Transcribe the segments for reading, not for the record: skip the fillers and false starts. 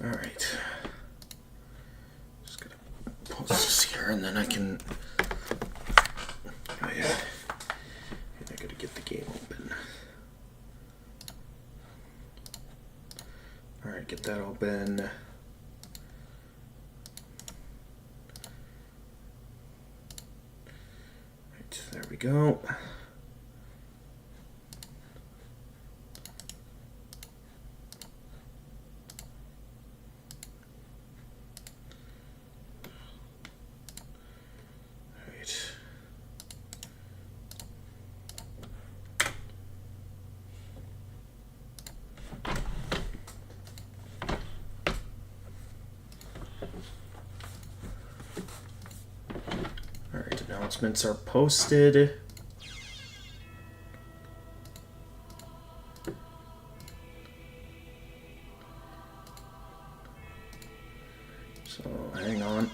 Alright. Just gonna pause this here and then I can... Oh yeah. And I gotta get the game open. Alright, get that open. Right, there we go. Alright, announcements are posted. So, hang on.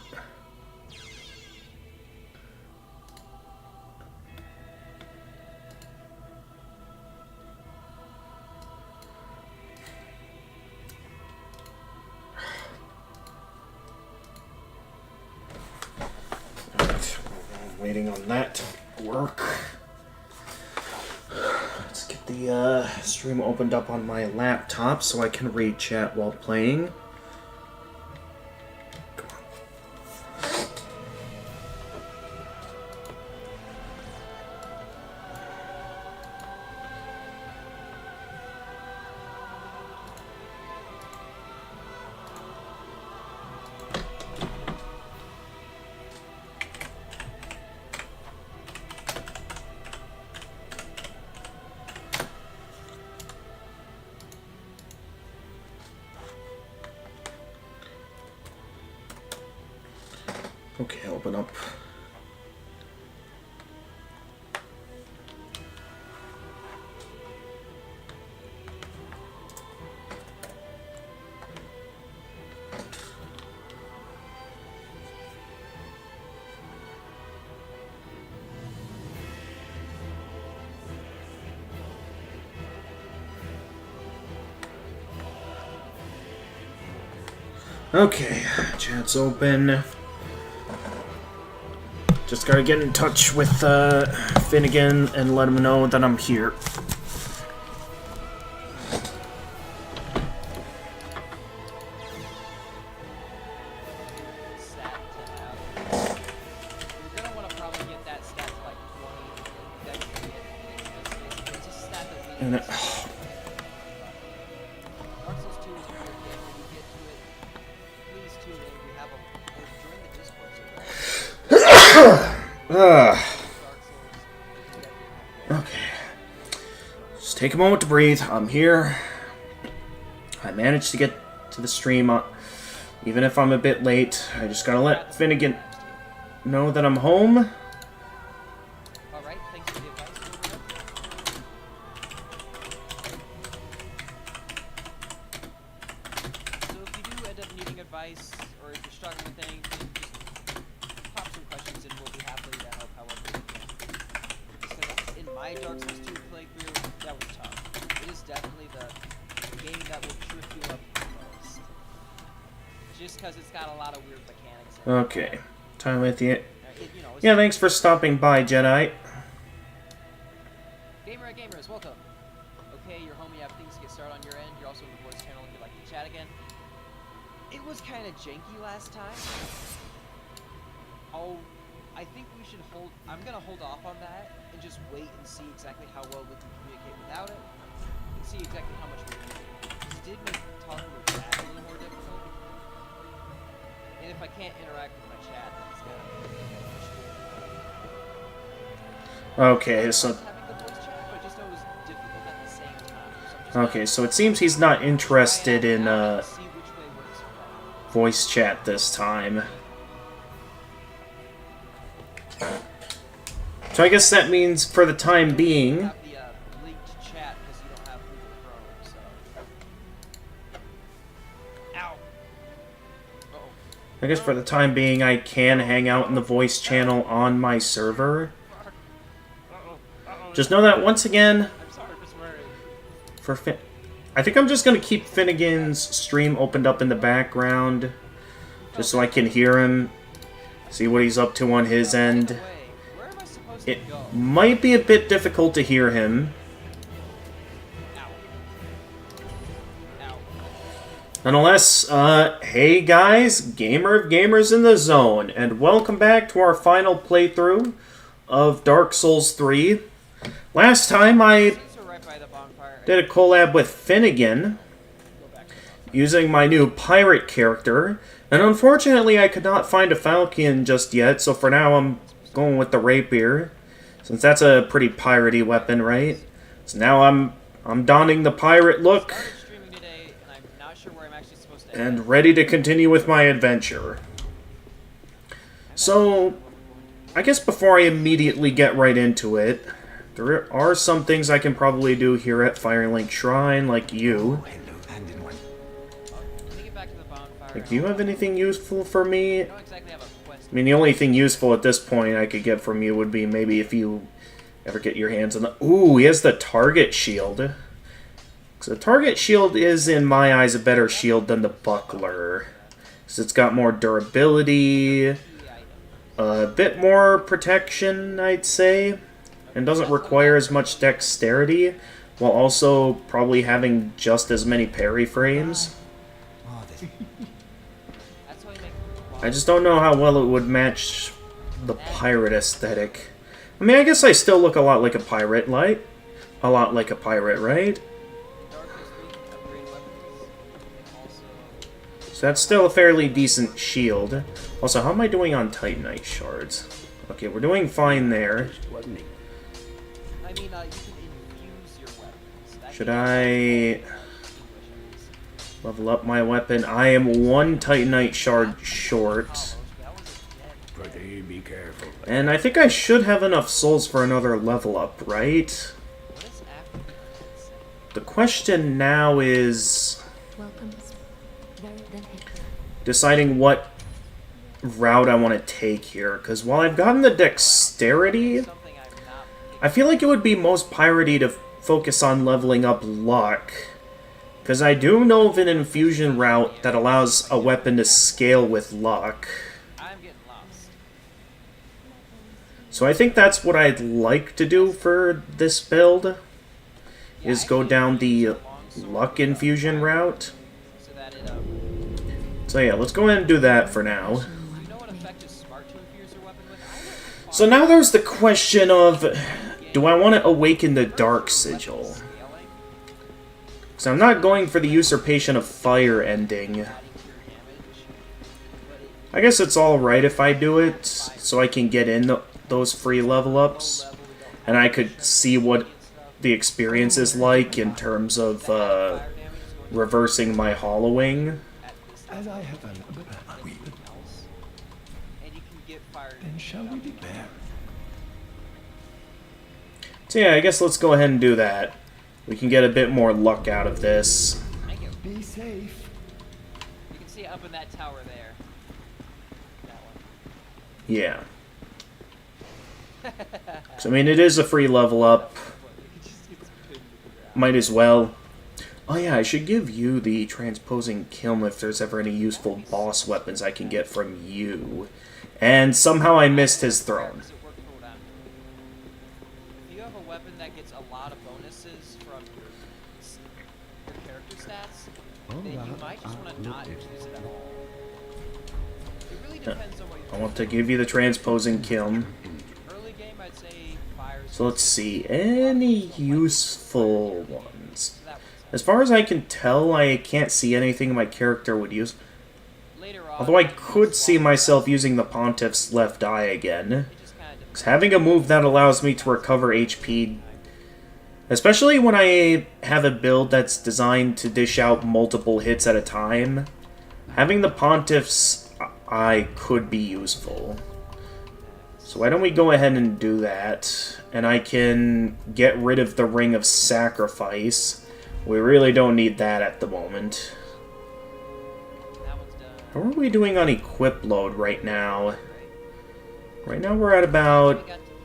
Waiting on that to work. Let's get the stream opened up on my laptop so I can read chat while playing. Come on. Okay, open up. Okay, chat's open. Just gotta get in touch with Finnegan and let him know that I'm here. And okay. Just take a moment to breathe. I'm here. I managed to get to the stream, even if I'm a bit late. I just gotta let Finnegan know that I'm home. Alright, thanks for the advice. So if you do end up needing advice, or if you're struggling with anything, just pop some questions and we'll be happy to help however we can. Because in my Dark Souls 2 playthrough, that was tough. It is definitely the game that will trip you up the most. Just because it's got a lot of weird mechanics. Okay. Time at the end. Yeah, thanks for stopping by, Jedi. Gamers, welcome. Okay, you're home, you have things to get started on your end. You're also in the voice channel if you'd like to chat again. It was kind of janky last time. I think we should I'm gonna hold off on that and just wait and see exactly how well we can communicate without it. And see exactly how much we can do. Because it did make talking with chat a little more difficult. And if I can't interact with my chat, then it's gonna be Okay, so... Okay, so it seems he's not interested in, voice chat this time. So I guess that means, for the time being... I guess for the time being, I can hang out in the voice channel on my server. Just know that once again, for I think I'm just going to keep Finnegan's stream opened up in the background, just so I can hear him, see what he's up to on his end. Where am I supposed to It go? might be a bit difficult to hear him. Ow. Ow. Nonetheless, hey guys, Gamer of Gamers in the Zone, and welcome back to our final playthrough of Dark Souls 3. Last time I These are right by the bonfire. did a collab with Finnegan, Go back to the bonfire. using my new pirate character, and unfortunately I could not find a Falchion just yet, so for now I'm going with the rapier, since that's a pretty piratey weapon, right? So now I'm donning the pirate look, Started streaming today, and I'm not sure where I'm actually supposed to and ready to continue with my adventure. So, I guess before I immediately get right into it, there are some things I can probably do here at Firelink Shrine, like you. Let me get back to the bonfire. Like, do you have anything useful for me? I don't exactly have a quest. I mean, the only thing useful at this point I could get from you would be maybe if you ever get your hands on the... Ooh, he has the target shield. So the target shield is, in my eyes, a better shield than the buckler. Because it's got more durability, a bit more protection, I'd say, and doesn't require as much dexterity, while also probably having just as many parry frames. That's how you make I just don't know how well it would match the pirate aesthetic. I mean, I guess I still look a lot like a pirate, right? A lot like a pirate, right? darkness we can upgrade weapons. And also So that's still a fairly decent shield. Also, how am I doing on Titanite shards? Okay, we're doing fine there. I mean, you can infuse your weapons. That Should can I English level up my weapon? I am one Titanite shard short. That one's dead. Be careful. And I think I should have enough souls for another level up, right? What is after the The question now is Welcome. Very then deciding what route I want to take here. Because while I've gotten the dexterity, something I'm not I feel like it would be most piratey to focus on leveling up luck. Because I do know of an infusion route that allows a weapon to scale with luck. I'm getting lost. So I think that's what I'd like to do for this build, is go down the luck infusion route. So that it So yeah, let's go ahead and do that for now. you know what effect is smart to infuse your weapon with? I don't So now there's the question of, do I want to awaken the Dark Sigil? scaling. Because I'm not going for the Usurpation of Fire ending. Adding to your damage. But it I guess it's alright if I do it, so I can get in those free level ups, level we don't and I could see what the experience is like in terms of fire damage is going reversing my hollowing. at this As I have done, but we else. And you can get fire then shall we be there? So yeah, I guess let's go ahead and do that. We can get a bit more luck out of this. Thank you. Be safe. You can see up in that tower there. That one. Yeah. So I mean, it is a free level up. It just gets pinned to the ground. Might as well. Oh yeah, I should give you the transposing kiln if there's ever any useful boss weapons I can get from you. And somehow I missed his throne. Does it work? Hold on. If you have a weapon that gets a lot of bonuses from your character stats, then you might just want to not use it at all. It really depends on what I you're want to give you the transposing kiln. early game. I'd say fire. So let's see, any useful ones? That one's As far as I can tell, I can't see anything my character would use. later on. Although I could see myself using the Pontiff's left eye again. It just kind of 'Cause having a move that allows me to recover HP, especially when I have a build that's designed to dish out multiple hits at a time, having the Pontiff's eye could be useful. So why don't we go ahead and do that, and I can get rid of the Ring of Sacrifice. We really don't need that at the moment. that one's done. How are we doing on equip load right now? Right now we're at about, We got to here.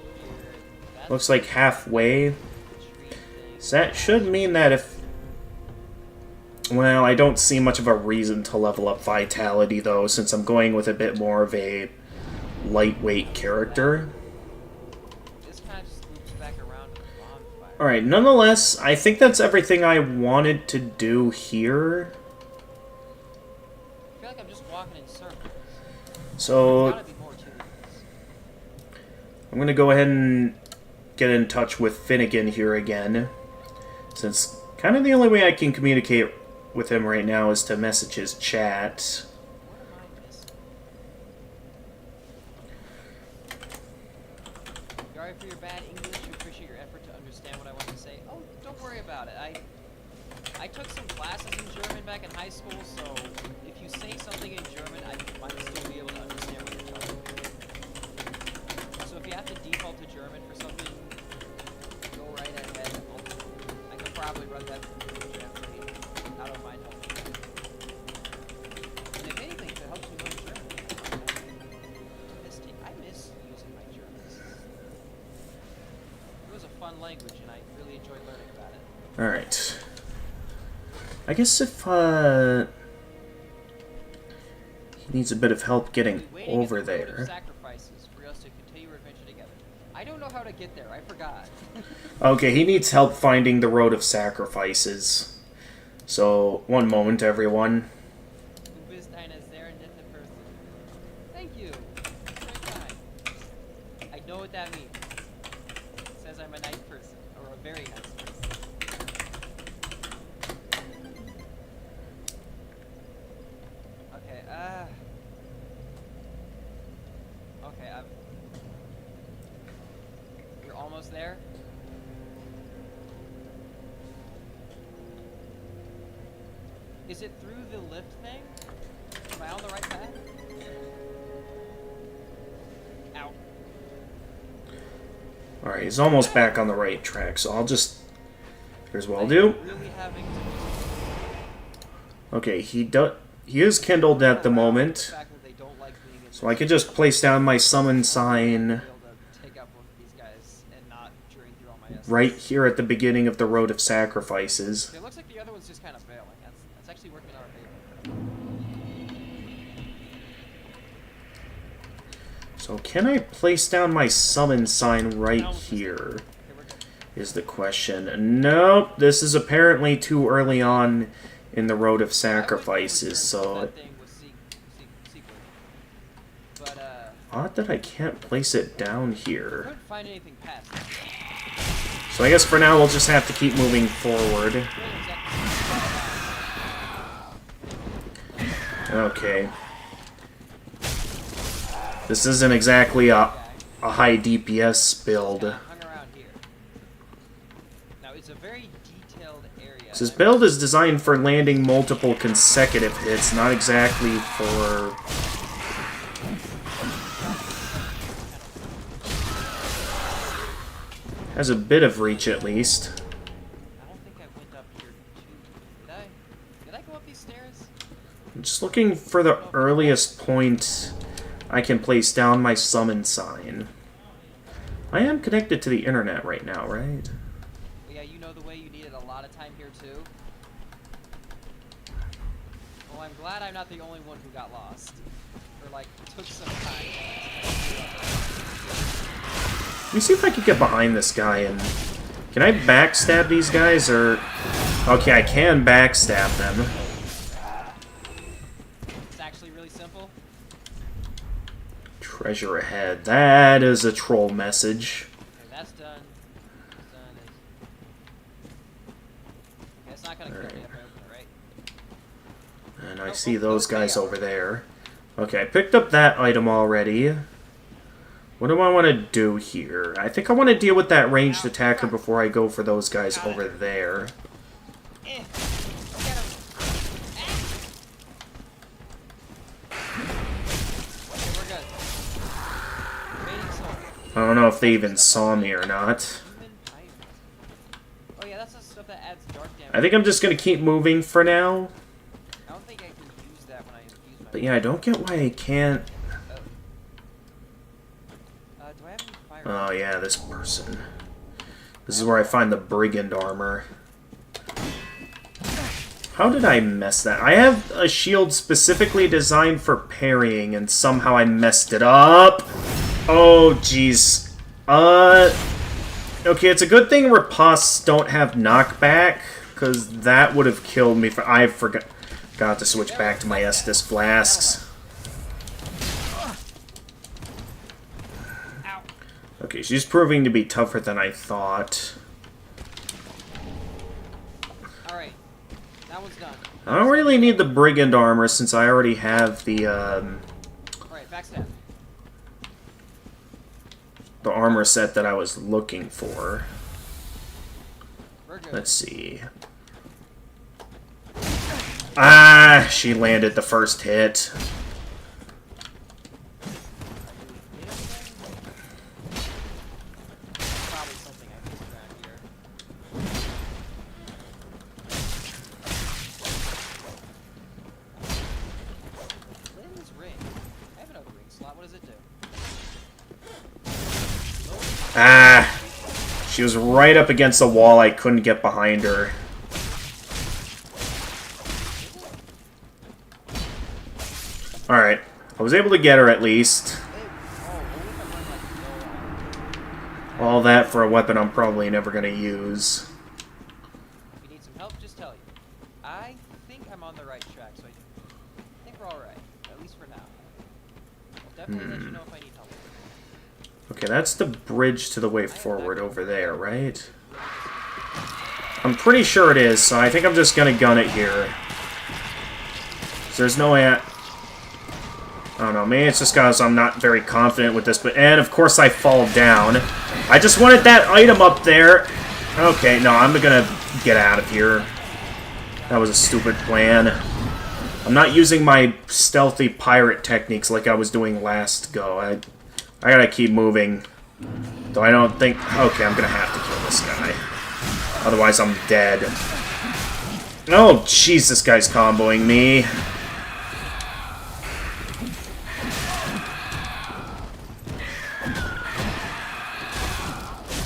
That's looks like halfway. the tree thing. So that should mean that if Well, I don't see much of a reason to level up Vitality, though, since I'm going with a bit more of a lightweight character. This kind of just loops back around to the bonfire. Alright, nonetheless, I think that's everything I wanted to do here. I feel like I'm just walking in circles. So, There's gotta be more to this. I'm going to go ahead and get in touch with Finnegan here again, since kind of the only way I can communicate with him right now is to message his chat. What am I missing? Sorry for your bad English. We appreciate your effort to understand what I want to say. Oh, don't worry about it. I took some classes in German back in high school, so if you say something in German, I might still be able to understand what you're talking about. So if you have to default to German for something, go right ahead. I could probably run that through German. I don't mind helping. And if anything, if it helps me learn German, I miss using my German. It was a fun language, and I really enjoyed learning about it. Alright. I guess if, he needs a bit of help getting over there. Sacrifices for us to continue our adventure together. I don't know how to get there. I forgot. Okay, he needs help finding the Road of Sacrifices. So, one moment, everyone. Du bist eine sehr nette person. Thank you. Very kind. I know what that means. It says I'm a nice person, or a very nice person. Okay, okay, we're almost there. Is it through the lift thing? Am I on the right path? Ow. Alright, he's almost back on the right track, so I'll just... Here's what I'll do. Really having to Okay, he is kindled at the moment, fact that they don't like being in so I could just place down my summon sign be able to take out one of these guys and not drain through all my essence. right here at the beginning of the Road of Sacrifices. It looks like the other one's just kind of failing. That's actually working in our favor. So can I place down my summon sign right here, Okay, we're good. is the question. Nope, this is apparently too early on in the Road of Sacrifices, so... That thing was secret. But, Odd that I can't place it down here. couldn't find anything past that. So I guess for now we'll just have to keep moving forward. Really exactly. Okay. This isn't exactly a high DPS build. Hung around here. Now, it's a very detailed area. This build is designed for landing multiple consecutive hits, not exactly for... Has a bit of reach at least. I don't think I went up here too. Did I go up these stairs? I'm just looking for the earliest point I can place down my summon sign. I am connected to the internet right now, right? Well, yeah, you know the way you needed a lot of time here too. Well, I'm glad I'm not the only one who got lost. Or, like, took some time. Let me see if I can get behind this guy and... Can I backstab these guys, or... Okay, I can backstab them. It's actually really simple. Treasure ahead. That is a troll message. Okay, that's done. That's done. Okay, it's not gonna kill me if I open it, right? And I see those guys over there. Okay, I picked up that item already. What do I want to do here? I think I want to deal with that ranged attacker before I go for those guys over there. Eh. Get him. Okay, we're good. Rating sword. I don't know if they even saw me or not. Human python. Oh yeah, that's the stuff that adds dark damage. I think I'm just going to keep moving for now. I don't think I can use that when I infuse my... But yeah, I don't get why I can't... do I have any fire? Oh yeah, this person. This is where I find the brigand armor. How did I mess that? I have a shield specifically designed for parrying, and somehow I messed it up. Oh, jeez. Okay, it's a good thing ripostes don't have knockback, because that would have killed me. I forgot to switch back to my Estus flasks. Okay, she's proving to be tougher than I thought. Alright. That one's done. I don't really need the brigand armor since I already have the Alright, backstab. the armor set that I was looking for. We're good. Let's see. Ah, she landed the first hit. Probably something I missed around here. Lynn's ring. I have another ring slot. What does it do? Ah, she was right up against the wall. I couldn't get behind her. Alright, I was able to get her at least. All that for a weapon I'm probably never going to use. If you need some help, just tell you. I think I'm on the right track, so I think we're alright. At least for now. I'll definitely let you know if I need help. Okay, that's the bridge to the way forward over there, right? I'm pretty sure it is, so I think I'm just going to gun it here. There's no way I don't know, maybe it's just because I'm not very confident with this, and of course I fall down. I just wanted that item up there. Okay, no, I'm gonna get out of here. That was a stupid plan. I'm not using my stealthy pirate techniques like I was doing last go. I gotta keep moving. Though I don't think... Okay, I'm gonna have to kill this guy. Otherwise I'm dead. Oh, jeez, this guy's comboing me.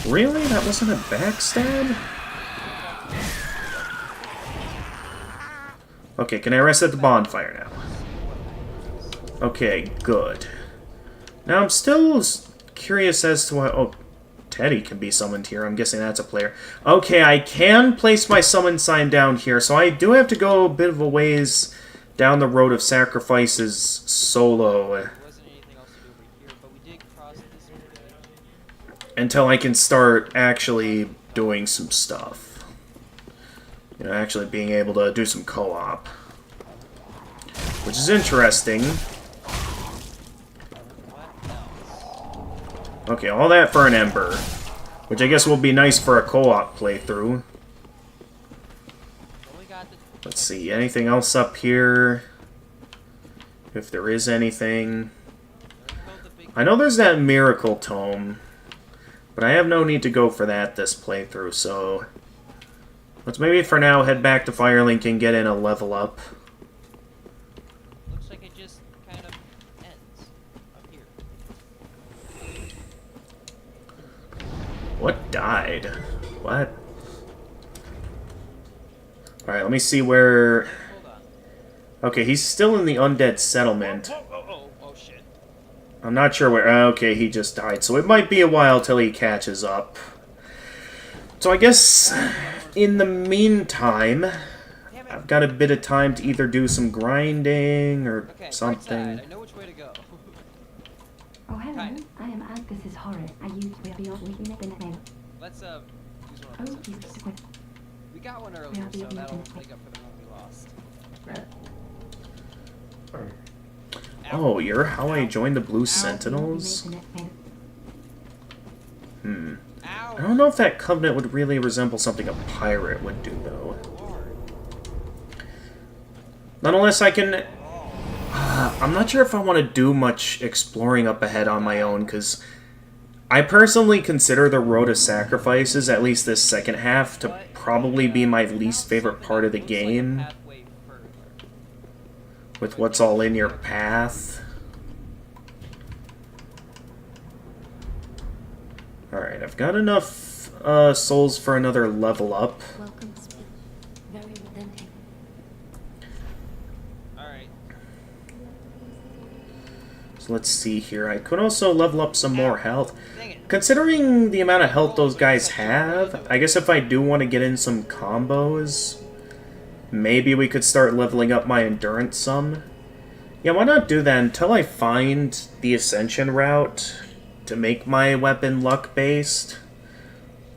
Really? That wasn't a backstab? Okay, can I rest at the bonfire now? Okay, good. Now I'm still curious as to why... Oh, Teddy can be summoned here. I'm guessing that's a player. Okay, I can place my summon sign down here, so I do have to go a bit of a ways down the road of sacrifices solo. Until I can start actually doing some stuff. You know, actually being able to do some co-op. Which is interesting. Okay, all that for an Ember. Which I guess will be nice for a co-op playthrough. Let's see, anything else up here? If there is anything. I know there's that Miracle Tome. But I have no need to go for that this playthrough, so... Let's maybe for now head back to Firelink and get in a level up. Looks like it just kind of ends up here. What died? What? Alright, let me see where... Hold on. Okay, he's still in the undead settlement. Oh, shit. I'm not sure where... Okay, he just died, so it might be a while till he catches up. So I guess, in the meantime, I've got a bit of time to either do some grinding or something. Right side. I know which way to go. Oh, hello. Kinda. I am Agnes' Horror. I use we are beyond we met the name. Let's, use one Oh, of those. Jesus Christ. We got one earlier, so that'll make up for the one we lost. Oh, you're how I joined the Blue We Sentinels? made the name. Hmm. Ow! I don't know if that covenant would really resemble something a pirate would do, though. Nonetheless, I can... I'm not sure if I want to do much exploring up ahead on my own, because I personally consider the Road of Sacrifices, at least this second half, to probably be my least favorite part of the game, with what's all in your path. Alright, I've got enough souls for another level up. Welcome, speak. Very relenting. Alright. So let's see here. I could also level up some more health. Dang it. Considering the amount of health those guys have, I guess if I do want to get in some combos, maybe we could start leveling up my endurance some. Yeah, why not do that until I find the ascension route to make my weapon luck-based?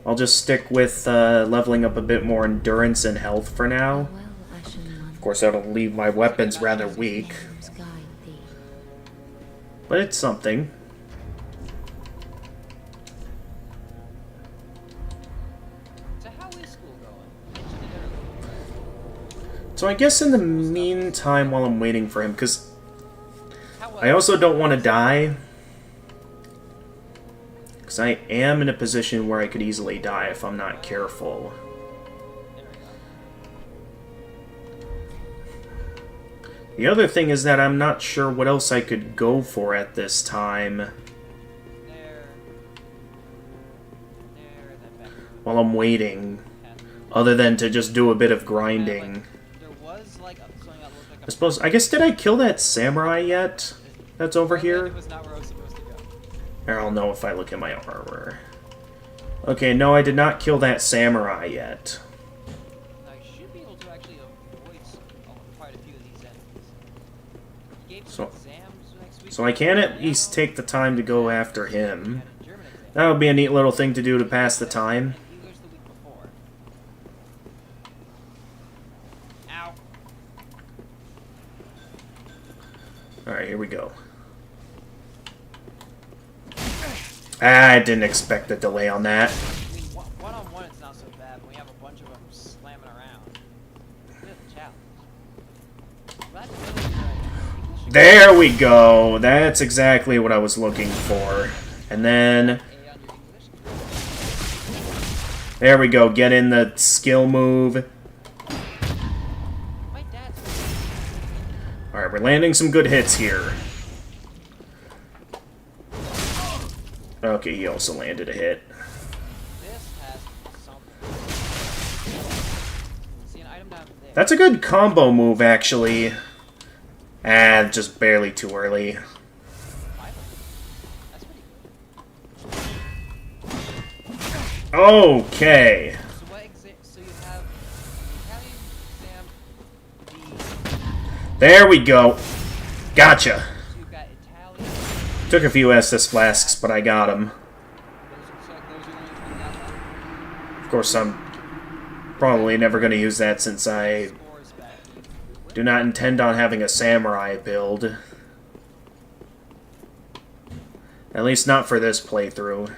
I'll just stick with leveling up a bit more endurance and health for now. Of course, that'll leave my weapons rather weak. But it's something. So how is school going? Mentioned it earlier. So I guess in the meantime, while I'm waiting for him, because How I also don't want to die. Because I am in a position where I could easily die if I'm not careful. There we go. The other thing is that I'm not sure what else I could go for at this time There. Then back. while I'm waiting, other than to just do a bit of grinding. There was like something that looked like I suppose, I guess, did I kill that samurai yet? That's over here? It was not where I was supposed to go. Or I'll know if I look at my armor. Okay, no, I did not kill that samurai yet. I should be able to actually avoid quite a few of these enemies. You gave So- some exams next week. So I can at least take the time to go after him. had a German exam. That would be a neat little thing to do to pass the time. English the week before. Ow. Alright, here we go. I didn't expect a delay on that. I mean, one-on-one it's not so bad, but we have a bunch of them slamming around. Bit of a challenge. Glad to know that English There we go! That's exactly what I was looking for. And then, A on your English. there we go, get in the skill move. My dad's Alright, we're landing some good hits here. Okay, he also landed a hit. this has something. See an item down there. That's a good combo move, actually. Ah, just barely too early. That's pretty good. Okay. So what so you have the Italian exam, There we go. Gotcha. so you've got Italian, Took a few Estus flasks, but I got them. those are the only ones we got left. Of course, I'm probably never going to use that since I Scores back. do not intend on having a samurai build. At least not for this playthrough.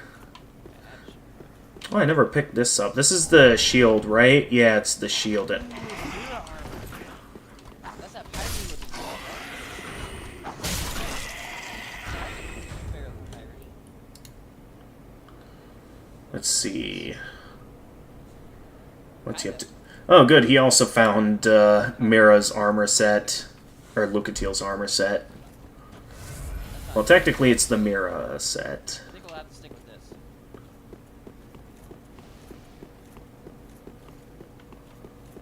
Oh, I never picked this up. This is the shield, right? Yeah, it's the shield. That's that pirate looking stuff, right? Fairly pirate. Let's see. What's he up to? Oh, good. He also found Mira's armor set. Or Lucatiel's armor set. Well, technically it's the Mira set. I think we'll have to stick with this.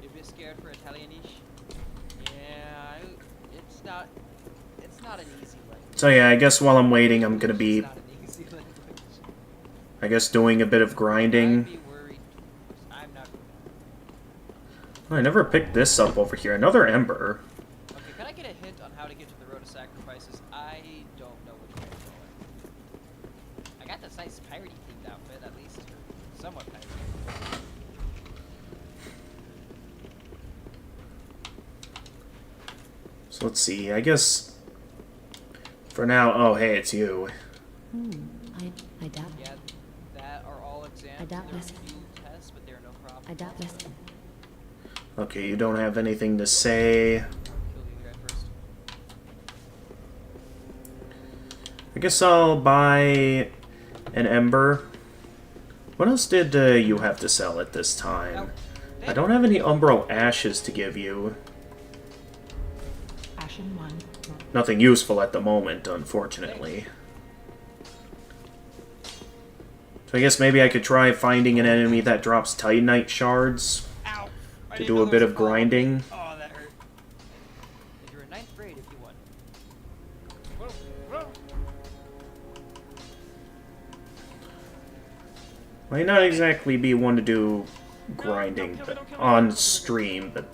You're a bit scared for Italianish? Yeah, it's not an easy language. So yeah, I guess while I'm waiting, I'm gonna be, It's not an easy language. I guess, doing a bit of I'd grinding. be worried. I'm not. Oh, I never picked this up over here. Another Ember. Okay, can I get a hint on how to get to the Road of Sacrifices? I don't know which way to go. I got this nice piratey themed outfit, at least. Or somewhat piratey. So let's see. I guess for now. Oh, hey, it's you. I doubt. Yeah, that are all exams. I doubt There's this. a few tests, but they're no problem. I doubt this. Okay, you don't have anything to say. Kill you guy first. I guess I'll buy an Ember. What else did you have to sell at this time? I don't have any Umbral Ashes to give you. Ashen 1. Nothing useful at the moment, unfortunately. So I guess maybe I could try finding an enemy that drops Titanite shards Ow! I to didn't do know a there bit was of fall on me. grinding. Oh, that hurt. If you're a 99 Might not exactly be one to do grinding on stream, but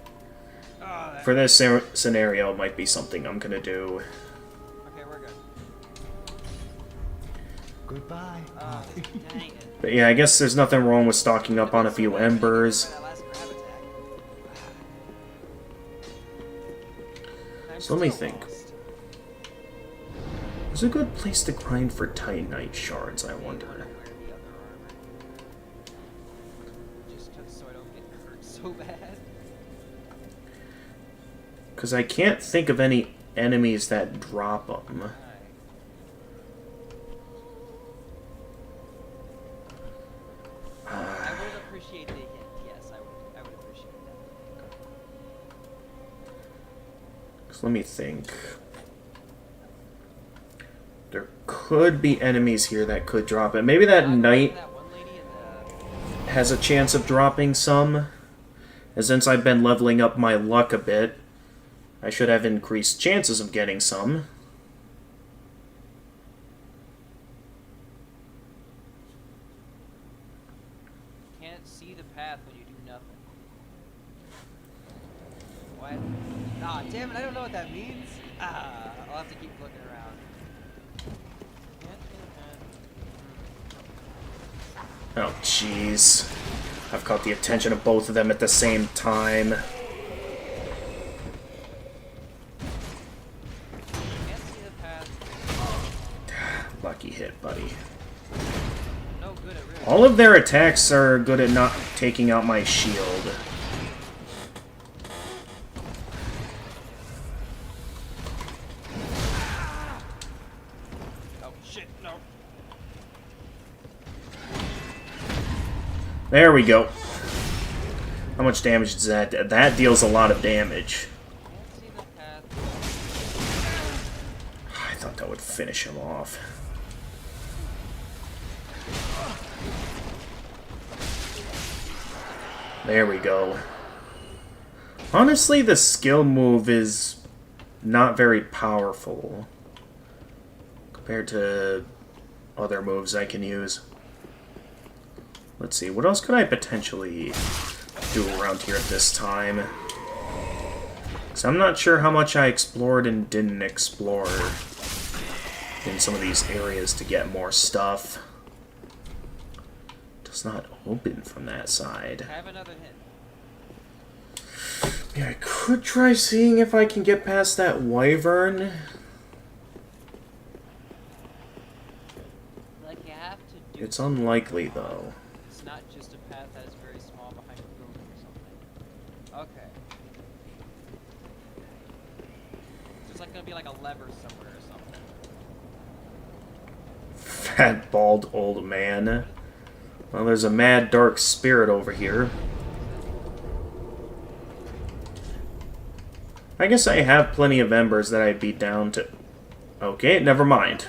for this scenario, it might be something I'm gonna do. Okay, we're good. Goodbye. Dang it. But yeah, I guess there's nothing wrong with stocking up on a few embers. That last grab attack. I'm So let me still think. lost. Where's a good place to grind for Titanite shards, I wonder? I wear the other armor. Just so I don't get hurt so bad. Because I can't think of any enemies that drop them. Alright. I would appreciate the hint. Yes, I would appreciate that. So let me think. There could be enemies here that could drop it. Maybe that knight That one lady in the... has a chance of dropping some. And since I've been leveling up my luck a bit, I should have increased chances of getting some. Can't see the path when you do nothing. What? Ah, damn it, I don't know what that means. Ah, I'll have to keep looking around. Can't see the path. Oh, jeez. I've caught the attention of both of them at the same time. Can't see the path. Lucky hit, buddy. No good at really. All of their attacks are good at not taking out my shield. Oh shit, no. There we go. How much damage does that do? That deals a lot of damage. Can't see the path. I thought that would finish him off. There we go. Honestly, the skill move is not very powerful compared to other moves I can use. Let's see, what else could I potentially do around here at this time? So I'm not sure how much I explored and didn't explore in some of these areas to get more stuff. Does not open from that side. Have another hint. Yeah, I could try seeing if I can get past that wyvern. Like you have to do. It's unlikely, though. It's not just a path that is very small behind a building or something. Okay. There's like gonna be like a lever somewhere or something. Fat, bald old man. Well, there's a mad, dark spirit over here. I guess I have plenty of embers that I'd be down to... Okay, never mind.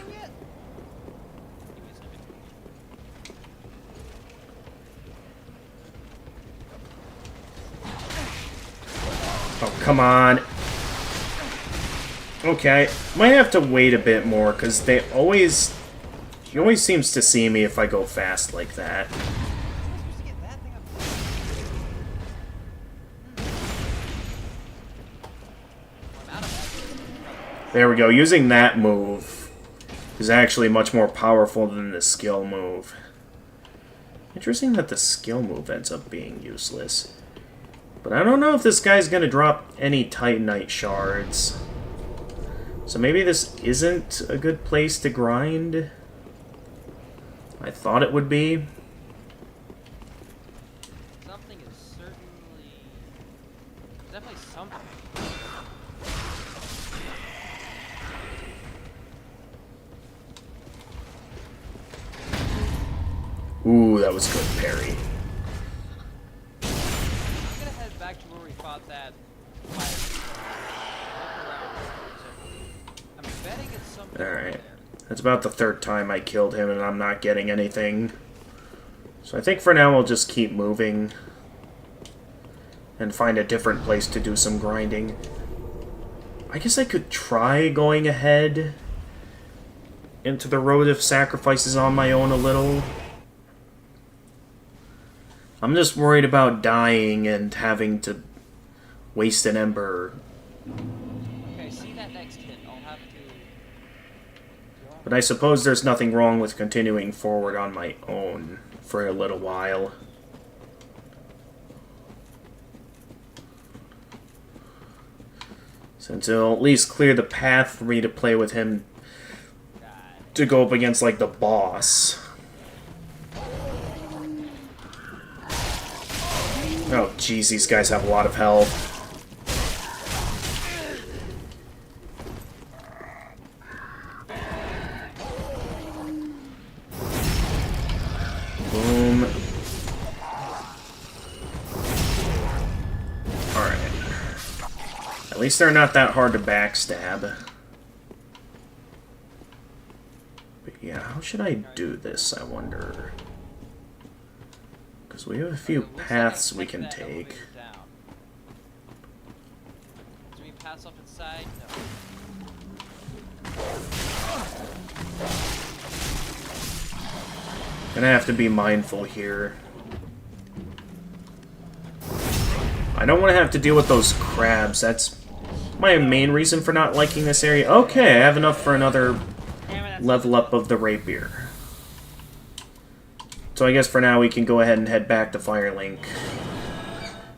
Oh, come on. Okay, might have to wait a bit more, because they always... He always seems to see me if I go fast like that. I'm supposed to get that thing up. I'm out of that. There we go. Using that move is actually much more powerful than the skill move. Interesting that the skill move ends up being useless. But I don't know if this guy's going to drop any Titanite shards. So maybe this isn't a good place to grind. I thought it would be. Something is certainly... Definitely something. Ooh, that was good parry. I'm gonna head back to where we fought that fire. Look around for it. I'm betting it's something. Alright. That's about the third time I killed him and I'm not getting anything. So I think for now I'll just keep moving and find a different place to do some grinding. I guess I could try going ahead into the road of sacrifices on my own a little. I'm just worried about dying and having to waste an ember. Okay, see that next hit. I'll have to... But I suppose there's nothing wrong with continuing forward on my own for a little while. Since it'll at least clear the path for me to play with him to go up against, like, the boss. Oh, jeez, these guys have a lot of health. Boom. Alright. At least they're not that hard to backstab. But yeah, how should I do this, I wonder? Because we have a few paths we can take. Do we pass up inside? No. Gonna have to be mindful here. I don't want to have to deal with those crabs. That's my main reason for not liking this area. Okay, I have enough for another level up of the rapier. So I guess for now we can go ahead and head back to Firelink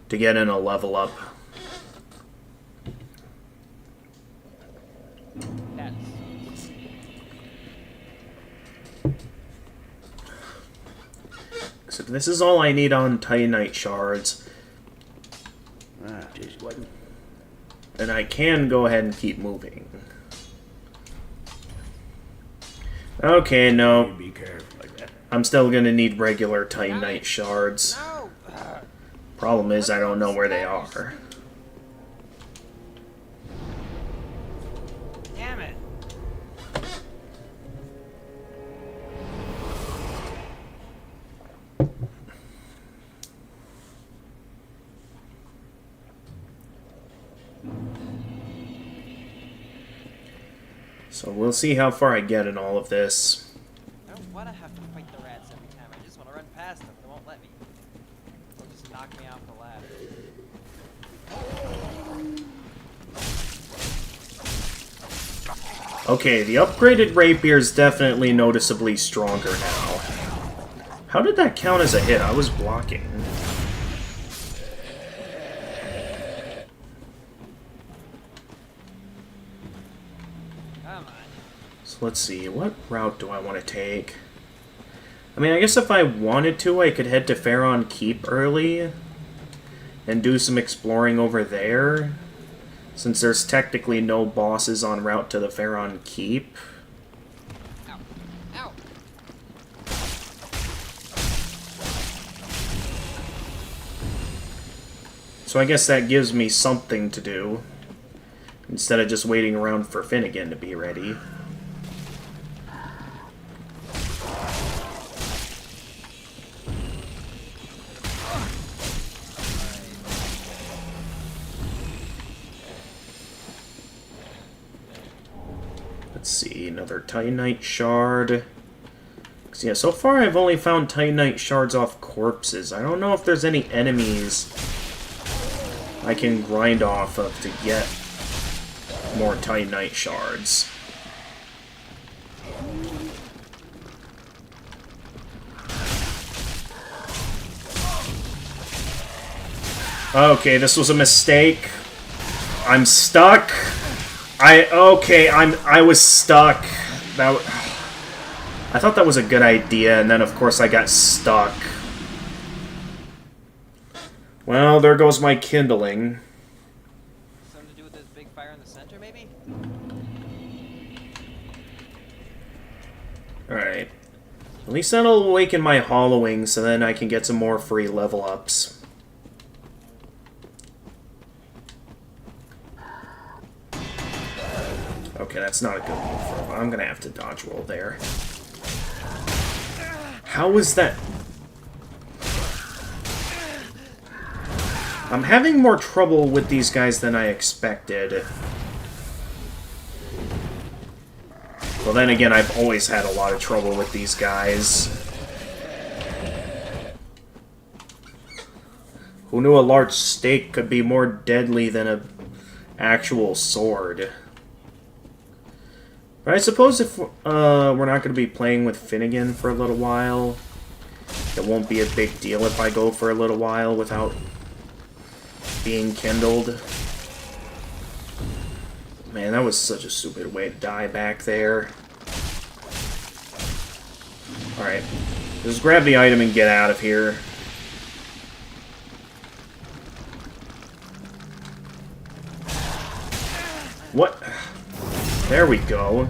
to get in a level up. So this is all I need on Titanite shards. Just one. And I can go ahead and keep moving. Okay, no. Be careful like that. I'm still gonna need regular Titanite shards. No! Problem is, I don't know where they are. Damn it! So we'll see how far I get in all of this. I don't want to have to fight the rats every time. I just want to run past them. They won't let me. They'll just knock me off the ladder. Okay, the upgraded rapier is definitely noticeably stronger now. How did that count as a hit? I was blocking. Come on. So let's see, what route do I want to take? I mean, I guess if I wanted to, I could head to Pharaon Keep early and do some exploring over there, since there's technically no bosses en route to the Pharaon Keep. Ow. Ow! So I guess that gives me something to do, instead of just waiting around for Finnegan to be ready. Let's see, another Titanite shard. So yeah, so far I've only found Titanite shards off corpses. I don't know if there's any enemies I can grind off of to get more Titanite shards. Okay, this was a mistake. I'm stuck. I was stuck. I thought that was a good idea, and then of course I got stuck. Well, there goes my kindling. Something to do with this big fire in the center, maybe? Alright. At least that'll awaken my hollowing, so then I can get some more free level ups. Okay, that's not a good move for him. I'm gonna have to dodge roll there. How was that? I'm having more trouble with these guys than I expected. Well, then again, I've always had a lot of trouble with these guys. Who knew a large stake could be more deadly than a actual sword? But I suppose if we're not going to be playing with Finnegan for a little while, it won't be a big deal if I go for a little while without being kindled. Man, that was such a stupid way to die back there. Alright. Just grab the item and get out of here. What? There we go.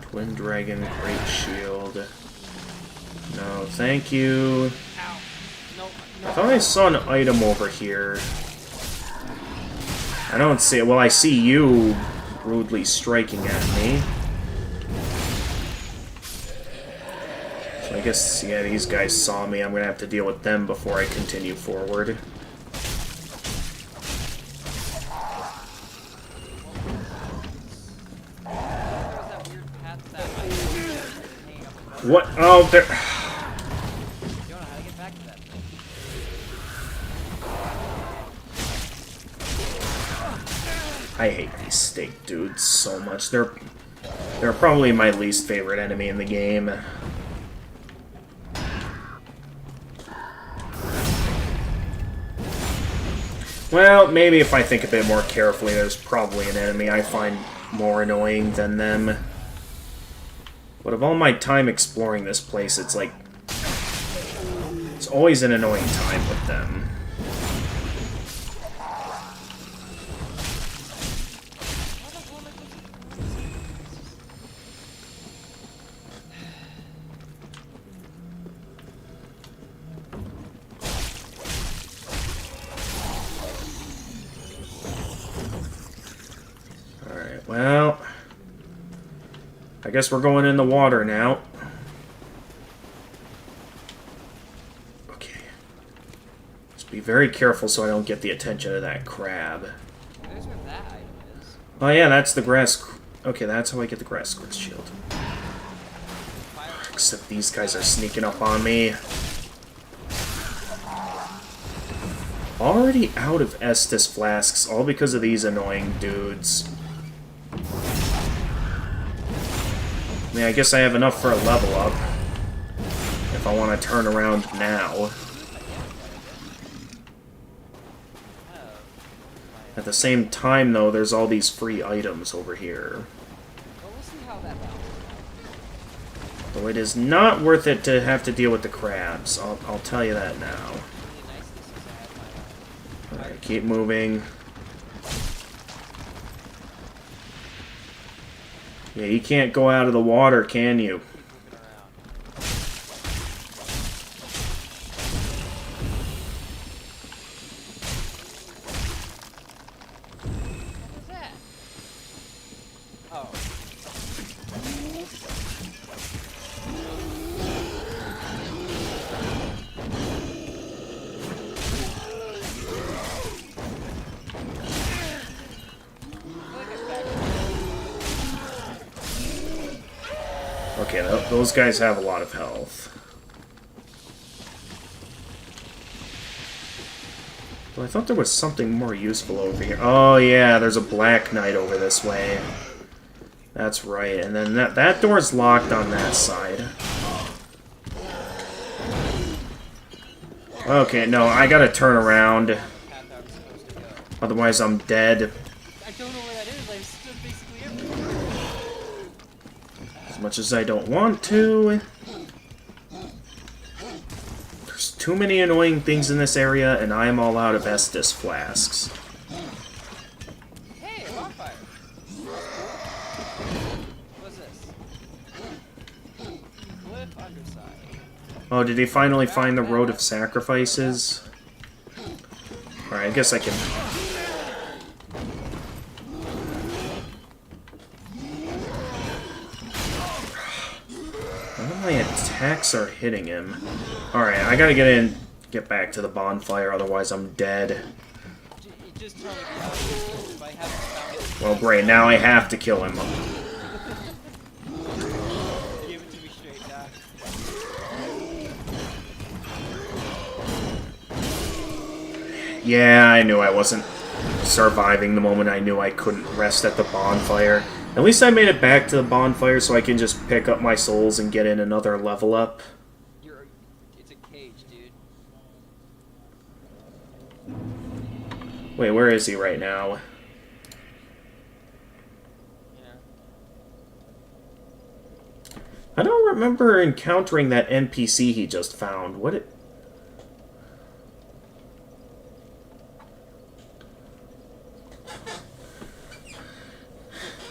Twin Dragon, Great Shield. No, thank you. I thought I saw an item over here. I don't see it. Well, I see you rudely striking at me. So I guess, yeah, these guys saw me. I'm gonna have to deal with them before I continue forward. What? Oh, there. You don't know how to get back to that thing. I hate these stake dudes so much. They're probably my least favorite enemy in the game. Well, maybe if I think a bit more carefully, there's probably an enemy I find more annoying than them. But of all my time exploring this place, it's like... it's always an annoying time with them. Alright, well... I guess we're going in the water now. Okay. Just be very careful so I don't get the attention of that crab. There's where that item is. Oh yeah, that's the grass... okay, that's how I get the grass squirt shield. Except these guys are sneaking up on me. Already out of Estus flasks, all because of these annoying dudes. I mean, I guess I have enough for a level up. If I want to turn around now. At the same time, though, there's all these free items over here. Well, we'll see how that balances out. Though it is not worth it to have to deal with the crabs. I'll tell you that now. Really nice this is. I had my Alright, keep moving. Yeah, you can't go out of the water, can you? moving around. What was that? Oh. Okay, those guys have a lot of health. Well, I thought there was something more useful over here. Oh yeah, there's a Black Knight over this way. That's right, and then that door's locked on that side. Okay, no, I gotta turn around. Path I was supposed to go. Otherwise I'm dead. I don't know where that is. I stood basically everywhere. As much as I don't want to. There's too many annoying things in this area, and I am all out of Estus flasks. Hey, a bonfire. What's this? Cliff underside. Oh, did he finally find the Road of Sacrifices? Alright, I guess I can... None of my attacks are hitting him. Alright, I gotta get back to the bonfire, otherwise I'm dead. Just tell me the options if I haven't found it. Well, great, now I have to kill him. Give it to me straight, Doc. Yeah, I knew I wasn't surviving the moment I knew I couldn't rest at the bonfire. At least I made it back to the bonfire so I can just pick up my souls and get in another level up. It's a cage, dude. Wait, where is he right now? Yeah. I don't remember encountering that NPC he just found. What it...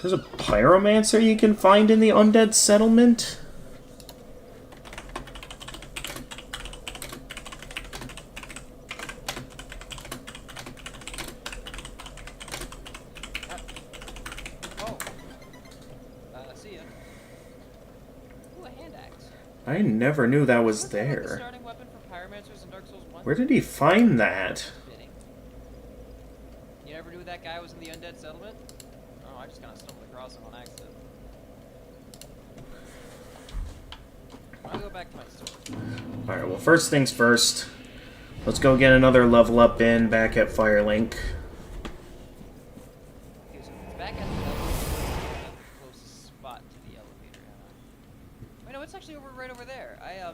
There's a pyromancer you can find in the undead settlement? Oh. See ya. Ooh, a hand axe. I never knew that was Wasn't that like the there. starting weapon for pyromancers in Dark Souls 1? Where did he find that? Fitting. You never knew that guy was in the undead settlement? Oh, I just kind of stumbled across him on accident. I'll go back to my store. Alright, well, first things first. Let's go get another level up in back at Firelink. Okay, so it's back at the elevator. The closest spot to the elevator. Wait, no, it's actually right over there. How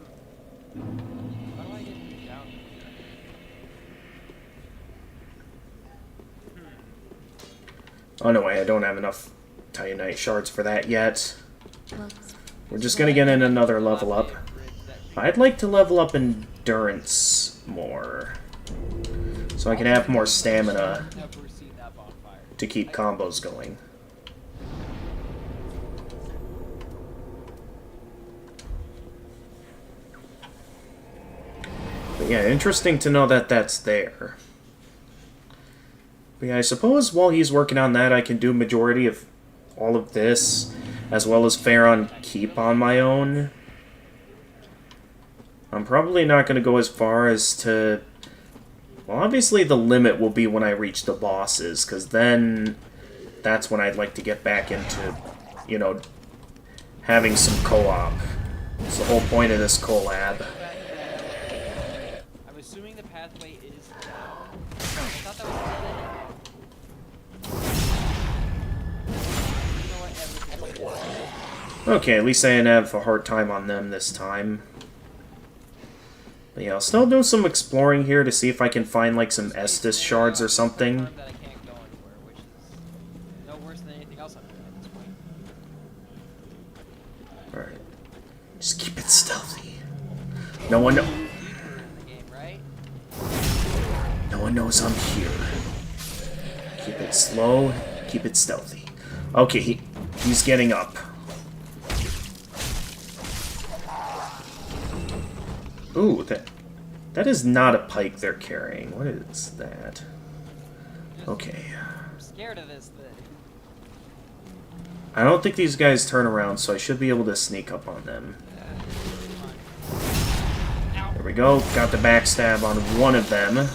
do I get down here? Oh, no way, I don't have enough Titanite shards for that yet. Well, We're just gonna get in another level up. I'd like to level up endurance more. So I can have more stamina Never seen that bonfire. to keep combos going. But yeah, interesting to know that that's there. But yeah, I suppose while he's working on that, I can do majority of all of this, as well as fare on keep on my own. I'm probably not going to go as far as to... Well, obviously the limit will be when I reach the bosses, because then that's when I'd like to get back into, you know, having some co-op. It's the whole point of this collab. I'm assuming the pathway is down. I thought that was you know what, everything. Okay, at least I didn't have a hard time on them this time. But yeah, I'll still do some exploring here to see if I can find like some Estus shards or something. That I can't go anywhere, which is no worse than anything else I'm doing at this point. Alright. Just keep it stealthy. No one Deeper in the game, right? No one knows I'm here. Keep it slow, keep it stealthy. Okay, he's getting up. Ooh, that is not a pike they're carrying. What is that? Okay. I'm scared of this thing. I don't think these guys turn around, so I should be able to sneak up on them. There we go. Got the backstab on one of them.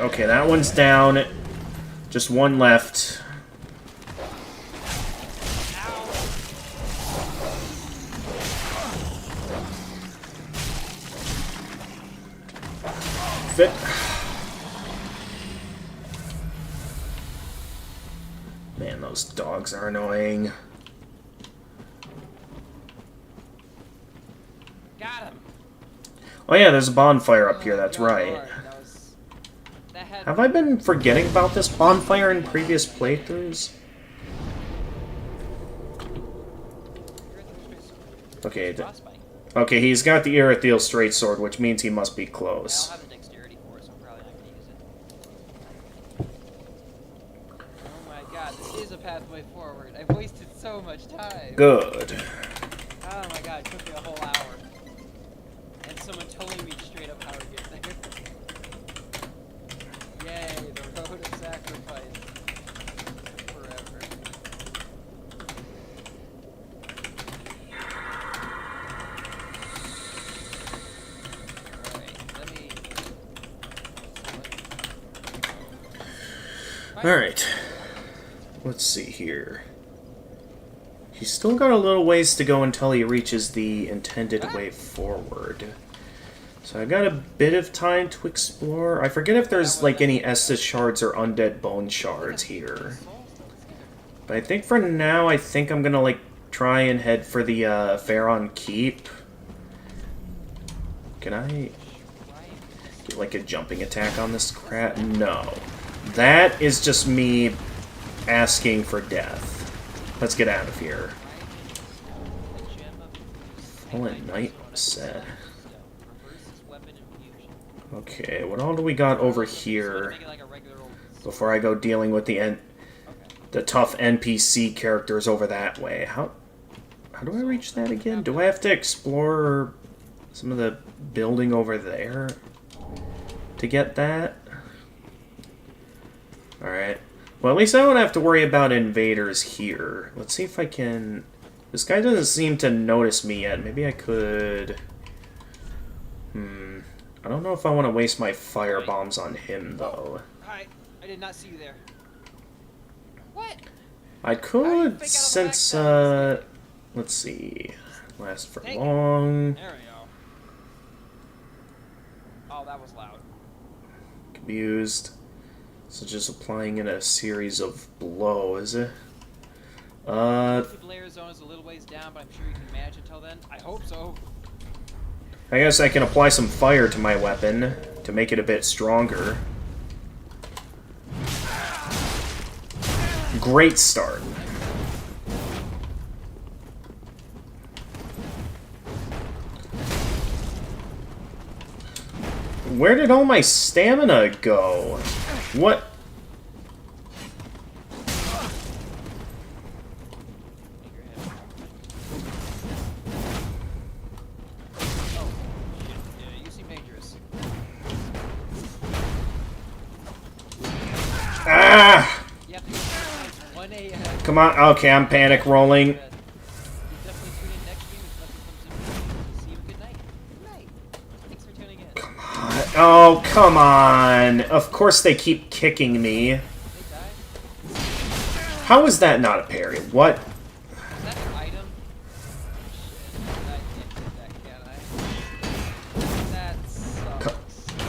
Okay, that one's down. Just one left. Fit. Man, those dogs are annoying. Got him. Oh yeah, there's a bonfire up here, that's right. That had Have I been forgetting about this bonfire in previous playthroughs? Okay, frostbite. okay, he's got the Erythiel straight sword, which means he must be I don't close. have the dexterity for it, so I'm probably not going to use it. Oh my god, this is a pathway forward. I've wasted so much time. Good. Oh my god, it took me a whole hour. And someone telling me straight up how to get there. Yay, the road of sacrifice. Forever. Alright, let me... Alright. Let's see here. He's still got a little ways to go until he reaches the intended way forward. So I got a bit of time to explore. I forget if there's like any Estus shards or undead bone shards here. But I think for now, I think I'm gonna like try and head for the Pharaon Keep. Can I get like a jumping attack on this crap? No. That is just me asking for death. Let's get out of here. Fallen Knight set. Okay, what all do we got over here before I go dealing with the tough NPC characters over that way? How do I reach that again? Do I have to explore some of the building over there to get that? Alright. Well, at least I don't have to worry about invaders here. Let's see if I can... This guy doesn't seem to notice me yet. Maybe I could... I don't know if I want to waste my fire bombs on him, though. Hi. I did not see you there. What? I could, since, let's see. Last for long. There we go. Oh, that was loud. Could be used. So just applying in a series of blows. Multiplayer zone is a little ways down, but I'm sure you can manage until then. I hope so. I guess I can apply some fire to my weapon to make it a bit stronger. Great start. Where did all my stamina go? What? Ah! Come on. Okay, I'm panic rolling. Come on. Oh, come on. Of course they keep kicking me. How is that not a parry? What?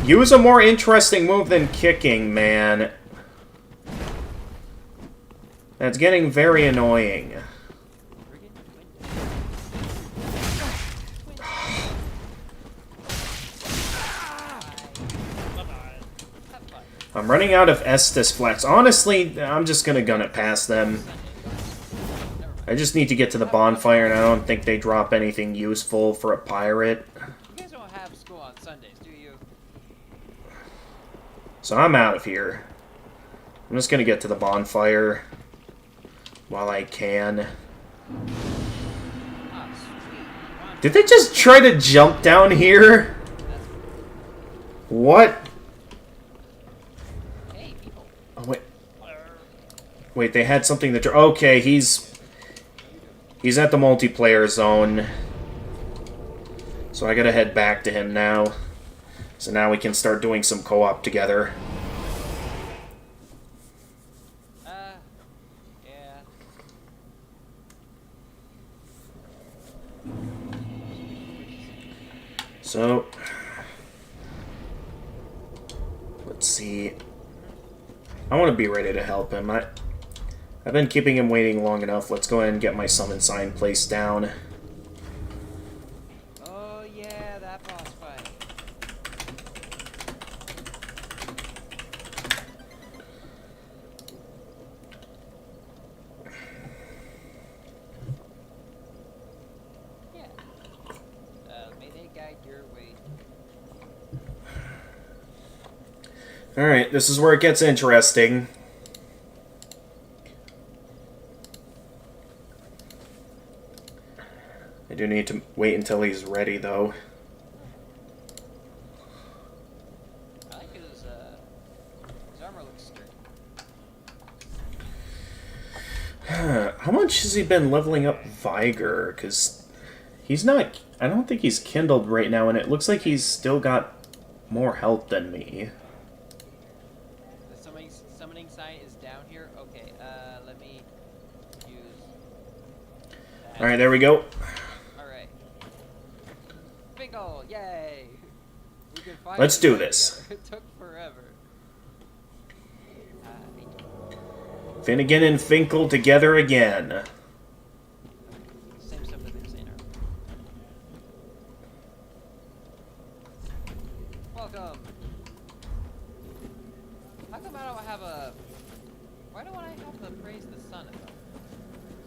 Use a more interesting move than kicking, man. That's getting very annoying. I'm running out of Estus Flex. Honestly, I'm just gonna gun it past them. I just need to get to the bonfire, and I don't think they drop anything useful for a pirate. You guys don't have school on Sundays, do you? So I'm out of here. I'm just gonna get to the bonfire while I can. Did they just try to jump down here? What? Oh, wait. Wait, they had something that... Okay, he's at the multiplayer zone. So I gotta head back to him now. So now we can start doing some co-op together. Yeah. So... Let's see... I want to be ready to help him. I've been keeping him waiting long enough. Let's go ahead and get my summon sign placed down. Oh yeah, that boss fight. Yeah. May they guide your way. Alright, this is where it gets interesting. I do need to wait until he's ready, though. I like his armor looks sturdy. How much has he been leveling up Vigor? Because he's not... I don't think he's kindled right now, and it looks like he's still got more health than me. The summoning sign is down here. Okay, let me use... Alright, there we go. Alright. Fingal, yay! We can finally Let's do get this. together. It took forever. Finnegan and Finkel together again. Same stuff that they're saying earlier. Welcome! How come I don't have a... Why don't I have the praise the sun emote?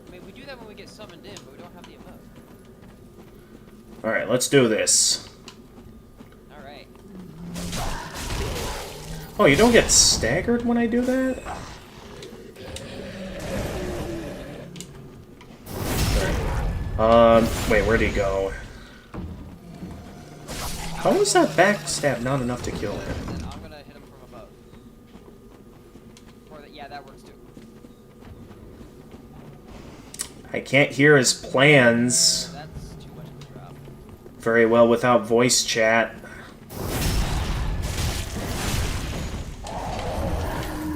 I mean, we do that when we get summoned in, but we don't have the emote. Alright, let's do this. Alright. Oh, you don't get staggered when I do that? Wait, where'd he go? How was that backstab not enough to kill him? Then I'm gonna hit him from above. Or yeah, that works too. I can't hear his plans That's too much of a drop. very well without voice chat.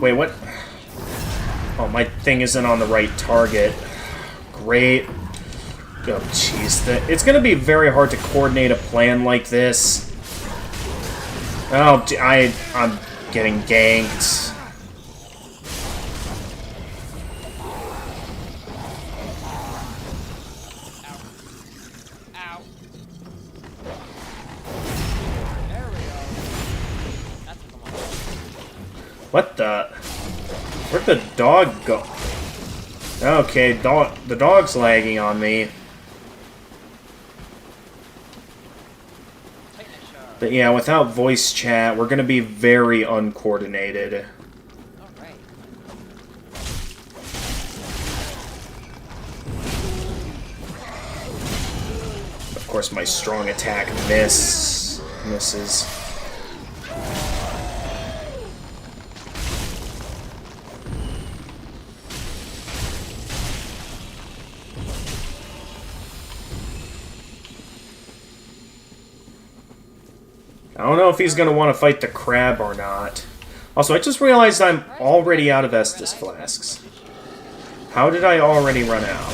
Wait, what? Oh, my thing isn't on the right target. Great. Oh, jeez. It's going to be very hard to coordinate a plan like this. Oh, I'm getting ganked. Ow. There we go. That's what I'm on. What the? Where'd the dog go? Okay, the dog's lagging on me. Tighten it, Char. But yeah, without voice chat, we're gonna be very uncoordinated. Alright. Of course, my strong attack misses. I don't know if he's gonna want to fight the crab or not. Also, I just realized I'm already out of Estus flasks. How did I already run out?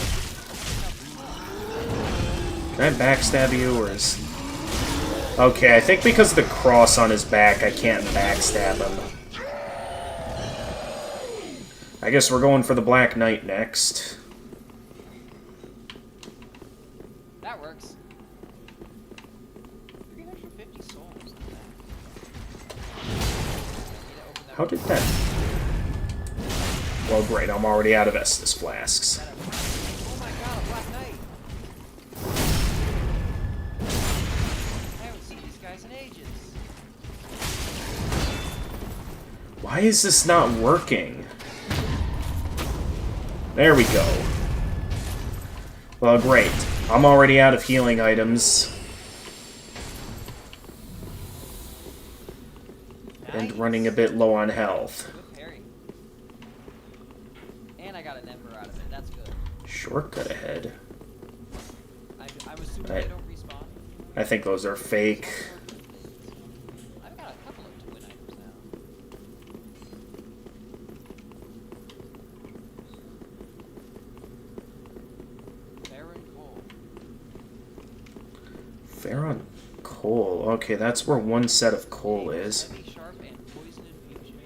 Can I backstab you, or is... Okay, I think because of the cross on his back, I can't backstab him. I guess we're going for the Black Knight next. That works. You get an extra 50 souls. How did that... Well, great, I'm already out of Estus flasks. Oh my god, a Black Knight! I haven't seen these guys in ages. Why is this not working? There we go. Well, great. I'm already out of healing items. And running a bit low on health. Good parry. And I got an Ember out of it, that's good. Shortcut ahead. I'm assuming I- they don't respawn. I think those are fake. I've got a couple of twin items now. Baron Cole. Farron coal. Okay, that's where one set of coal is. Heavy, sharp, and poison infusion.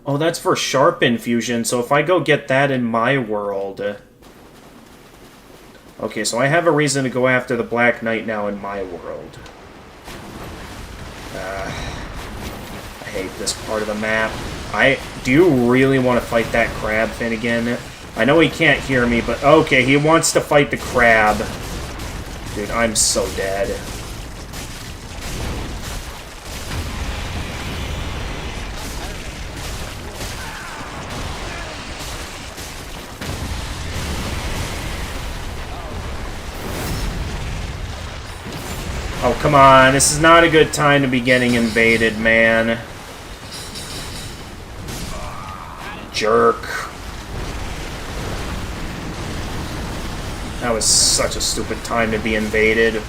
Oh, that's for sharp infusion, so if I go get that in my world... Okay, so I have a reason to go after the Black Knight now in my world. I hate this part of the map. Do you really want to fight that crab, Finnegan? I know he can't hear me, but okay, he wants to fight the crab. Dude, I'm so dead. Oh, come on. This is not a good time to be getting invaded, man. Jerk. That was such a stupid time to be invaded.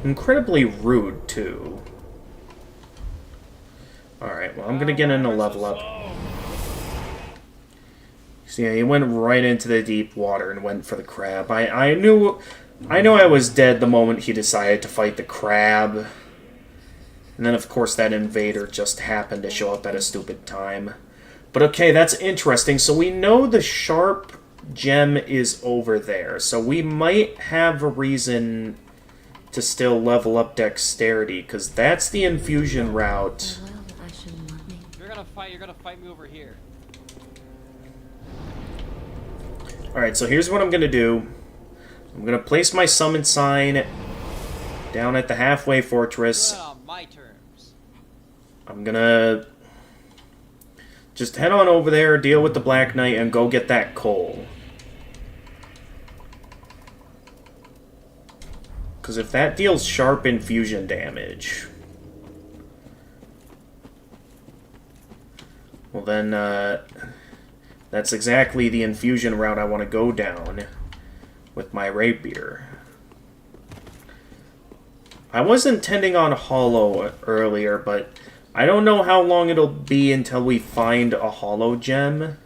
incredibly rude, too. Alright, well, I'm gonna get in a level up. So yeah, he went right into the deep water and went for the crab. I knew I was dead the moment he decided to fight the crab. And then, of course, that invader just happened to show up at a stupid time. But okay, that's interesting. So we know the sharp gem is over there. So we might have a reason to still level up dexterity, because that's the infusion route. Well, I shouldn't want me. You're gonna fight me over here. Alright, so here's what I'm going to do. I'm going to place my summon sign down at the halfway fortress. Do it on my terms. I'm going to just head on over there, deal with the Black Knight, and go get that coal. Because if that deals sharp infusion damage, well then, that's exactly the infusion route I want to go down with my rapier. I was intending on hollow earlier, but I don't know how long it'll be until we find a hollow gem.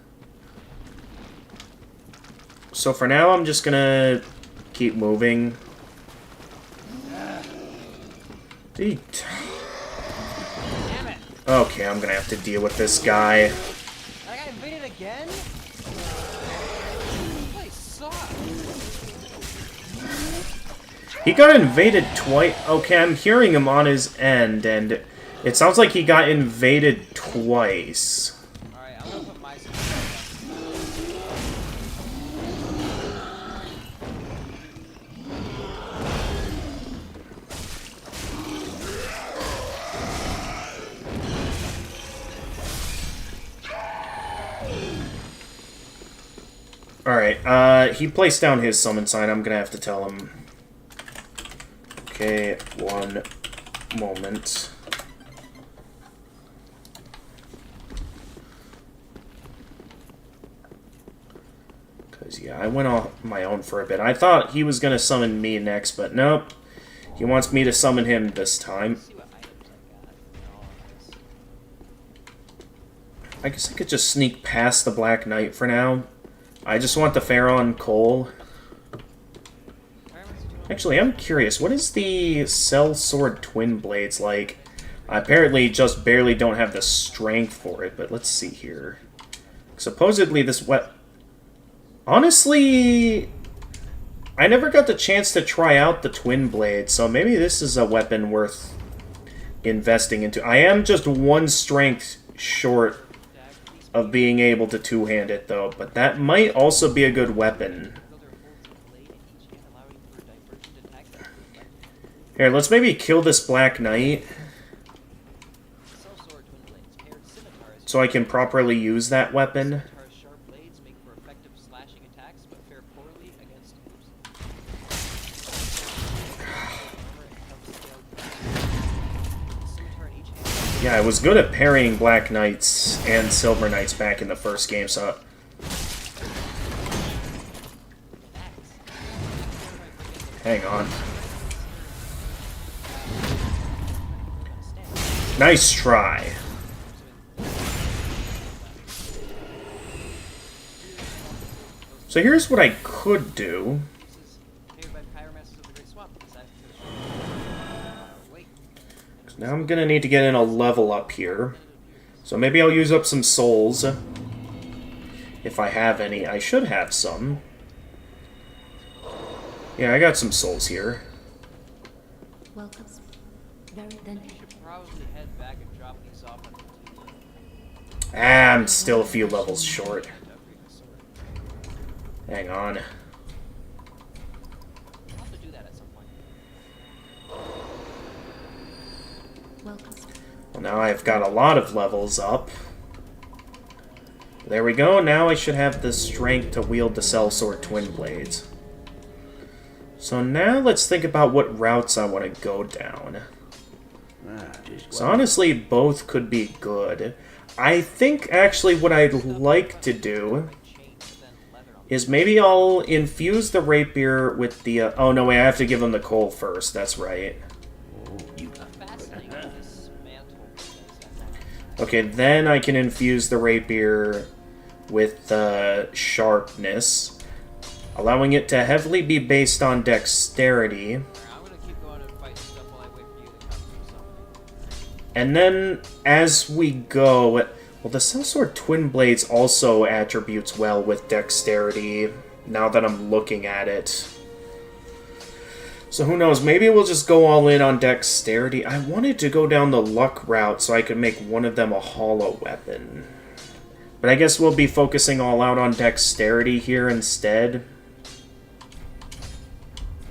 So for now, I'm just gonna keep moving. Damn it! Okay, I'm gonna have to deal with this guy. I got invaded again? This place sucks. He got invaded twice. Okay, I'm hearing him on his end, and it sounds like he got invaded twice. Alright, I'm gonna put my Alright, he placed down his summon sign. I'm gonna have to tell him. Okay, one moment. Because, yeah, I went on my own for a bit. I thought he was gonna summon me next, but nope. He wants me to summon him this time. see what items I got in all of this. I guess I could just sneak past the Black Knight for now. I just want the Pharaon coal. Actually, I'm curious. What is the Cell Sword Twin Blades like? I apparently just barely don't have the strength for it, but let's see here. Supposedly this honestly, I never got the chance to try out the Twin Blades, so maybe this is a weapon worth investing into. I am just one strength short of being able to two-hand it, though, but that might also be a good weapon. Here, let's maybe kill this Black Knight so I can properly use that weapon. Yeah, I was good at parrying Black Knights and Silver Knights back in the first game, so... Hang on. Nice try. So here's what I could do. Now I'm gonna need to get in a level up here. So maybe I'll use up some souls. If I have any. I should have some. Yeah, I got some souls here. Welcome. Very then. Probably head back and drop these off on the I'm still a few levels short. Hang on. I'll have to do that at some point. Welcome. Well, now I've got a lot of levels up. There we go. Now I should have the strength to wield the Sellsword Twin Blades. So now let's think about what routes I want to go down. So honestly, both could be good. I think actually what I'd like to do is maybe I'll infuse the rapier with the... oh no, wait, I have to give him the coal first. That's right. A fascinating dismantle. Okay, then I can infuse the rapier with sharpness, allowing it to heavily be based on dexterity. Alright, I'm gonna keep going and fight stuff while I wait for you to come through something. And then, as we go... Well, the Sellsword Twin Blades also attributes well with dexterity, now that I'm looking at it. So who knows, maybe we'll just go all in on dexterity. I wanted to go down the luck route so I could make one of them a hollow weapon. But I guess we'll be focusing all out on dexterity here instead.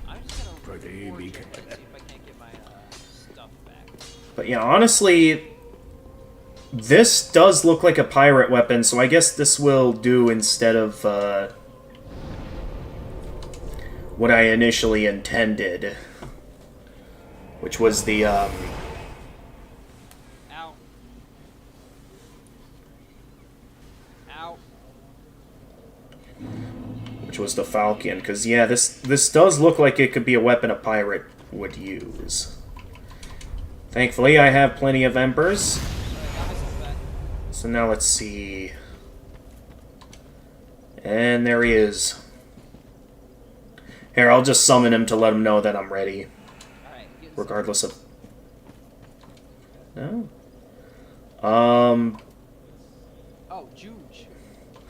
I'm just gonna forge ahead and see if I can't get my stuff back. But yeah, honestly, this does look like a pirate weapon, so I guess this will do instead of what I initially intended, which was the Ow. Ow. which was the Falchion, because yeah, this does look like it could be a weapon a pirate would use. Thankfully, I have plenty of embers. I got myself back. So now let's see. And there he is. Here, I'll just summon him to let him know that I'm ready. Alright, getting Regardless of... No? Oh, Juge.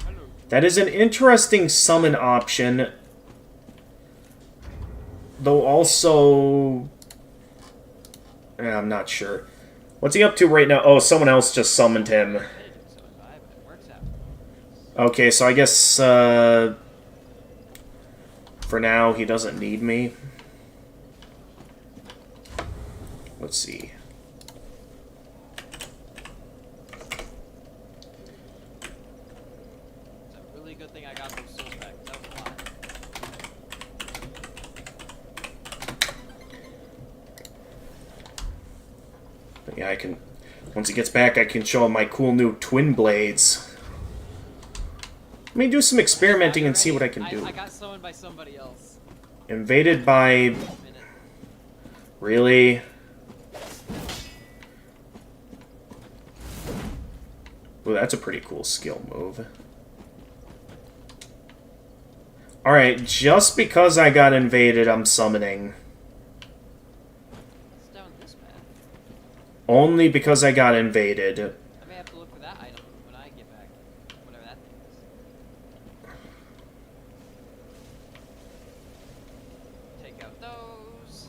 Hello. That is an interesting summon option. Though also... I'm not sure. What's he up to right now? Oh, someone else just summoned him. I didn't do so bad, but it works out. Okay, so I guess, for now, he doesn't need me. Let's see. It's a really good thing I got those souls back. That was a lot. But yeah, I can... Once he gets back, I can show him my cool new twin blades. Let me do some experimenting and see what I can do. I got summoned by somebody else. Invaded by... A minute. Really? Ooh, that's a pretty cool skill move. Alright, just because I got invaded, I'm summoning. It's down this path. Only because I got invaded. I may have to look for that item when I get back. Whatever that thing is. Take out those.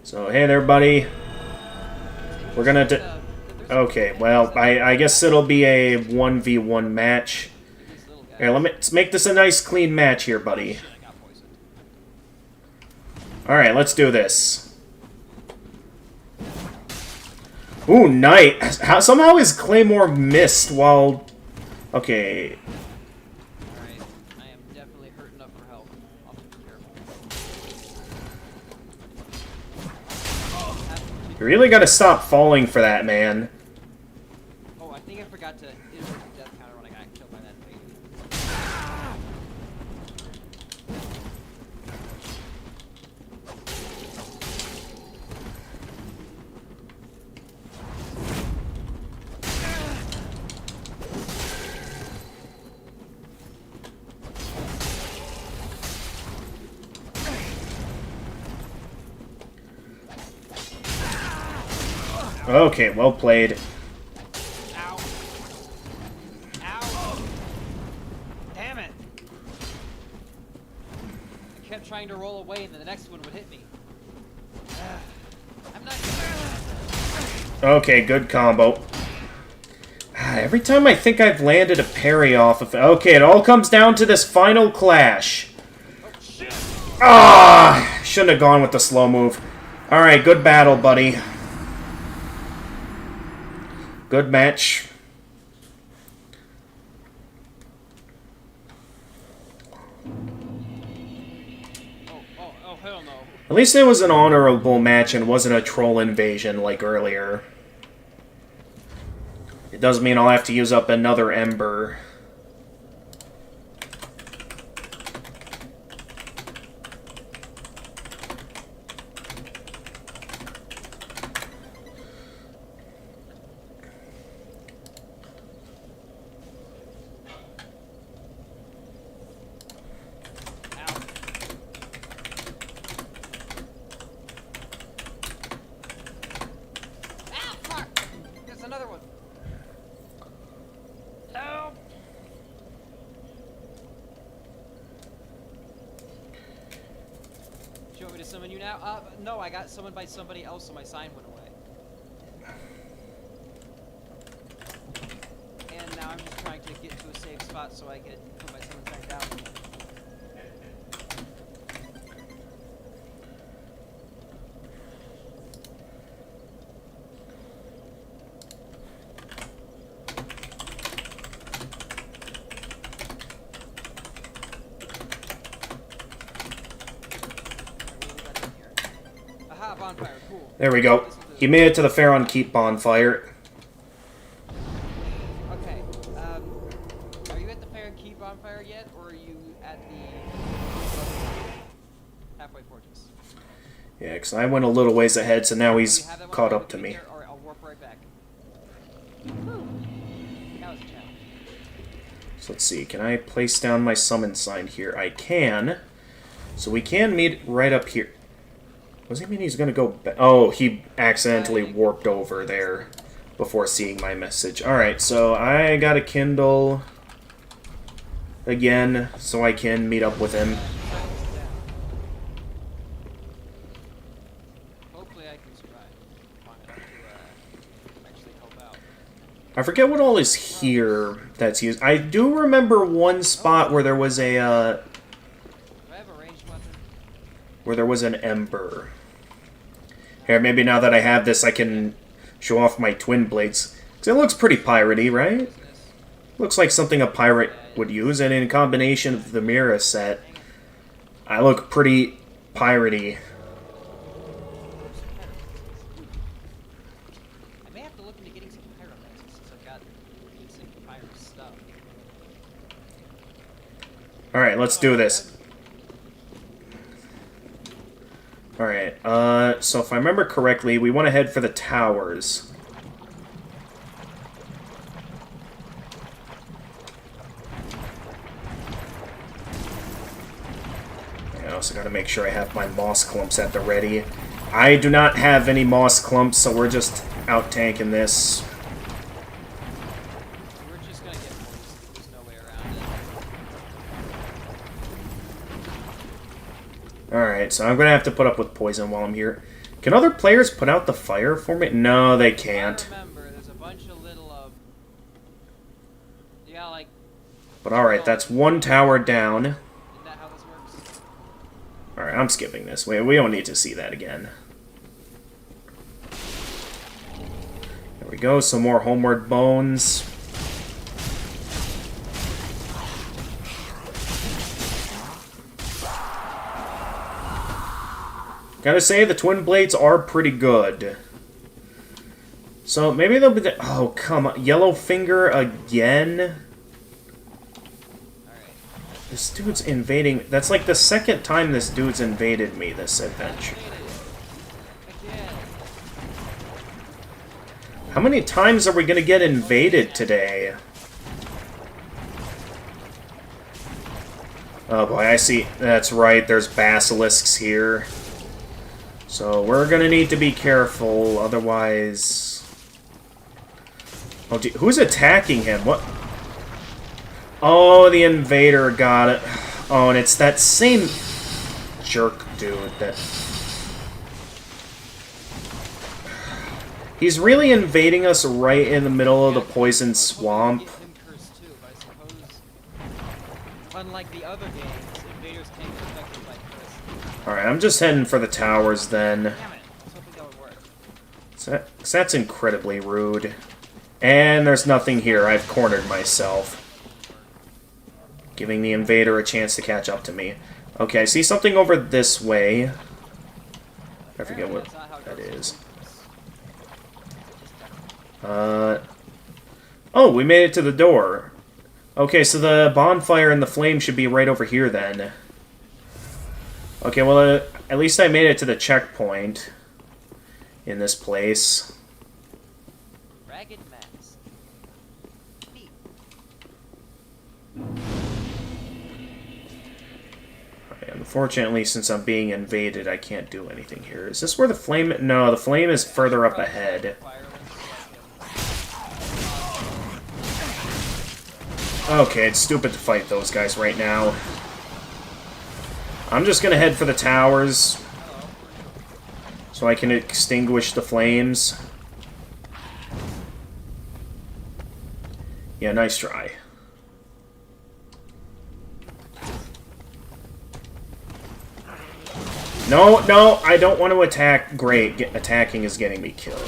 So, hey there, buddy. We're gonna do... There's Okay, well, I guess it'll be a 1v1 match. these little guys. Here, let's make this a nice, clean match here, buddy. Shit, I got poisoned. Alright, let's do this. Ooh, night. Somehow his claymore missed while... Okay. Alright, I am definitely hurt enough for help. I'll be careful. You really gotta stop falling for that, man. Oh, I think I forgot to invoke the death counter when I got killed by that thing. Okay, well played. Ow. Ow. Damn it. I kept trying to roll away and then the next one would hit me. I'm not Okay, good combo. Every time I think I've landed a parry off of... Okay, it all comes down to this final clash. Oh, shit. Ah! Shouldn't have gone with the slow move. Alright, good battle, buddy. Good match. Oh, hell no. At least it was an honorable match and wasn't a troll invasion like earlier. It does mean I'll have to use up another ember. to summon you now? No, I got summoned by somebody else, so my sign went away. And now I'm just trying to get to a safe spot so I can put my summon back down. Aha, bonfire, cool. There we go. He made it to the Pharaoh Keep bonfire. Okay, are you at the Fair Key bonfire yet, or are you at the halfway fortress? Yeah, because I went a little ways ahead, so now he's Do you have that one caught right up to between me. there, or I'll warp right back. That was a challenge. So let's see, can I place down my summon sign here? I can. So we can meet right up here. What does he mean he's going to go back? Oh, he accidentally warped over there before seeing my message. Alright, so I got a Kindle again so I can meet up with him. Hopefully I can survive long enough to actually help out. I forget what all is here that's used. I do remember one spot where there was a, Do I have a ranged weapon? where there was an ember. Here, maybe now that I have this, I can show off my twin blades. Because it looks pretty piratey, right? Looks like something a pirate would use, and in combination with the Mira set, I look pretty piratey. I may have to look into getting some pyromancy since I've got decent pyro stuff. Alright, let's do this. Alright, so if I remember correctly, we want to head for the towers. I also got to make sure I have my moss clumps at the ready. I do not have any moss clumps, so we're just out tanking this. We're just gonna get poisoned. There's no way around it. Alright, so I'm going to have to put up with poison while I'm here. Can other players put out the fire for me? No, they can't. Remember, there's a bunch of little, you got like, But alright, that's one tower down. isn't that how this works? Alright, I'm skipping this. We don't need to see that again. There we go, some more homeward bones. Gotta say, the twin blades are pretty good. So, maybe they'll be the... Oh, come on. Yellowfinger again? Alright. This dude's invading... That's like the second time this dude's invaded me this adventure. Again. How many times are we gonna get invaded today? Oh boy, I see. That's right, there's basilisks here. So we're gonna need to be careful, otherwise... Oh, gee, who's attacking him? What? Oh, the invader got it. Oh, and it's that same jerk dude that... He's really invading us right in the middle of the poison swamp. Get him cursed too, but I suppose, unlike the other games, invaders can't get affected by curse. Alright, I'm just heading for the towers then. Damn it! I was hoping that would work. So that's incredibly rude. And there's nothing here. I've cornered myself. Giving the invader a chance to catch up to me. Okay, I see something over this way. I forget what that is. Oh, we made it to the door. Okay, so the bonfire and the flame should be right over here then. Okay, well, at least I made it to the checkpoint in this place. Ragged Max. Neat. Okay, unfortunately, since I'm being invaded, I can't do anything here. Is this where the flame... No, the flame is further up ahead. Okay, it's stupid to fight those guys right now. I'm just gonna head for the towers. Oh, so I can extinguish the flames. Yeah, nice try. No, no, I don't want to attack. Great, attacking is getting me killed.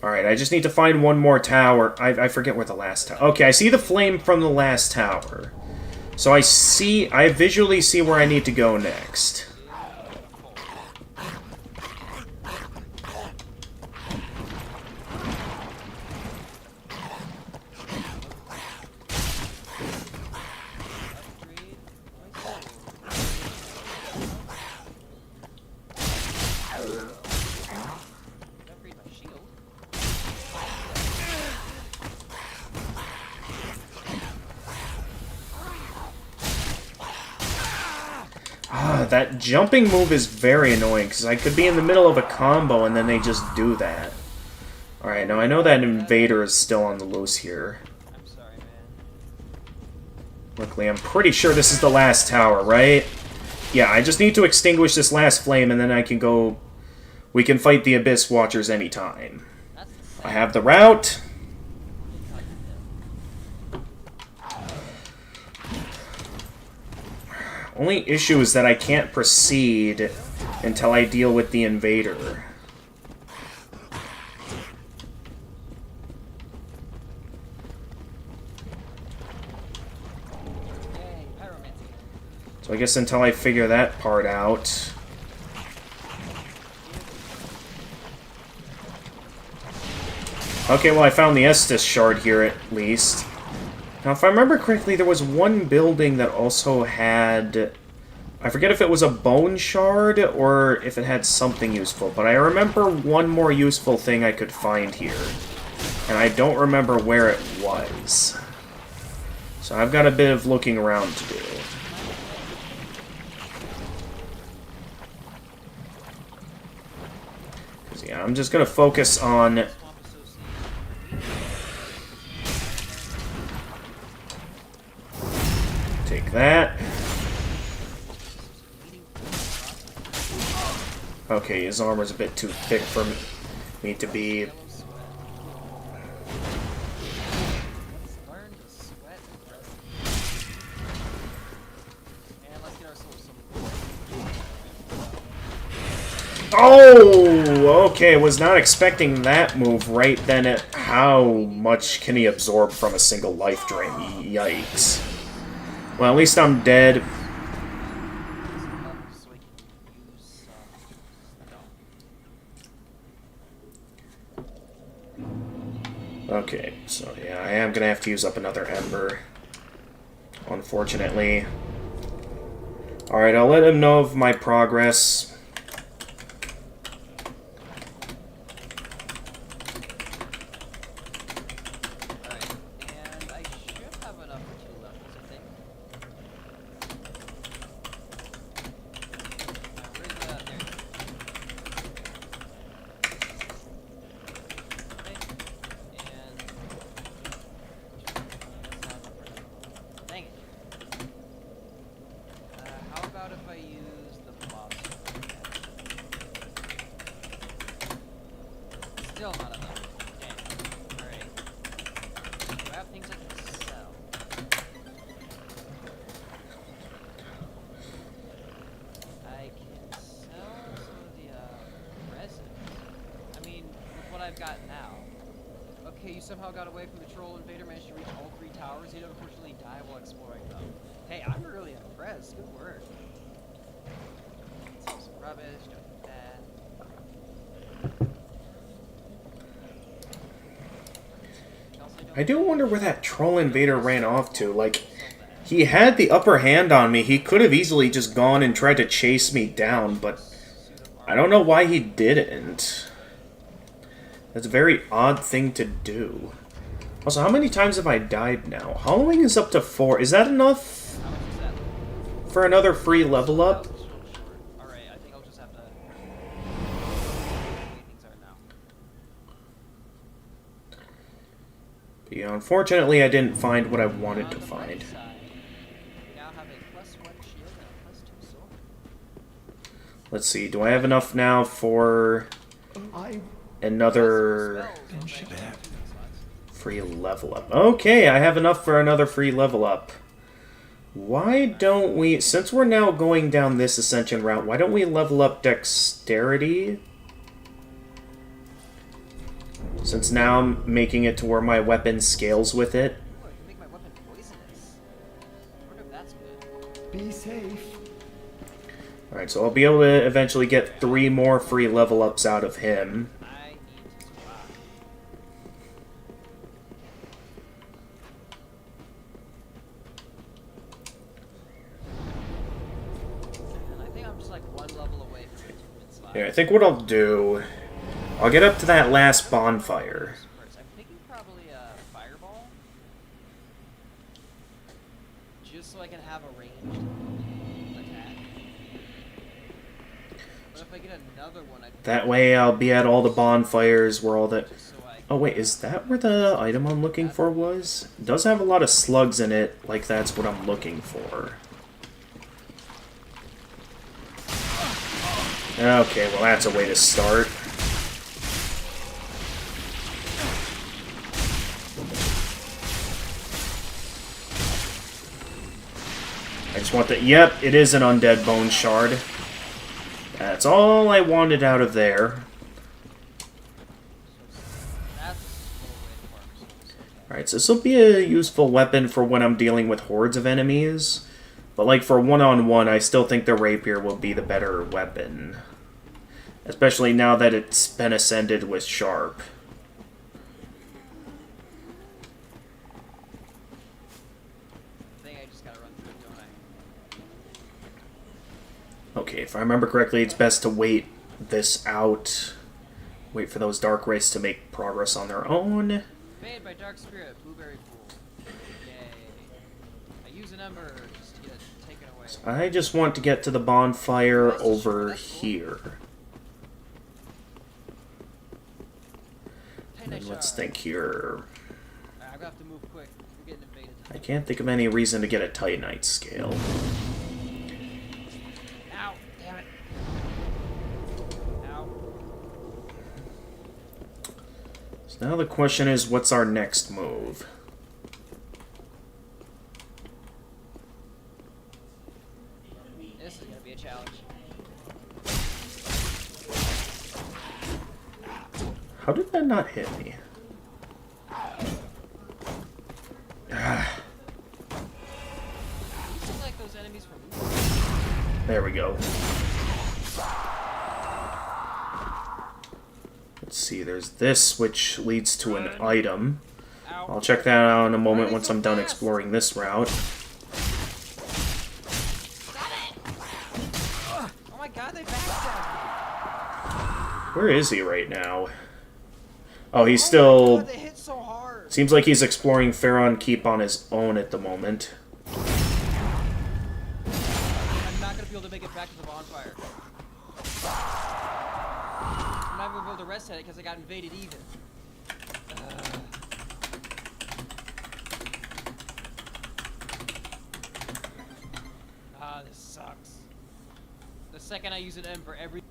Alright, I just need to find one more tower. I forget where the last tower... Okay, I see the flame from the last tower. So I visually see where I need to go next. That jumping move is very annoying, because I could be in the middle of a combo and then they just do that. Alright, now I know that invader is still on the loose here. I'm sorry, man. Luckily, I'm pretty sure this is the last tower, right? Yeah, I just need to extinguish this last flame and then I can go... We can fight the Abyss Watchers anytime. I have the route. Only issue is that I can't proceed until I deal with the invader. So I guess until I figure that part out... Okay, well I found the Estus shard here at least. Now, if I remember correctly, there was one building that also had... I forget if it was a bone shard or if it had something useful, but I remember one more useful thing I could find here. And I don't remember where it was. So I've got a bit of looking around to do. Because, yeah, I'm just going to focus on... Take that. Okay, his armor's a bit too thick for me to be... Oh! Okay, was not expecting that move right then. How much can he absorb from a single life drain? Yikes. Well, at least I'm dead. Okay, so yeah, I am gonna have to use up another Ember. Unfortunately. Alright, I'll let him know of my progress. Somehow got away from the troll invader, managed to reach all 3 towers. He'd unfortunately die while exploring them. Hey, I'm really impressed. Good work. Some rubbish, don't do that. I do wonder where that troll invader ran off to. Like, he had the upper hand on me. He could have easily just gone and tried to chase me down, but I don't know why he didn't. That's a very odd thing to do. Also, how many times have I died now? Hollowing is up to 4. Is that enough for another free level up? Alright, I think I'll just have to... things are now. But, yeah, unfortunately, I didn't find what I wanted to find. Now have a +1 shield and a +2 sword. Let's see. Do I have enough now for I another and she back. free level up? Okay, I have enough for another free level up. Why don't we, since we're now going down this ascension route, why don't we level up dexterity? Since now I'm making it to where my weapon scales with it. Ooh, I can make my weapon poisonous. I wonder if that's good. Be safe. Alright, so I'll be able to eventually get 3 more free level ups out of him. I need to survive. And I think I'm just like 1 level away from Achievement Slide. Yeah, I think what I'll do, I'll get up to that last bonfire. First, I'm thinking probably a fireball. Just so I can have a ranged attack. But if I get another one, I'd That way I'll be at all the bonfires where all the... just so I Oh wait, is that where the item I'm looking for was? It does have a lot of slugs in it, like that's what I'm looking for. Okay, well that's a way to start. I just want the... Yep, it is an undead bone shard. That's all I wanted out of there. that's a slow way to farm souls. Okay. Alright, so this will be a useful weapon for when I'm dealing with hordes of enemies. But like for one-on-one, I still think the rapier will be the better weapon. Especially now that it's been ascended with sharp. I think I just gotta run through it, don't I? Okay, if I remember correctly, it's best to wait this out. Wait for those dark wraiths to make progress on their own. Made by Dark Spirit, Blueberry Pool. Yay. I use an ember just to get it taken away. I just want to get to the bonfire over here. Titanite And let's shard. think here. Alright, I'm gonna have to move quick. We're getting invaded. I can't think of any reason to get a Titanite scale. Ow! Damn it. Ow. So now the question is, what's our next move? This is gonna be a challenge. How did that not hit me? Ah, These are like those enemies from there we go. Let's see, there's this, which leads to an item. Ow. I'll check that out in a moment once I'm done exploring this route. Oh my god, they backstabbed Where is he right now? Oh, me. he's Oh my still... god, they hit so hard. Seems like he's exploring Pharaon Keep on his own at the moment. I'm not gonna be able to make it back to the bonfire. I'm not gonna be able to rest at it because I got invaded even. This sucks. The second I use an ember, everything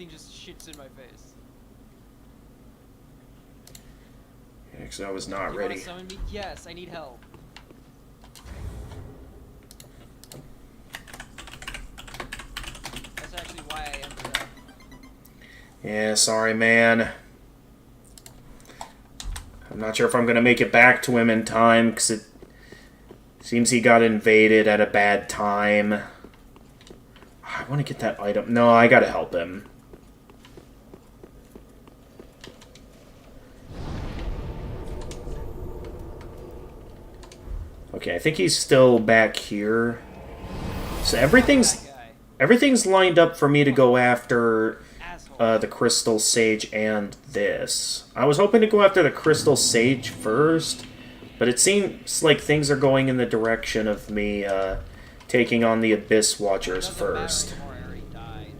just shits in my face. Actually, I was not You ready. wanna summon me? Yes, I need help. That's actually why I embered up. Yeah, sorry, man. I'm not sure if I'm going to make it back to him in time, because it seems he got invaded at a bad time. I want to get that item. No, I got to help him. Okay, I think he's still back here. So everything's lined up for me to go after Asshole. the Crystal Sage and this. I was hoping to go after the Crystal Sage first, but it seems like things are going in the direction of me taking on the Abyss Watchers Doesn't matter first. anymore, I already died.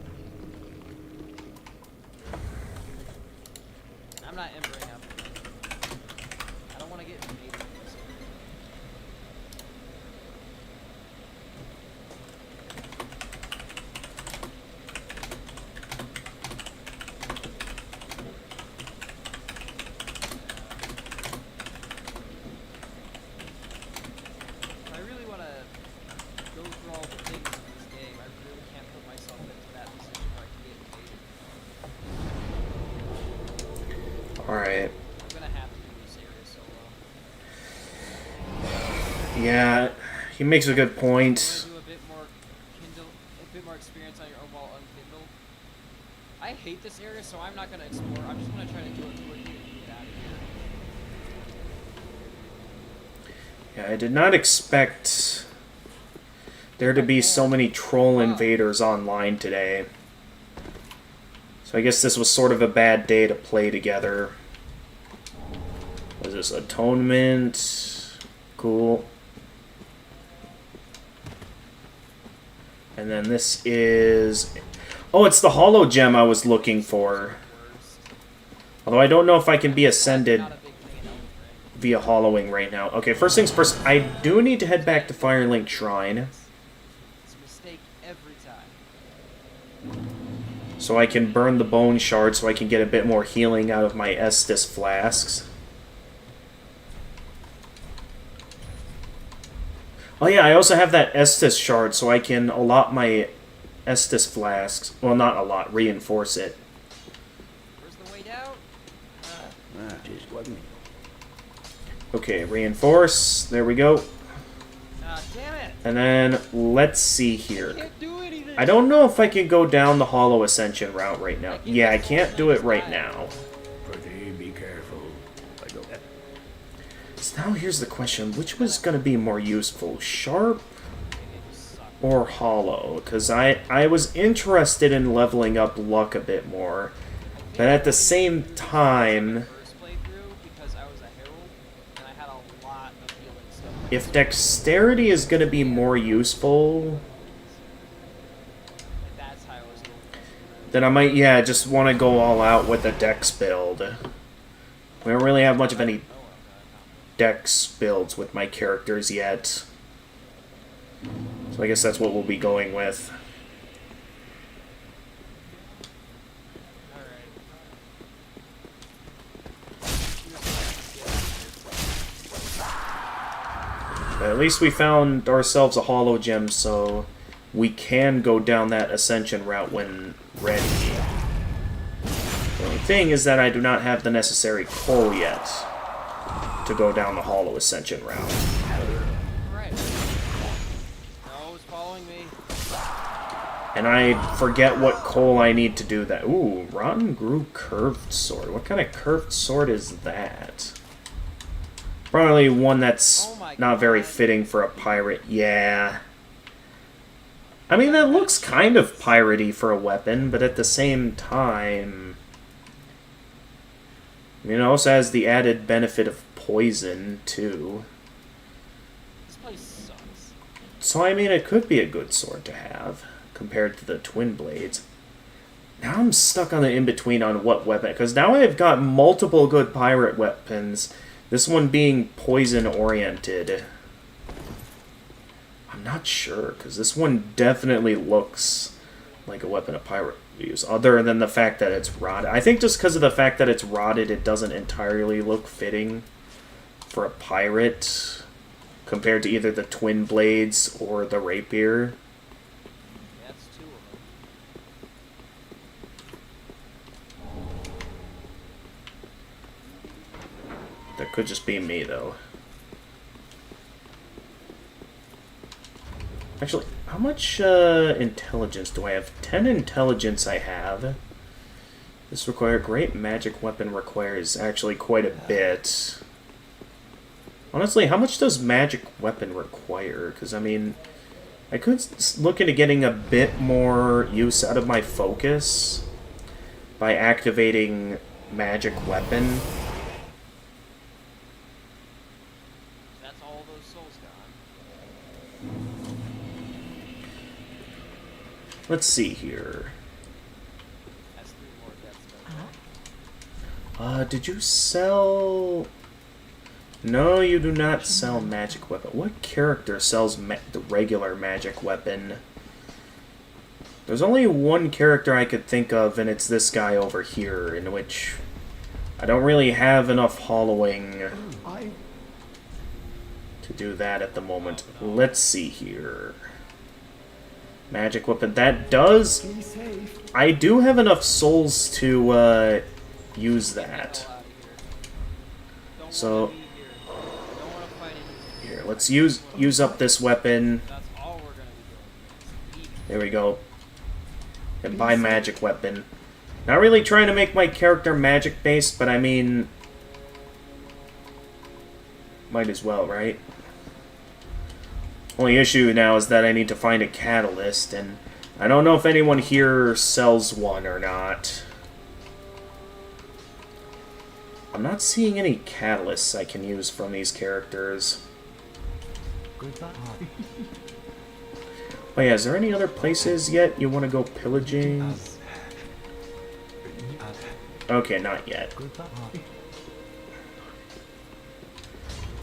I'm not embering up. I don't want to get invaded. Yeah, he makes a good point. Do a bit more experience on your own while unkindled. I hate this area, so I'm not gonna explore. I'm just gonna try to do it quickly and get out of here. Yeah, I did not expect there to be so many troll invaders online today. So I guess this was sort of a bad day to play together. Was this Atonement? Cool. And then this is... Oh, it's the Hollow Gem I was looking for. Although I don't know if I can be ascended via hollowing right now. Okay, first things first, I do need to head back to Firelink Shrine. It's a mistake every time. So I can burn the bone shard so I can get a bit more healing out of my Estus flasks. Oh yeah, I also have that Estus shard so I can allot my Estus flasks. Well, not allot, reinforce it. Where's the way down? Just wasn't. Okay, reinforce. There we go. Damn it! And then, let's see here. Can't do anything. I don't know if I can go down the Hollow Ascension route right now. Yeah, I can't do it right now. Pretty be careful. I go. So now here's the question. Which was going to be more useful? Sharp or Hollow? Because I was interested in leveling up luck a bit more. But at the same time... First playthrough because I was a herald and I had a lot of healing stuff. If dexterity is going to be more useful, That's how I was going. then I might, yeah, just want to go all out with a dex build. We don't really have much of any dex builds with my characters yet. So I guess that's what we'll be going with. But at least we found ourselves a hollow gem, so we can go down that ascension route when ready. The only thing is that I do not have the necessary coal yet to go down the hollow ascension route. Alright. No, it's following me. And I forget what coal I need to do that. Ooh, Rotten Grew Curved Sword. What kind of curved sword is that? Probably one that's not very fitting for a pirate. Yeah. I mean, that looks kind of piratey for a weapon, but at the same time... It also has the added benefit of poison, too. This place sucks. So, I mean, it could be a good sword to have, compared to the Twin Blades. Now I'm stuck on the in-between on what weapon, because now I've got multiple good pirate weapons, this one being poison-oriented. I'm not sure, because this one definitely looks like a weapon a pirate would use, other than the fact that it's rotted. I think just because of the fact that it's rotted, it doesn't entirely look fitting for a pirate, compared to either the Twin Blades or the Rapier. That's two of them. That could just be me, though. Actually, how much intelligence do I have? 10 intelligence I have. This great magic weapon requires actually quite a bit. Honestly, how much does magic weapon require? Because, I mean, I could look into getting a bit more use out of my focus by activating magic weapon. That's all those souls gone. Let's see here. That's 3 more deaths. Did you sell... No, you do not sell magic weapon. What character sells the regular magic weapon? There's only one character I could think of, and it's this guy over here, in which I don't really have enough hollowing to do that at the moment. Let's see here. Magic weapon. That does... Be safe. I do have enough souls to use that. So... Don't want to fight anything. Here, let's use up this weapon. That's all we're gonna be doing. There we go. And buy magic weapon. Not really trying to make my character magic based, but I mean, might as well, right? Only issue now is that I need to find a catalyst, and I don't know if anyone here sells one or not. I'm not seeing any catalysts I can use from these characters. Oh yeah, is there any other places yet you want to go pillaging? Okay, not yet.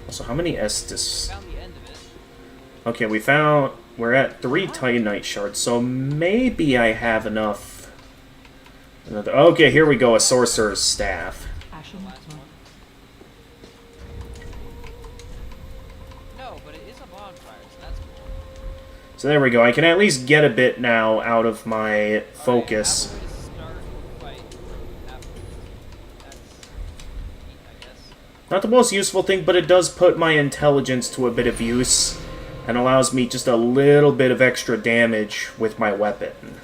So how many Estus? Found the end of it. Okay, we're at 3 Titanite shards, so maybe I have enough. Okay, here we go, a sorcerer's staff. The last one. No, but it is a bonfire, so that's cool. So there we go, I can at least get a bit now out of my focus. Alright, how about we start the fight after? That's neat, I guess. Not the most useful thing, but it does put my intelligence to a bit of use, and allows me just a little bit of extra damage with my weapon.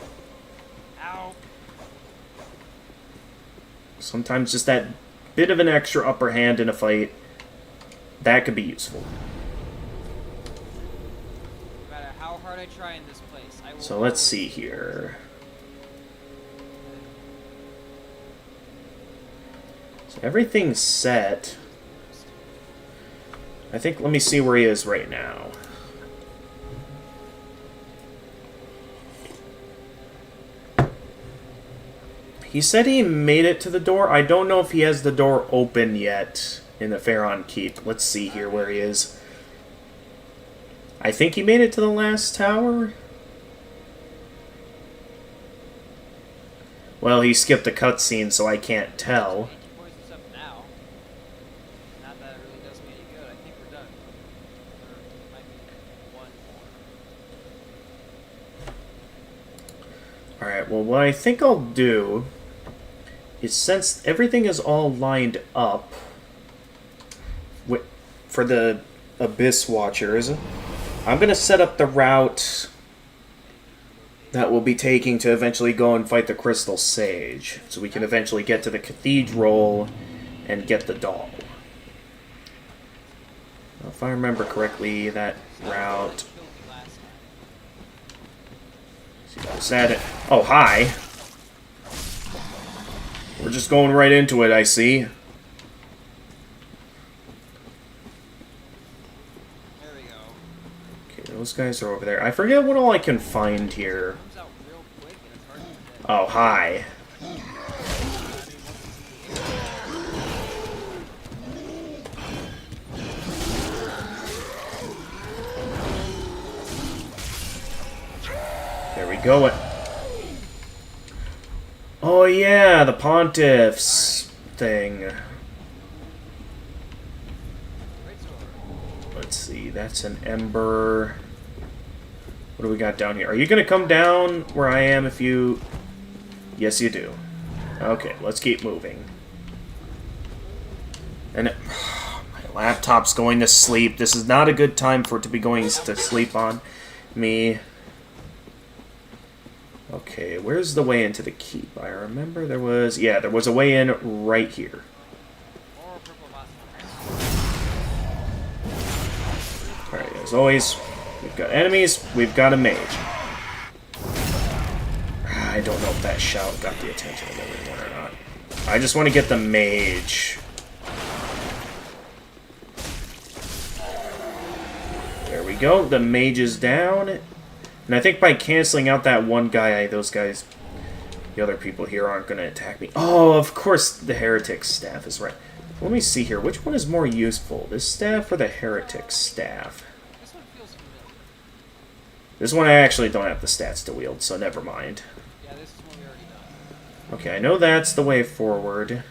Ow. Sometimes just that bit of an extra upper hand in a fight, that could be useful. No matter how hard I try in this place, I will. So let's always- see here. So everything's set. I think, let me see where he is right now. He said he made it to the door. I don't know if he has the door open yet in the Pharaon Keep. Let's see here where he is. I think he made it to the last tower. Well, he skipped a cutscene, so I can't tell. Poisons up now. Not that it really does me any good. I think we're done. Or might be one more. Alright, well, what I think I'll do is, since everything is all lined up for the Abyss Watchers, I'm going to set up the route that we'll be taking to eventually go and fight the Crystal Sage, so we can eventually get to the Cathedral and get the doll. Now, if I remember correctly, that route... Killed me last time. Is that it? Oh, hi. We're just going right into it, I see. There we go. Okay, those guys are over there. I forget what all I can find here. Comes out real quick and it's hard to predict. Oh, hi. There we go. Oh yeah, the Pontiffs thing. Great sword. Let's see, that's an Ember. What do we got down here? Are you going to come down where I am if you... Yes, you do. Okay, let's keep moving. And my laptop's going to sleep. This is not a good time for it to be going to sleep on me. Okay, where's the way into the keep? I remember there was... Yeah, there was a way in right here. Or purple moss. Alright, as always, we've got enemies, we've got a mage. I don't know if that shout got the attention of everyone or not. I just want to get the mage. There we go, the mage is down. And I think by canceling out that one guy, those guys, the other people here aren't going to attack me. Oh, of course the heretic staff is right. Let me see here, which one is more useful? This staff or the heretic staff? This one feels familiar. This one I actually don't have the stats to wield, so never mind. Yeah, this is one we already done. Okay, I know that's the way forward.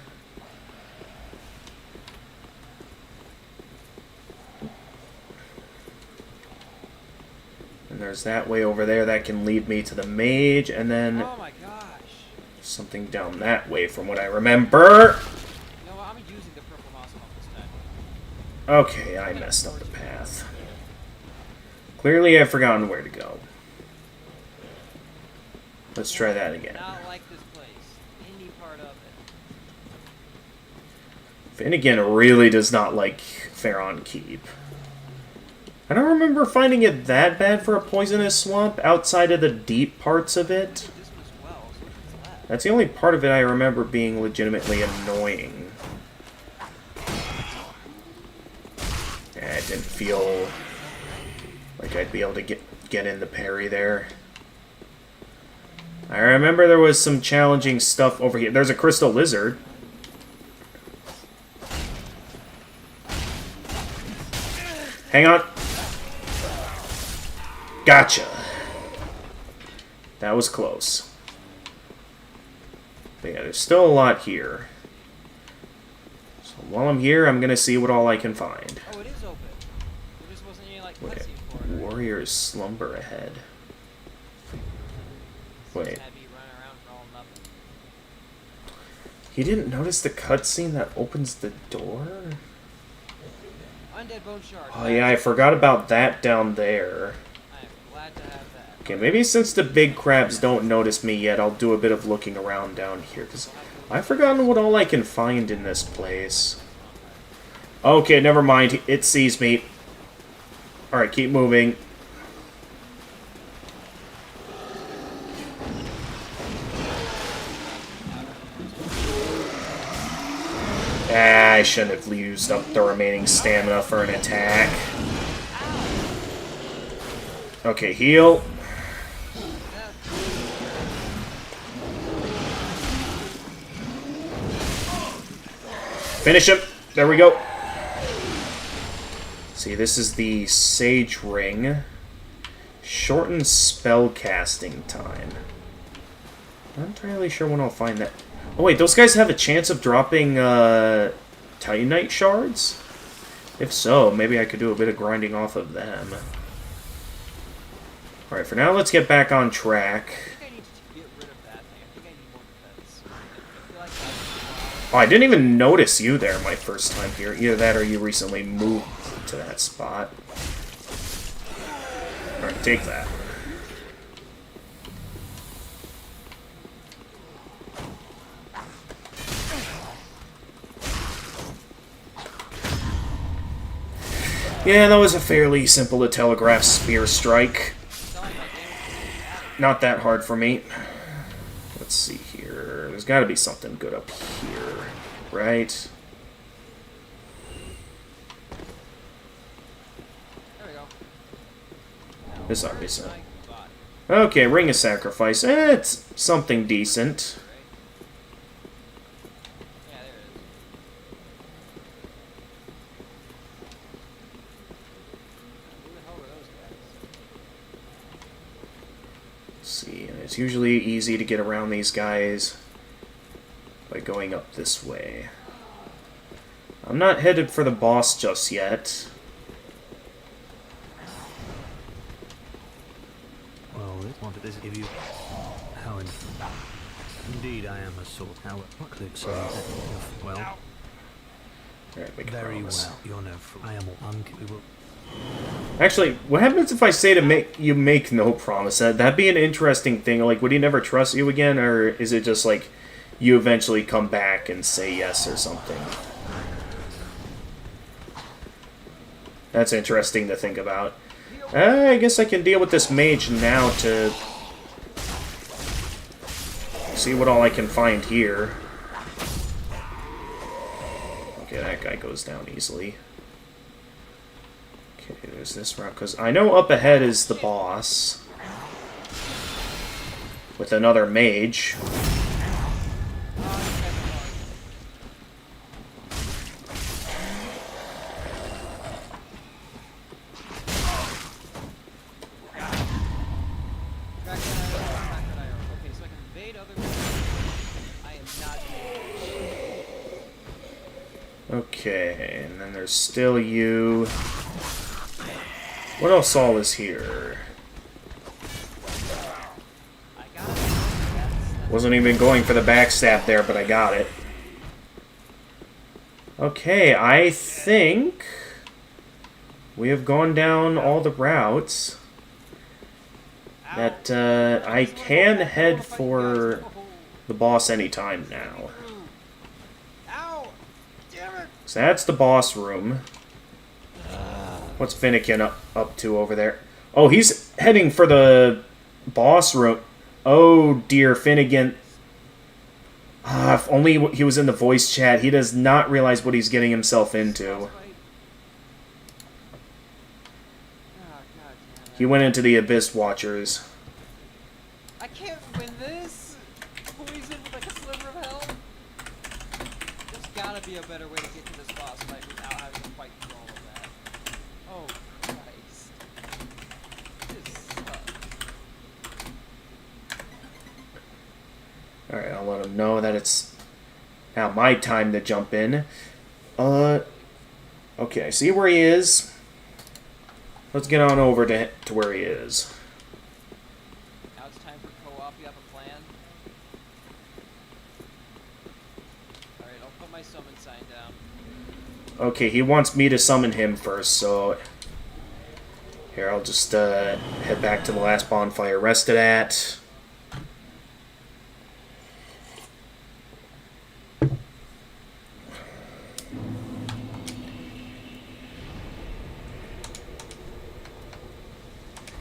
And there's that way over there that can lead me to the mage, and then Oh my gosh. something down that way from what I remember. You know what? I'm using the purple moss off this time. Okay, I messed up the path. Clearly I've forgotten where to go. Let's try that again. Not like this place. Any part of it. Finnegan really does not like Farron Keep. I don't remember finding it that bad for a poisonous swamp outside of the deep parts of it. This was well, so what's left? That's the only part of it I remember being legitimately annoying. Yeah, it didn't feel like I'd be able to get in the parry there. I remember there was some challenging stuff over here. There's a crystal lizard. Hang on. Gotcha. That was close. But yeah, there's still a lot here. So while I'm here, I'm gonna see what all I can find. Oh, it is open. There just wasn't any like cutscene for it. Warriors slumber ahead. Wait. Have you run around for all nothing? He didn't notice the cutscene that opens the door? Undead bone shard. Oh yeah, I forgot about that down there. I am glad to have that. Okay, maybe since the big crabs don't notice me yet, I'll do a bit of looking around down here, because I've forgotten what all I can find in this place. Okay, never mind. It sees me. Alright, keep moving. Ah, I shouldn't have used up the remaining stamina for an attack. Okay, heal. Finish him. There we go. See, this is the Sage Ring. Shortens spell casting time. Not entirely sure when I'll find that. Oh wait, those guys have a chance of dropping Titanite shards? If so, maybe I could do a bit of grinding off of them. Alright, for now let's get back on track. I think I need to get rid of that thing. I think I need more defense. I feel like that's Oh, I didn't even notice you there my first time here. Either that or you recently moved to that spot. Alright, take that. Yeah, that was a fairly simple to telegraph spear strike. Not that hard for me. Let's see here. There's got to be something good up here, right? There we go. This ought to be something. Okay, Ring of Sacrifice. It's something decent. Yeah, there it is. Who the hell were those guys? Let's see, and it's usually easy to get around these guys by going up this way. I'm not headed for the boss just yet. Well, this wanted this give you how indeed I am a sort how eclipse well Alright, make a very promise. well you're no fool. I am uncapable. Actually, what happens if I say to make no promise? That'd be an interesting thing. Like, would he never trust you again, or is it just like you eventually come back and say yes or something? That's interesting to think about. I guess I can deal with this mage now to see what all I can find here. Okay, that guy goes down easily. Okay, there's this route, because I know up ahead is the boss. With another mage. Okay, so I can evade other I am not Okay, and then there's still you. What else all is here? I got it. Wasn't even going for the backstab there, but I got it. Okay, I think we have gone down all the routes that I can head for the boss anytime now. Ow! Damn it! So that's the boss room. What's Finnegan up to over there? Oh, he's heading for the boss room. Oh dear, Finnegan. If only he was in the voice chat. He does not realize what he's getting himself into. Oh, God damn it. He went into the Abyss Watchers. I can't win this! Poison with like a sliver of hell? There's gotta be a better way to get to this boss fight without having to fight through all of that. Oh, Christ. This sucks. Alright, I'll let him know that it's now my time to jump in. Okay, I see where he is. Let's get on over to where he is. Now it's time for co-op. You have a plan? Alright, I'll put my summon sign down. Okay, he wants me to summon him first, so... Here, I'll just head back to the last bonfire rested at.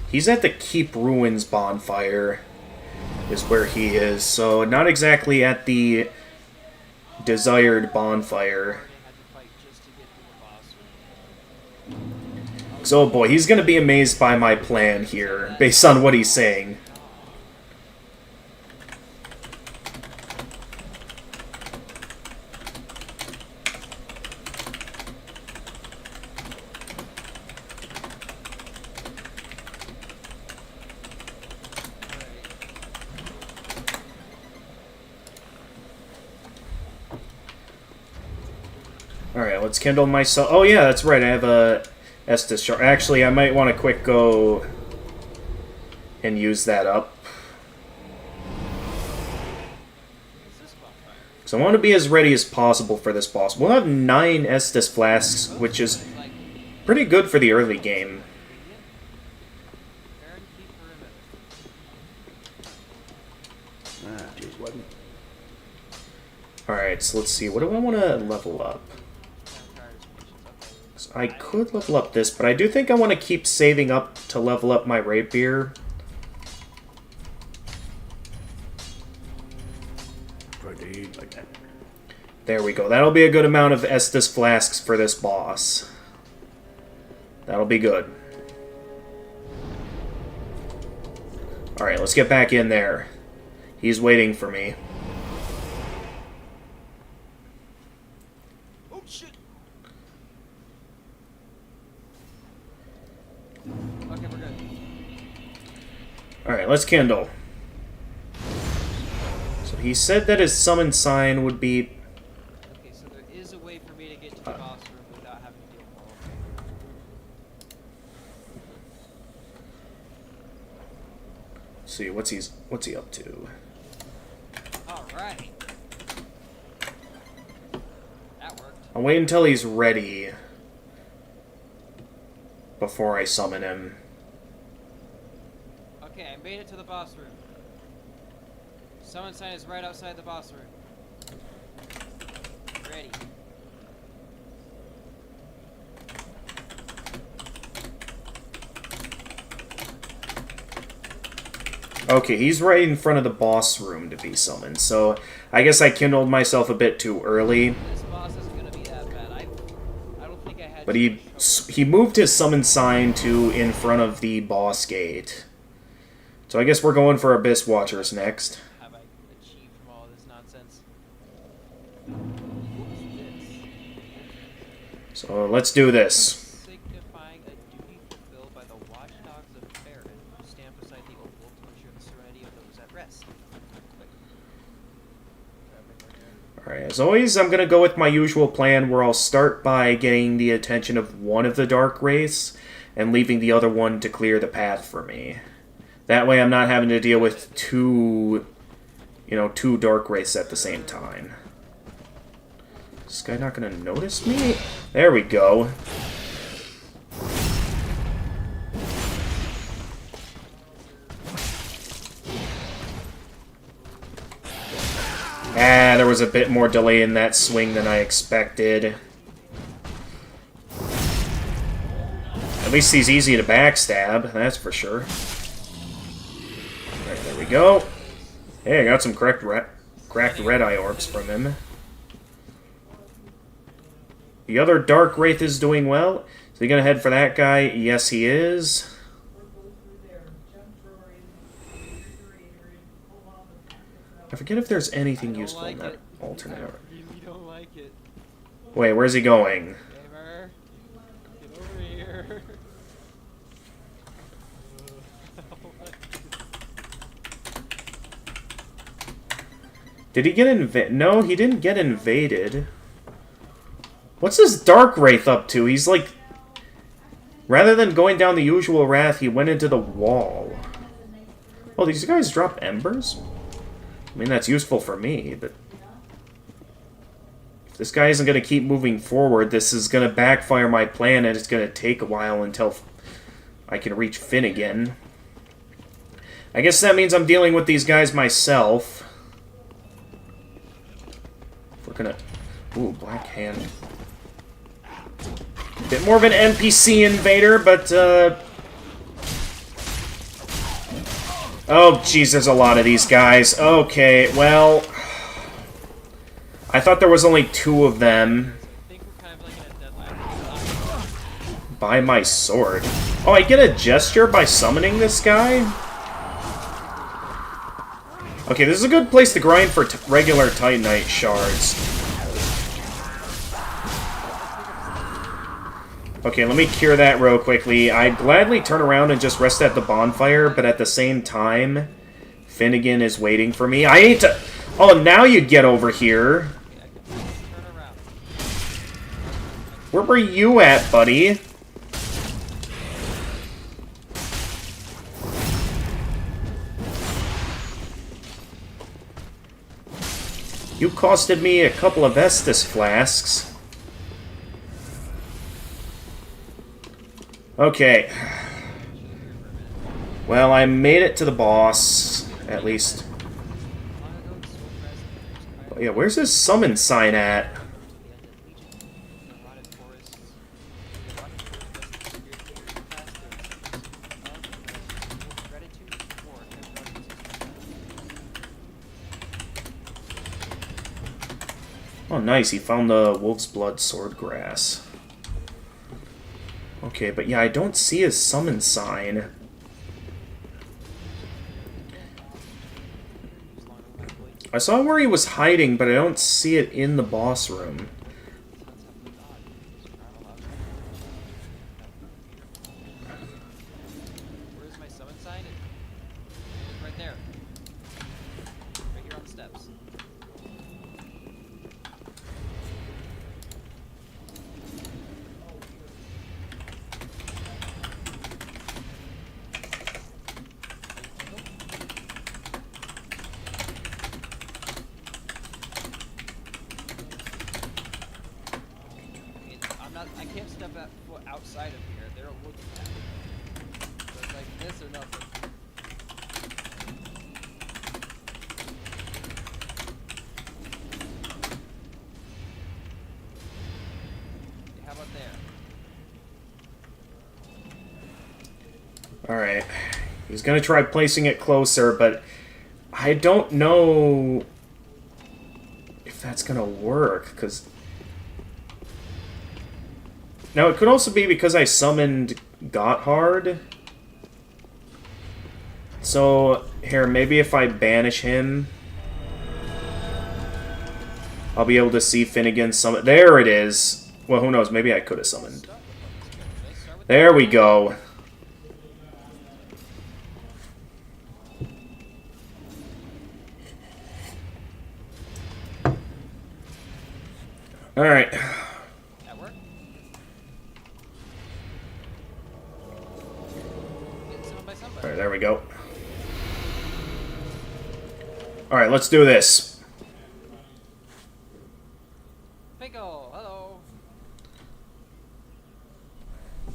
He's at the Keep Ruins bonfire, is where he is, so not exactly at the desired bonfire. They had to fight just to get to the boss room. So, oh boy, he's gonna be amazed by my plan here, based on what he's saying. Alright, let's kindle myself. Oh yeah, that's right, I have a Estus shard. Actually, I might want to quick go and use that up. So I want to be as ready as possible for this boss. We'll have 9 Estus flasks, which is pretty good for the early game. Just wasn't. Alright, so let's see. What do I want to level up? So I could level up this, but I do think I want to keep saving up to level up my rapier. Pretty like that. There we go. That'll be a good amount of Estus flasks for this boss. That'll be good. Alright, let's get back in there. He's waiting for me. Oh shit! Okay, we're good. Alright, let's kindle. So he said that his summon sign would be... Okay, so there is a way for me to get to the boss room without having to deal with all of that. Let's see, what's he up to? Alright. That worked. I'll wait until he's ready before I summon him. Okay, I made it to the boss room. Summon sign is right outside the boss room. Ready. Okay, he's right in front of the boss room to be summoned, so I guess I kindled myself a bit too early. This boss isn't gonna be that bad. I don't think I had. But too much trouble. he moved his summon sign to in front of the boss gate. So I guess we're going for Abyss Watchers next. Have I achieved from all this nonsense? What is this? So let's do this. Signifying a duty fulfilled by the watchdogs of Farron, who stand beside the opal to ensure the serenity of those at rest. Alright, as always, I'm going to go with my usual plan where I'll start by getting the attention of one of the Dark Wraiths and leaving the other one to clear the path for me. That way I'm not having to deal with two Dark Wraiths at the same time. Is this guy not going to notice me? There we go. Yeah, there was a bit more delay in that swing than I expected. At least he's easy to backstab, that's for sure. Alright, there we go. Hey, I got some cracked red eye orbs from him. The other Dark Wraith is doing well. Is he gonna head for that guy? Yes, he is. I forget if there's anything useful in that alternate. I really don't like it. Wait, where's he going? Gamer, get over here. Did he get invaded? No, he didn't get invaded. What's this Dark Wraith up to? He's like... Rather than going down the usual wrath, he went into the wall. Oh, these guys drop embers? I mean, that's useful for me, but... If this guy isn't going to keep moving forward, this is going to backfire my plan, and it's going to take a while until I can reach Finnegan. I guess that means I'm dealing with these guys myself. We're gonna... Ooh, Black Hand. Bit more of an NPC invader, but, oh, jeez, there's a lot of these guys. Okay, well... I thought there was only 2 of them. I think we're kind of like in a deadline. By my sword. Oh, I get a gesture by summoning this guy? Okay, this is a good place to grind for regular Titanite shards. Okay, let me cure that real quickly. I'd gladly turn around and just rest at the bonfire, but at the same time, Finnegan is waiting for me. I need to... Oh, now you get over here. Where were you at, buddy? You costed me a couple of Estus flasks. Okay. Well, I made it to the boss, at least. Oh, yeah, where's his summon sign at? Oh, nice, he found the Wolf's Blood Swordgrass. Okay, but yeah, I don't see his summon sign. I saw where he was hiding, but I don't see it in the boss room. Where's my summon sign? It's right there. Right here on the steps. I can't step outside of here. They're looking at me. So it's like this or nothing. How about there? Alright. He's gonna try placing it closer, but I don't know if that's gonna work, because... Now, it could also be because I summoned Gotthard. So, here, maybe if I banish him, I'll be able to see Finnegan summon... There it is! Well, who knows, maybe I could have summoned. There we go. Alright. That work? Alright, there we go. Alright, let's do this. Pickle, hello.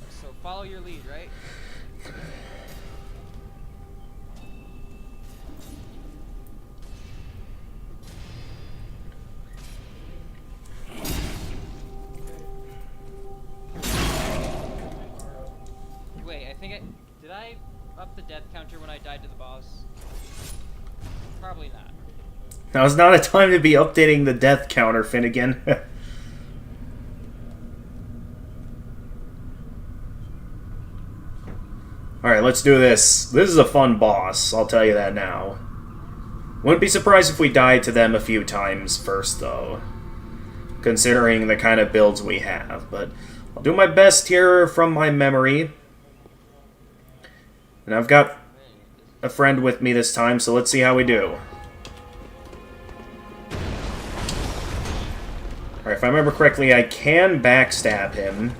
So follow your lead, right? Did I up the death counter when I died to the boss? Probably not. Now is not a time to be updating the death counter, Finnegan. Alright, let's do this. This is a fun boss, I'll tell you that now. Wouldn't be surprised if we died to them a few times first, though. Considering the kind of builds we have. But I'll do my best here from my memory. And I've got a friend with me this time, so let's see how we do. Alright, if I remember correctly, I can backstab him.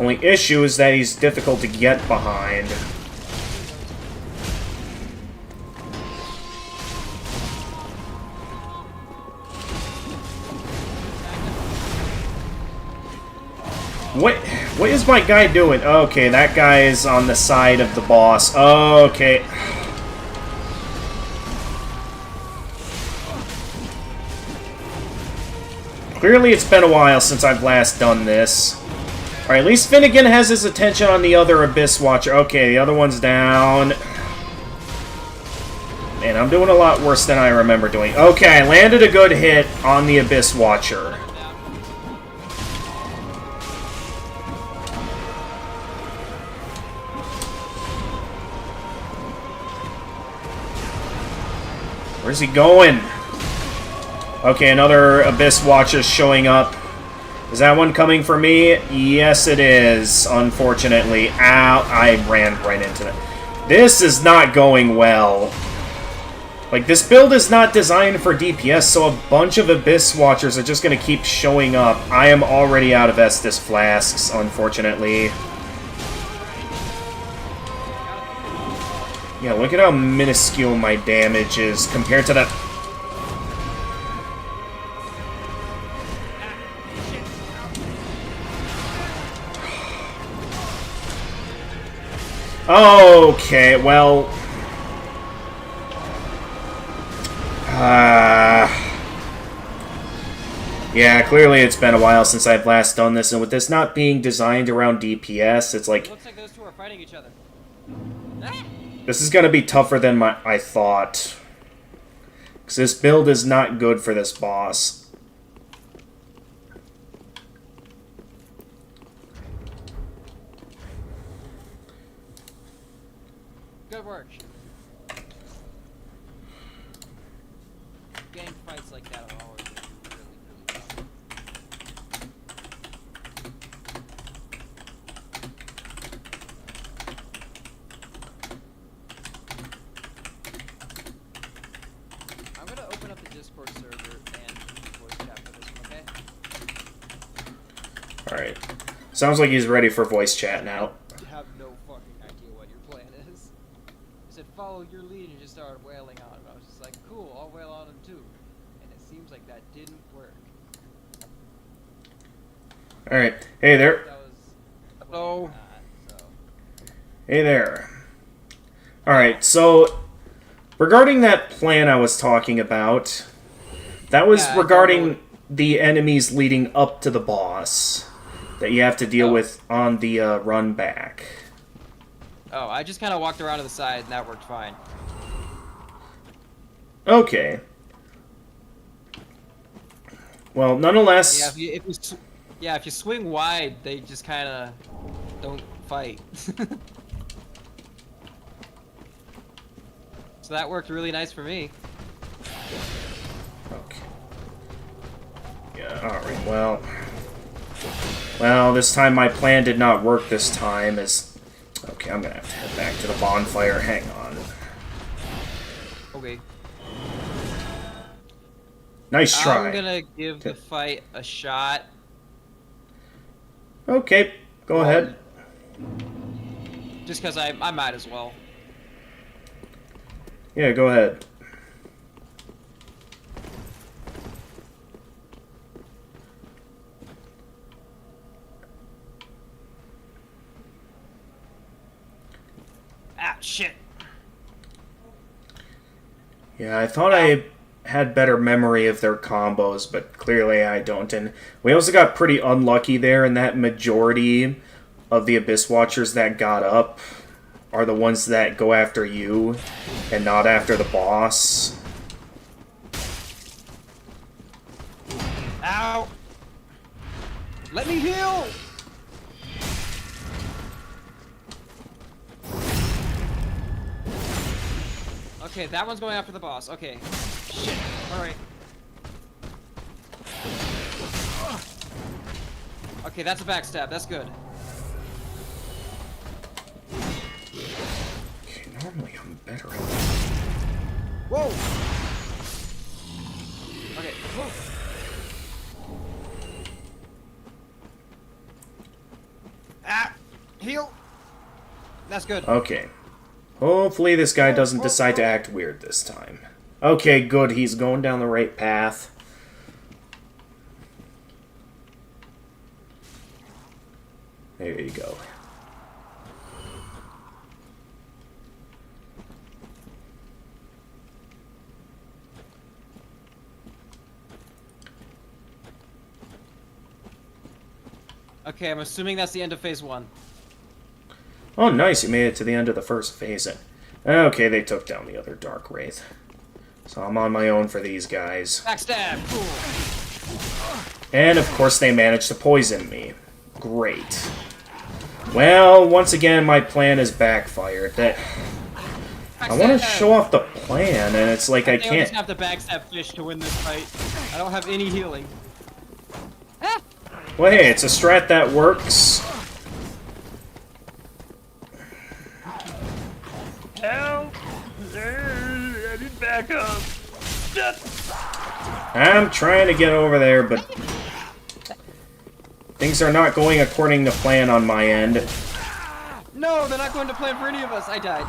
Only issue is that he's difficult to get behind. What is my guy doing? Okay, that guy is on the side of the boss. Okay. Clearly it's been a while since I've last done this. Alright, at least Finnegan has his attention on the other Abyss Watcher. Okay, the other one's down. Man, I'm doing a lot worse than I remember doing. Okay, I landed a good hit on the Abyss Watcher. Where's he going? Okay, another Abyss Watcher showing up. Is that one coming for me? Yes, it is, unfortunately. Ow, I ran right into that. This is not going well. Like, this build is not designed for DPS, so a bunch of Abyss Watchers are just going to keep showing up. I am already out of Estus Flasks, unfortunately. Yeah, look at how minuscule my damage is compared to that... Okay, well... yeah, clearly it's been a while since I've last done this, and with this not being designed around DPS, it's like... It looks like those two are fighting each other. This is going to be tougher than I thought. Because this build is not good for this boss. Good work. Game fights like that are always really, really tough. I'm gonna open up the Discord server and voice chat for this one, okay? Alright. Sounds like he's ready for voice chat now. I have no fucking idea what your plan is. I said, follow your lead, and you just started wailing on him. I was just like, cool, I'll wail on him too. And it seems like that didn't work. Alright. Hey there. That was hello. So. Hey there. Alright, so... regarding that plan I was talking about... that was Yeah, regarding the enemies leading up to the boss. That you have to deal with on the run back. Oh, I just kind of walked around to the side, and that worked fine. Okay. Well, nonetheless... Yeah, if you swing wide, they just kind of don't fight. So that worked really nice for me. Okay. Yeah, alright, well... well, this time my plan did not work this time, as... okay, I'm gonna have to head back to the bonfire. Hang on. Okay. Nice try. I'm gonna give the fight a shot. Okay, go ahead. Just because I might as well. Yeah, go ahead. Ah, shit. Yeah, I thought I had better memory of their combos, but clearly I don't. And we also got pretty unlucky there in that majority of the Abyss Watchers that got up are the ones that go after you and not after the boss. Ow! Let me heal! Okay, that one's going after the boss. Okay. Shit. Alright. Okay, that's a backstab. That's good. Okay, normally I'm better at Whoa! Okay, whoa. Ah! Heal! That's good. Okay. Hopefully this guy doesn't decide to act weird this time. Okay, good. He's going down the right path. There you go. Okay, I'm assuming that's the end of phase 1. Oh, nice. You made it to the end of the first phase. Okay, they took down the other Dark Wraith. So I'm on my own for these guys. Backstab! Cool. And, of course, they managed to poison me. Great. Well, once again, my plan has backfired. I want to show off the plan, and it's like I I can't... just have to backstab fish to win this fight. I don't have any healing. Well, hey, it's a strat that works. Help! I need backup. I'm trying to get over there, but things are not going according to plan on my end. No, they're not going to plan for any of us. I died.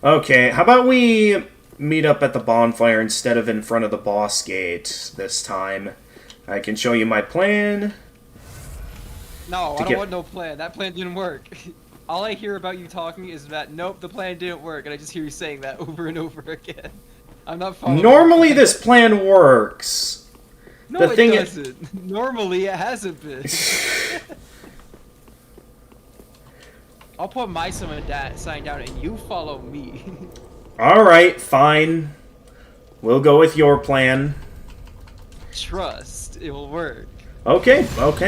Okay, how about we meet up at the bonfire instead of in front of the boss gate this time? I can show you my plan. No, I don't get- want no plan. That plan didn't work. All I hear about you talking is that, nope, the plan didn't work, and I just hear you saying that over and over again. I'm not following. Normally this plan works. No, the it thing doesn't. Normally, it hasn't been. I'll put my sign down, and you follow me. Alright, fine. We'll go with your plan. Trust, it will work. Okay,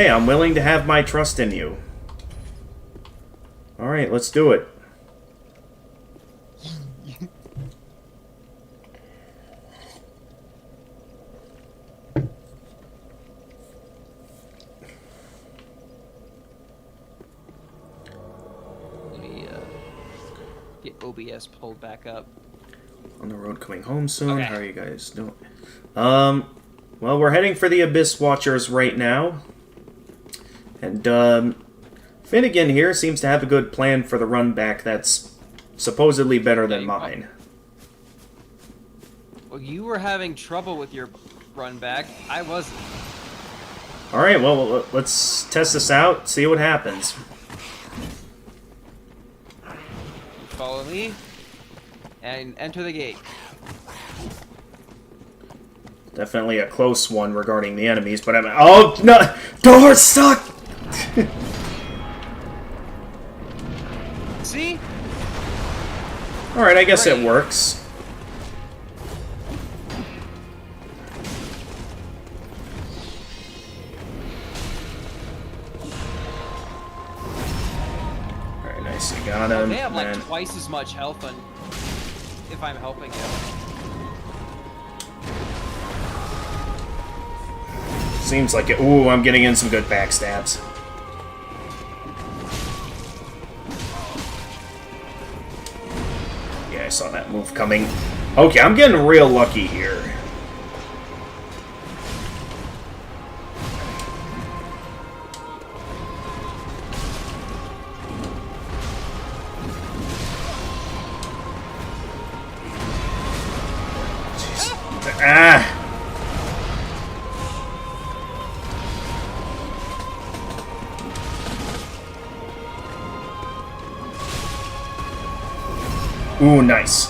I'm willing to have my trust in you. Alright, let's do it. Let me get OBS pulled back up. On the road coming home soon. Okay. How are you guys doing? Well, we're heading for the Abyss Watchers right now. And, Finnegan here seems to have a good plan for the run back that's supposedly better than mine. Well, you were having trouble with your run back. I wasn't. Alright, well, let's test this out, see what happens. Follow me, and enter the gate. Definitely a close one regarding the enemies, but I'm... Oh, no! Door's stuck! See? Alright, I guess Great. it works. Alright, nice, you got him. They have like and- twice as much health on if I'm helping you. Seems like it. Ooh, I'm getting in some good backstabs. Yeah, I saw that move coming. Okay, I'm getting real lucky here. Jeez. Ah! Ooh, nice.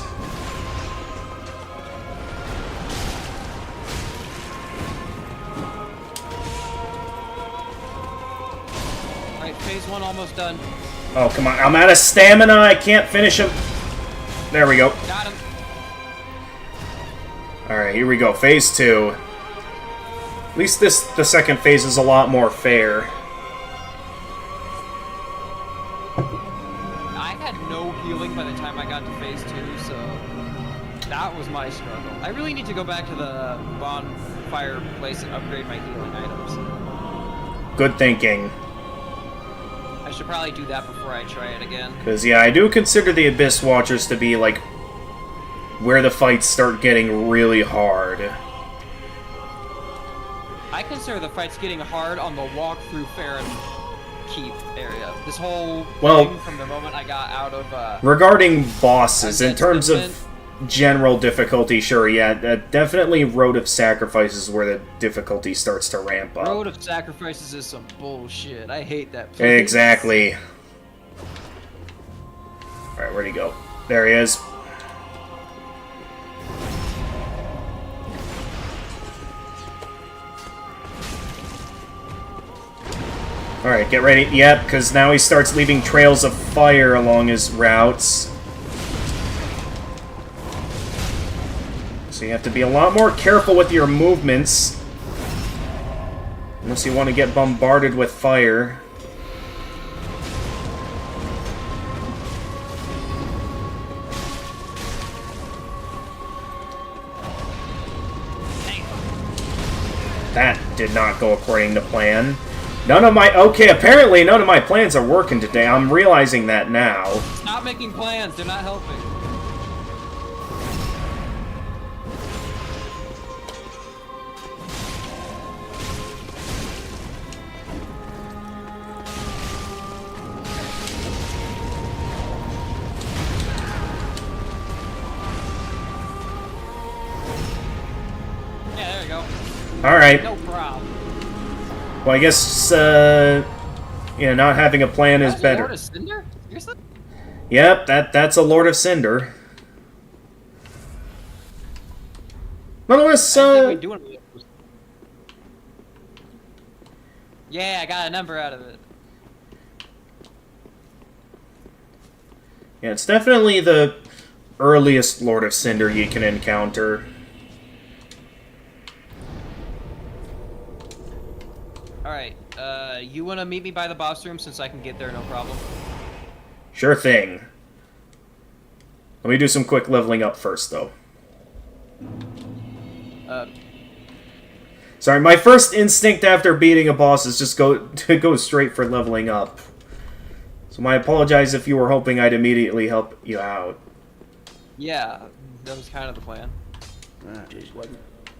one almost done. Oh, come on. I'm out of stamina. I can't finish him. There we go. Got him. Alright, here we go. Phase 2. At least the second phase is a lot more fair. I had no healing by the time I got to phase 2, so that was my struggle. I really need to go back to the bonfire place and upgrade my healing items. Good thinking. I should probably do that before I try it again. Because, yeah, I do consider the Abyss Watchers to be, like, where the fights start getting really hard. I consider the fights getting hard on the walk through Farron Keep area. This whole thing from the moment I got out of regarding bosses, in terms Testament. of general difficulty, sure, yeah, definitely Road of Sacrifice is where the difficulty starts to ramp up. Road of Sacrifices is some bullshit. I hate that place. Exactly. Alright, where'd he go? There he is. Alright, get ready. Yep, because now he starts leaving trails of fire along his routes. So you have to be a lot more careful with your movements. Unless you want to get bombarded with fire. That did not go according to plan. Okay, apparently none of my plans are working today. I'm realizing that now. Stop making plans. They're not helping. Yeah, there we go. Alright. No problem. Well, I guess, not having a plan is better. Lord of Cinder? Seriously? Yep, that's a Lord of Cinder. Nonetheless, yeah, I got a number out of it. yeah, it's definitely the earliest Lord of Cinder you can encounter. Alright, you wanna meet me by the boss room since I can get there no problem? Sure thing. Let me do some quick leveling up first, though. Sorry, my first instinct after beating a boss is just to go straight for leveling up. So I apologize if you were hoping I'd immediately help you out. Yeah, that was kind of the plan.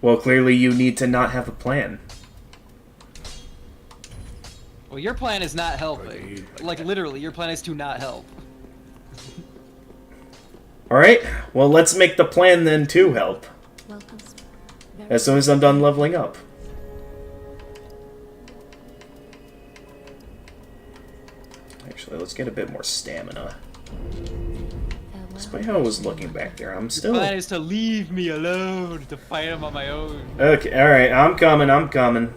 Well, clearly you need to not have a plan. Well, your plan is not helping. Like, literally, your plan is to not help. Alright, well, let's make the plan then to help. Welcome. As soon as I'm done leveling up. Actually, let's get a bit more stamina. Despite how I was looking back there, I'm still... The plan is to leave me alone, to fight him on my own. Okay, alright, I'm coming.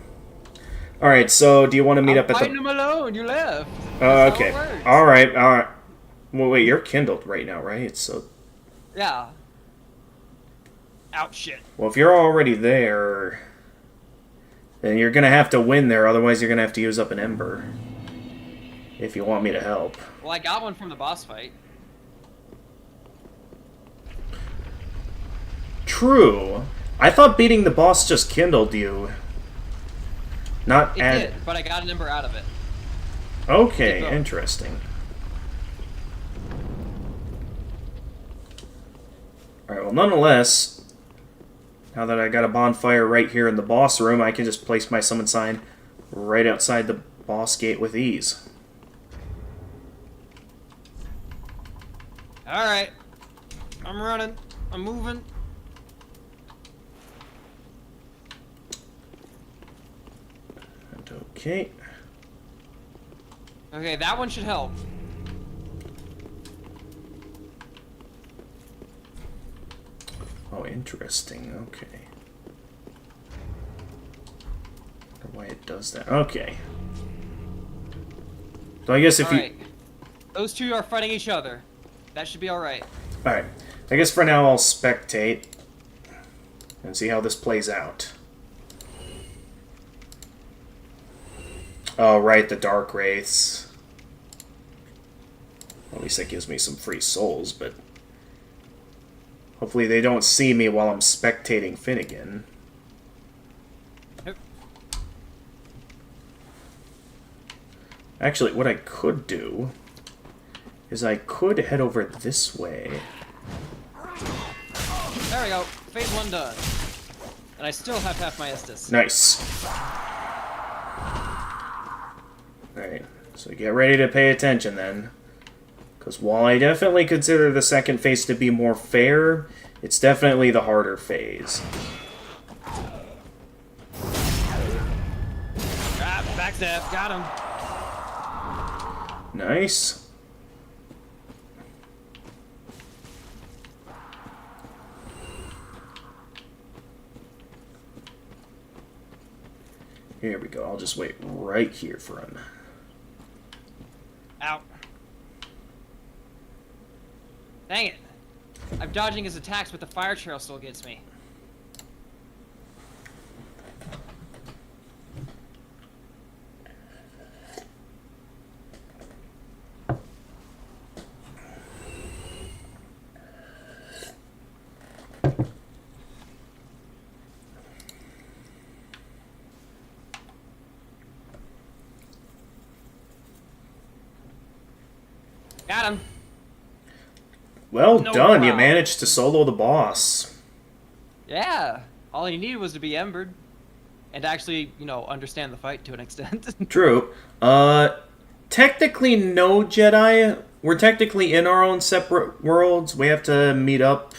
Alright, so do you want to meet up at the... fighting him alone, you left. That's okay. how it works. Alright. Well, wait, you're kindled right now, right? So... Yeah. Ouch, shit. Well, if you're already there... then you're gonna have to win there, otherwise you're gonna have to use up an ember. If you want me to help. Well, I got one from the boss fight. True. I thought beating the boss just kindled you. Not It add... did, but I got an ember out of it. Okay, interesting. Alright, well, nonetheless, now that I got a bonfire right here in the boss room, I can just place my summon sign right outside the boss gate with ease. Alright. I'm running. I'm moving. Okay. Okay, that one should help. Oh, interesting. Okay. Wonder why it does that. Okay. So I guess if Alright. Those two are fighting each other. That should be alright. Alright. I guess for now I'll spectate and see how this plays out. Oh, right, the Dark Wraiths. At least that gives me some free souls, but hopefully they don't see me while I'm spectating Finnegan. Nope. Actually, what I could do is I could head over this way. There we go. Phase 1 done. And I still have half my Estus. Nice. Alright, so get ready to pay attention then. Because while I definitely consider the second phase to be more fair, it's definitely the harder phase. Ah, backstab. Got him. Nice. Here we go. I'll just wait right here for him. Ow. Dang it. I'm dodging his attacks, but the fire trail still gets me. Got him. Well No done. You problem. managed to solo the boss. Yeah. All he needed was to be embered. And actually, you know, understand the fight to an extent. True. Technically no, Jedi. We're technically in our own separate worlds. We have to meet up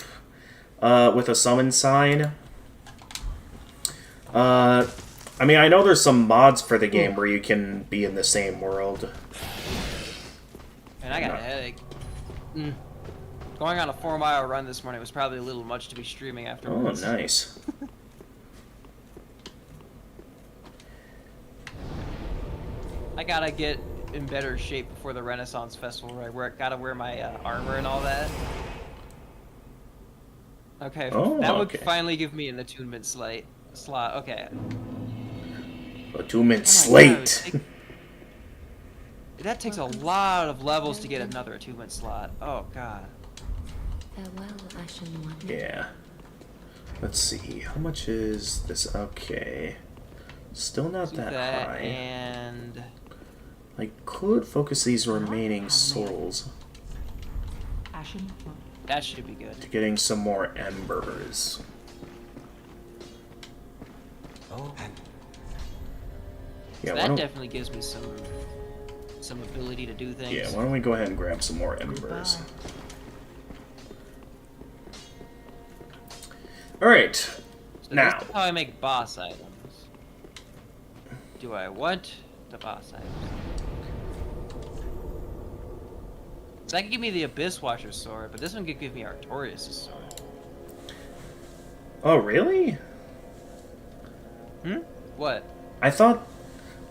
with a summon sign. I mean, I know there's some mods for the game where you can be in the same world. Man, I got a headache. Going on a 4-mile run this morning was probably a little much to be streaming Oh, afterwards. nice. I gotta get in better shape before the Renaissance Festival, where I gotta wear my armor and all that. Okay, Oh, that would okay. finally give me an attunement slot. Okay. Attunement Oh my slate. God, that takes a lot of levels to get another attunement slot. Oh god. Farewell, Ashen One. Yeah. Let's see. How much is this? Okay. Still not Do that that high. and I could focus these remaining souls that should be good. to getting some more embers. Yeah, why That don't, definitely gives me some ability to do things. yeah, why don't we go ahead and grab some more embers? Alright. So Now. this is how I make boss items. Do I want the boss items? So that could give me the Abyss Watcher's sword, but this one could give me Artorias' sword. Oh, really? What? I thought...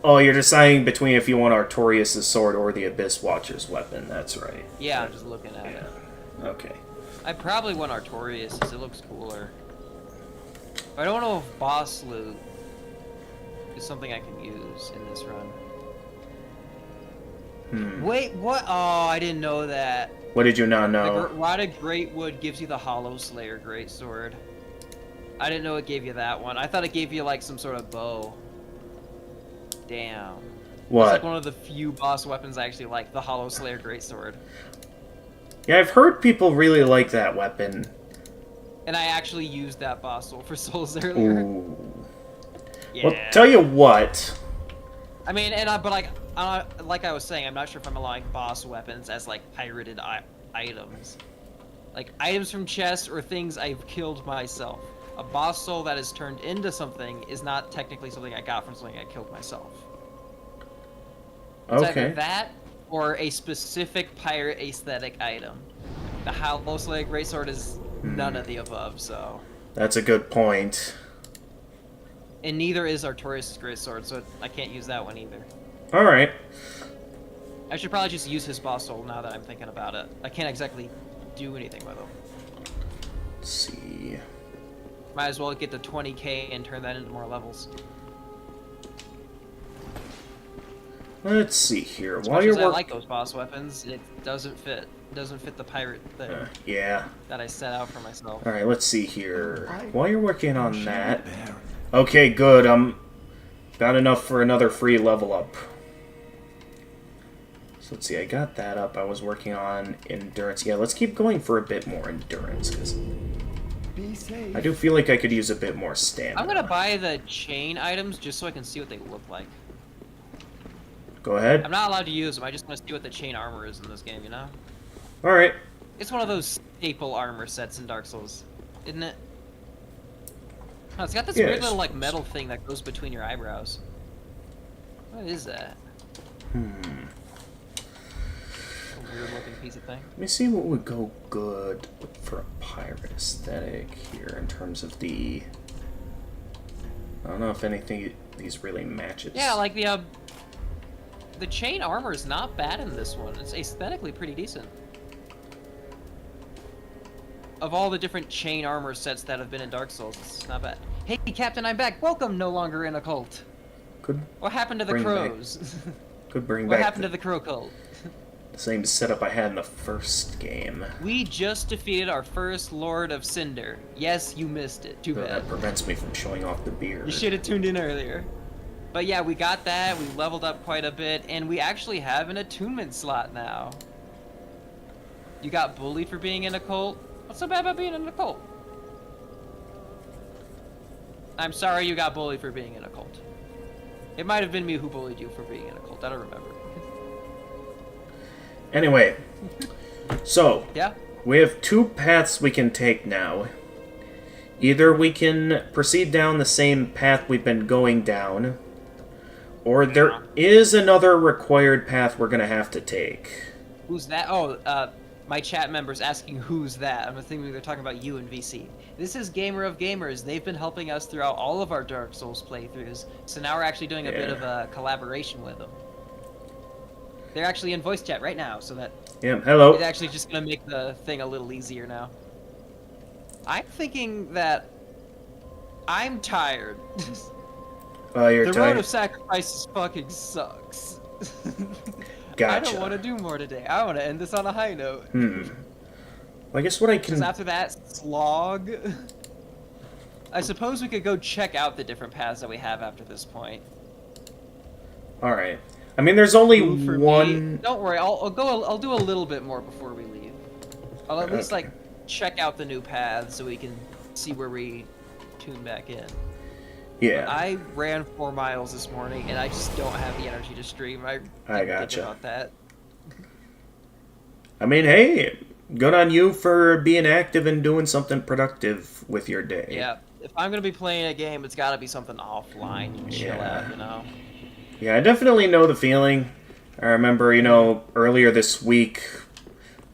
Oh, you're deciding between if you want Artorias' sword or the Abyss Watcher's weapon. That's right. Yeah, I'm just looking at Yeah. it. Okay. I probably want Artorias, because it looks cooler. But I don't know if boss loot is something I can use in this run. Wait, what? Oh, I didn't know that. What did you not The know? Rotted Greatwood gives you the Hollow Slayer Greatsword. I didn't know it gave you that one. I thought it gave you like some sort of bow. Damn. It's What? like one of the few boss weapons I actually like, the Hollow Slayer Greatsword. Yeah, I've heard people really like that weapon. And I actually used that boss soul for souls earlier. Ooh. Yeah. Well, tell you what. I mean, but like I was saying, I'm not sure if I'm allowing boss weapons as like pirated items, like items from chests or things I've killed myself. A boss soul that is turned into something is not technically something I got from something I killed myself. It's either Okay. that or a specific pirate aesthetic item. The Hollow Slayer Greatsword is none of the above, so. That's a good point. And neither is Artorias' Greatsword, so I can't use that one either. Alright. I should probably just use his boss soul now that I'm thinking about it. I can't exactly do anything with him. Let's see. Might as well get the 20k and turn that into more levels. Let's see here. As While much you're as I working, like those boss weapons, it doesn't fit. It doesn't fit the pirate thing yeah. that I set out for myself. All right. Let's see here. While you're working on that, okay, good. Got enough for another free level up. So let's see. I got that up. I was working on endurance. Yeah, let's keep going for a bit more endurance because I do feel like I could use a bit more stamina. I'm gonna buy the chain items just so I can see what they look like. Go ahead. I'm not allowed to use them. I just want to see what the chain armor is in this game. You know? All right. It's one of those staple armor sets in Dark Souls, isn't it? Oh, it's got this weird Yes. little like metal thing that goes between your eyebrows. What is that? A weird looking piece of thing. Let me see what would go good for a pirate aesthetic here in terms of the. I don't know if anything these really matches. Yeah, like the chain armor is not bad in this one. It's aesthetically pretty decent. Of all the different chain armor sets that have been in Dark Souls, it's not bad. Hey, Captain, I'm back. Welcome, no longer in a cult. Could What happened to the bring back- crows? could bring What back happened to the crow cult? the same setup I had in the first game. We just defeated our first Lord of Cinder. Yes, you missed it. Too But bad. that prevents me from showing off the beard. You should have tuned in earlier. But yeah, we got that. We leveled up quite a bit, and we actually have an attunement slot now. You got bullied for being in a cult? What's so bad about being in a cult? I'm sorry you got bullied for being in a cult. It might have been me who bullied you for being in a cult. I don't remember. Anyway, so Yeah? we have two paths we can take now. Either we can proceed down the same path we've been going down, or there is another required path we're gonna have to take. Who's that? Oh, my chat member's asking who's that. I'm thinking they're talking about you and VC. This is Gamer of Gamers. They've been helping us throughout all of our Dark Souls playthroughs, so now we're actually doing a bit of a collaboration with them. They're actually in voice chat right now, so that Yeah, hello. it's actually just gonna make the thing a little easier now. I'm thinking that I'm tired. You're The road tired. of sacrifices fucking sucks. Gotcha. I don't want to do more today. I want to end this on a high note. Well, I guess what I Because can. after that slog, I suppose we could go check out the different paths that we have after this point. All right. I mean, there's only Food for one. me. Don't worry, I'll do a little bit more before we leave. I'll at least Okay. like check out the new paths so we can see where we tune back in. Yeah. I ran 4 miles this morning and I just don't have the energy to stream. I didn't think gotcha. about that. I mean, hey, good on you for being active and doing something productive with your day. Yeah, if I'm gonna be playing a game, it's gotta be something offline and chill Yeah. out, you know. Yeah, I definitely know the feeling. I remember, earlier this week,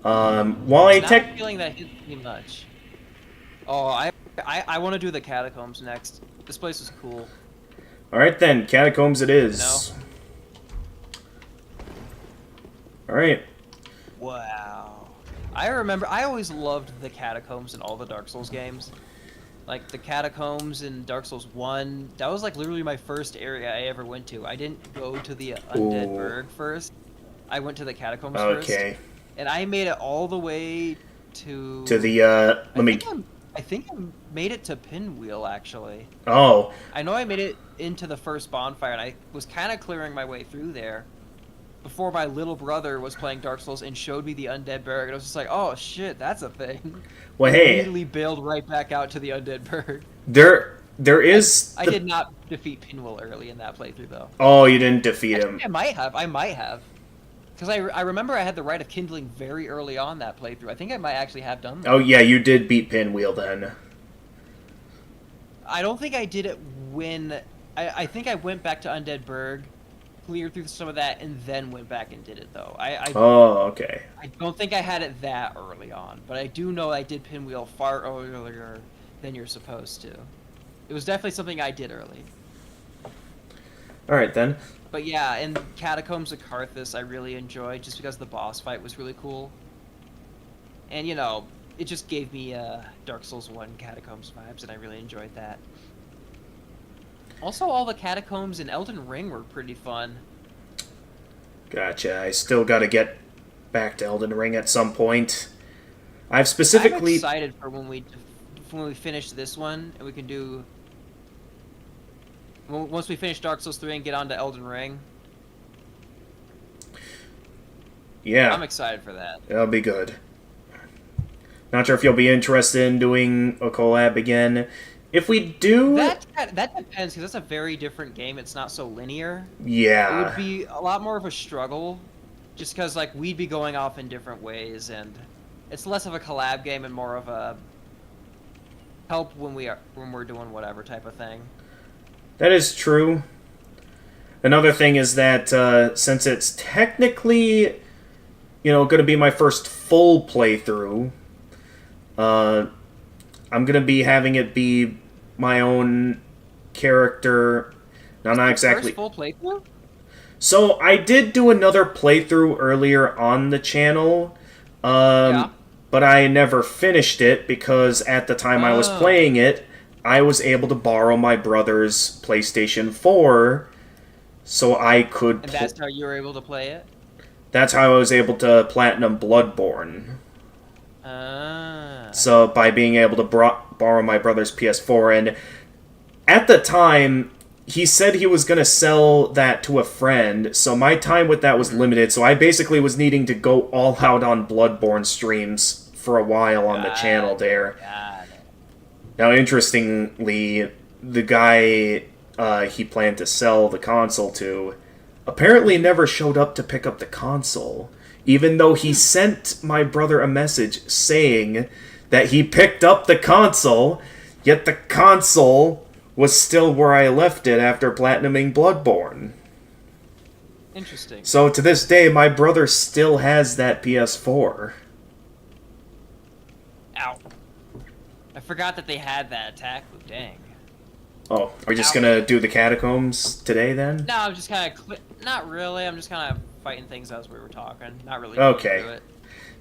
while I Not tech. feeling that hit me much. Oh, I want to do the catacombs next. This place is cool. All right then, catacombs it is. All right. Wow. I remember, I always loved the catacombs in all the Dark Souls games. Like, the catacombs in Dark Souls 1, that was like literally my first area I ever went to. I didn't go to the Undead Ooh. Burg first. I went to the catacombs first. Okay. And I made it all the way to... To the I think I made it to Pinwheel, actually. Oh. I know I made it into the first bonfire, and I was kind of clearing my way through there before my little brother was playing Dark Souls and showed me the Undead Burg, and I was just like, oh shit, that's a thing. Well, I hey. immediately bailed right back out to the Undead Burg. There is. I the- did not defeat Pinwheel early in that playthrough, though. Oh, you didn't defeat him. I might have. Because I remember I had the Rite of Kindling very early on that playthrough. I think I might actually have done that. Oh yeah, you did beat Pinwheel then. I don't think I did it when... I think I went back to Undead Burg, cleared through some of that, and then went back and did it, though. Oh, okay. I don't think I had it that early on, but I do know I did Pinwheel far earlier than you're supposed to. It was definitely something I did early. All right then. But yeah, in Catacombs of Carthus, I really enjoyed just because the boss fight was really cool. And, you know, it just gave me Dark Souls 1 Catacombs vibes, and I really enjoyed that. Also, all the catacombs in Elden Ring were pretty fun. Gotcha. I still got to get back to Elden Ring at some point. I've specifically... I'm excited for when we finish this one, and we can do... Once we finish Dark Souls 3 and get on to Elden Ring. Yeah. I'm excited for that. That'll be good. Not sure if you'll be interested in doing a collab again. If we do... That depends, because that's a very different game. It's not so linear. Yeah. It would be a lot more of a struggle, just because, like, we'd be going off in different ways, and it's less of a collab game and more of a help when we're doing whatever type of thing. That is true. Another thing is that since it's technically, going to be my first full playthrough, I'm going to be having it be my own character. Not exactly. First full playthrough? So I did do another playthrough earlier on the channel, Yeah. but I never finished it because at the time I was playing it, I was able to borrow my brother's PlayStation 4, so I could... And that's how you were able to play it? That's how I was able to Platinum Bloodborne. Ah. So, by being able to borrow my brother's PS4, and at the time, he said he was going to sell that to a friend, so my time with that was limited, so I basically was needing to go all out on Bloodborne streams for a while on the channel there. Got it. Now, interestingly, the guy he planned to sell the console to apparently never showed up to pick up the console, even though he sent my brother a message saying that he picked up the console, yet the console was still where I left it after platinuming Bloodborne. Interesting. So to this day, my brother still has that PS4. Ow. I forgot that they had that attack loop. Dang. Oh, are we just gonna do the catacombs today then? No, I'm just kind of... Not really. I'm just kind of fighting things as we were talking. Not really Okay. going through it.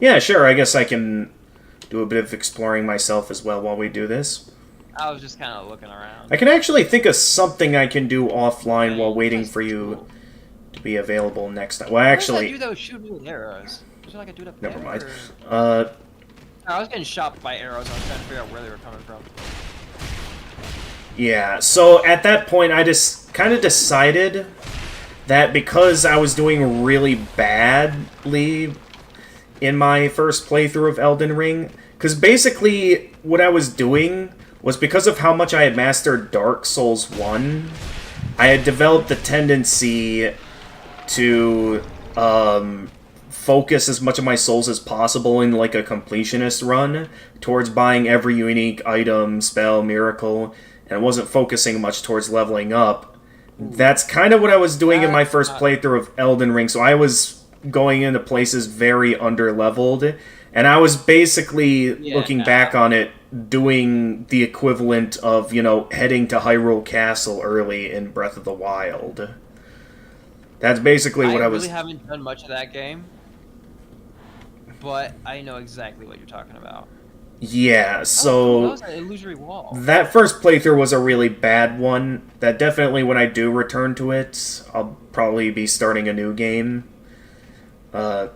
Yeah, sure. I guess I can do a bit of exploring myself as well while we do this. I was just kind of looking around. I can actually think of something I can do offline while waiting for you to be available next time. Well, What actually... does that dude that was shooting me with arrows? Was there like a dude up Never there, mind. or- I was getting shot by arrows. I was trying to figure out where they were coming from. Yeah, so at that point I just kind of decided that because I was doing really badly in my first playthrough of Elden Ring, because basically what I was doing was because of how much I had mastered Dark Souls 1, I had developed the tendency to focus as much of my souls as possible in like a completionist run towards buying every unique item, spell, miracle, and I wasn't focusing much towards leveling up. That's kind of what I was doing in my first playthrough of Elden Ring, so I was going into places very under-leveled, and I was basically, looking back on it, doing the equivalent of, heading to Hyrule Castle early in Breath of the Wild. That's basically what I was... really haven't done much of that game, but I know exactly what you're talking about. Yeah, so... that was an illusory wall. That first playthrough was a really bad one. That definitely, when I do return to it, I'll probably be starting a new game. Because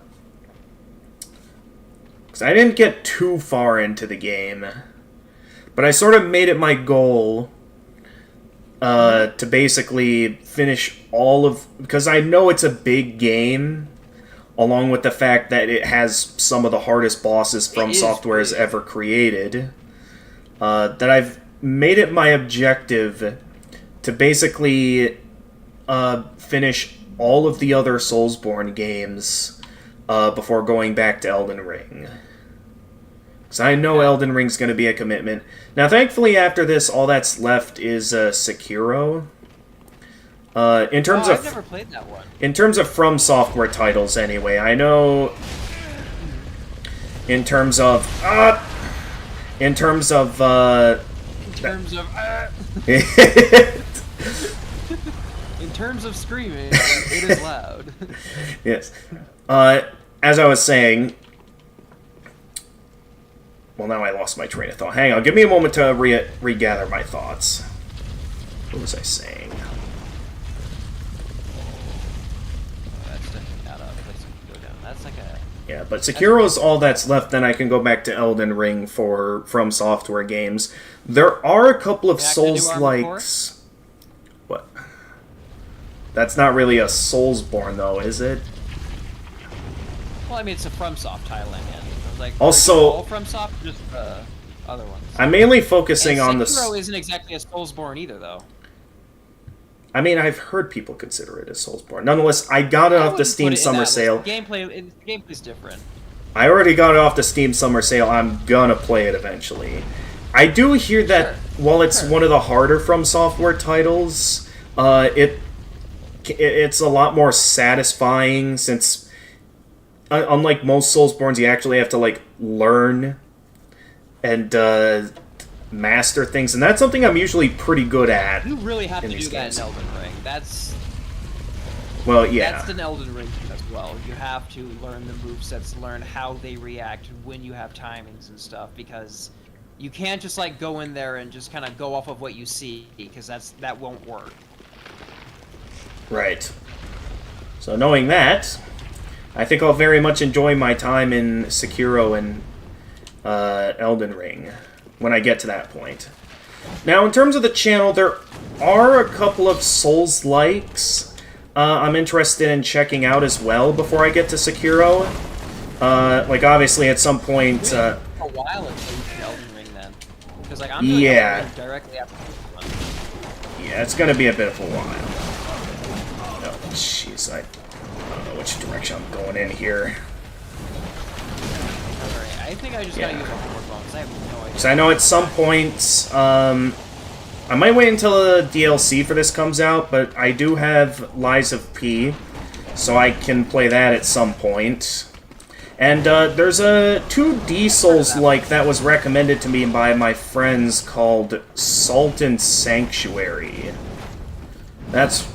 I didn't get too far into the game. But I sort of made it my goal to basically finish all of... Because I know it's a big game, along with the fact that it has some of the hardest bosses From Software has ever created. That I've made it my objective to basically finish all of the other Soulsborne games before going back to Elden Ring. Because I know Elden Ring's going to be a commitment. Now, thankfully, after this, all that's left is Sekiro. In terms of... I've never played that one. In terms of From Software titles, anyway, I know... In terms of... In terms of... In terms terms of screaming, it is loud. Yes. As I was saying... Well, now I lost my train of thought. Hang on, give me a moment to regather my thoughts. What was I saying? That's definitely not a place to go down. That's like a... Yeah, but Sekiro's all that's left, then I can go back to Elden Ring From Software games. There are a couple of Back to New Armored Souls-likes... What? That's not really a Soulsborne, though, is it? Well, I mean, it's a FromSoft title, I mean. I was like, Also- all FromSoft, or just other ones. I'm mainly focusing on and the... Sekiro isn't exactly a Soulsborne either, though. I mean, I've heard people consider it as Soulsborne. Nonetheless, I got it off the wouldn't Steam put it in Summer that list. Sale. The gameplay's different. I already got it off the Steam Summer Sale. I'm gonna play it eventually. I do hear that while it's one of the harder From Software titles, it's a lot more satisfying since, unlike most Soulsbornes, you actually have to like learn and master things, and that's something I'm usually pretty good at. You really have to in do these that games. in Elden Ring. Well, yeah. That's an Elden Ring as well. You have to learn the movesets, learn how they react when you have timings and stuff, because you can't just like go in there and just kind of go off of what you see, because that won't work. Right. So knowing that, I think I'll very much enjoy my time in Sekiro and Elden Ring when I get to that point. Now, in terms of the channel, there are a couple of Souls-likes I'm interested in checking out as well before I get to Sekiro. Like, obviously, at some point... a while until you see Elden Ring, then. Because, like, I'm doing Yeah. Elden Ring directly after this one. Yeah, it's gonna be a bit of a while. Oh, jeez, I don't know which direction I'm going in here. Alright, I think I just gotta use a horde bomb, because I have no idea. Because I know at some point, I might wait until the DLC for this comes out, but I do have Lies of P, so I can play that at some point. And there's a 2D Souls-like that was recommended to me by my friends called Salt and Sanctuary. That's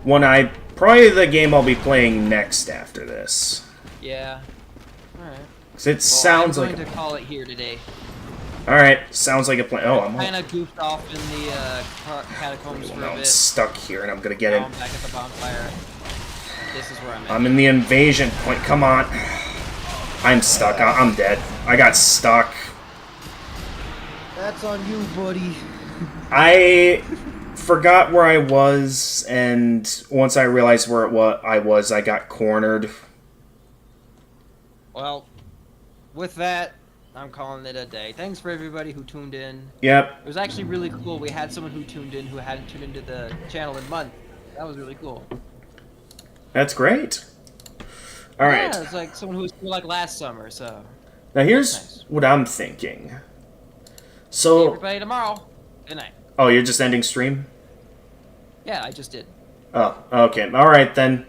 probably the game I'll be playing next after this. Yeah. Alright. Because it sounds I'm like... going to call it here today. Alright, sounds like a plan. Oh, I'm kind of goofed off in the catacombs for now a I'm bit. stuck here, and I'm gonna get Now in. I'm back at the bonfire. This is where I'm at. I'm in the invasion point. Come on. I'm stuck. I'm dead. I got stuck. That's on you, buddy. I forgot where I was, and once I realized where I was, I got cornered. Well, with that, I'm calling it a day. Thanks for everybody who tuned in. Yep. It was actually really cool. We had someone who tuned in who hadn't tuned into the channel in months. That was really cool. That's great. Alright. Yeah, it's like someone who was here like last summer, so. Now here's Nice. what I'm thinking. See So... everybody tomorrow. Good night. Oh, you're just ending stream? Yeah, I just did. Oh, okay. Alright then.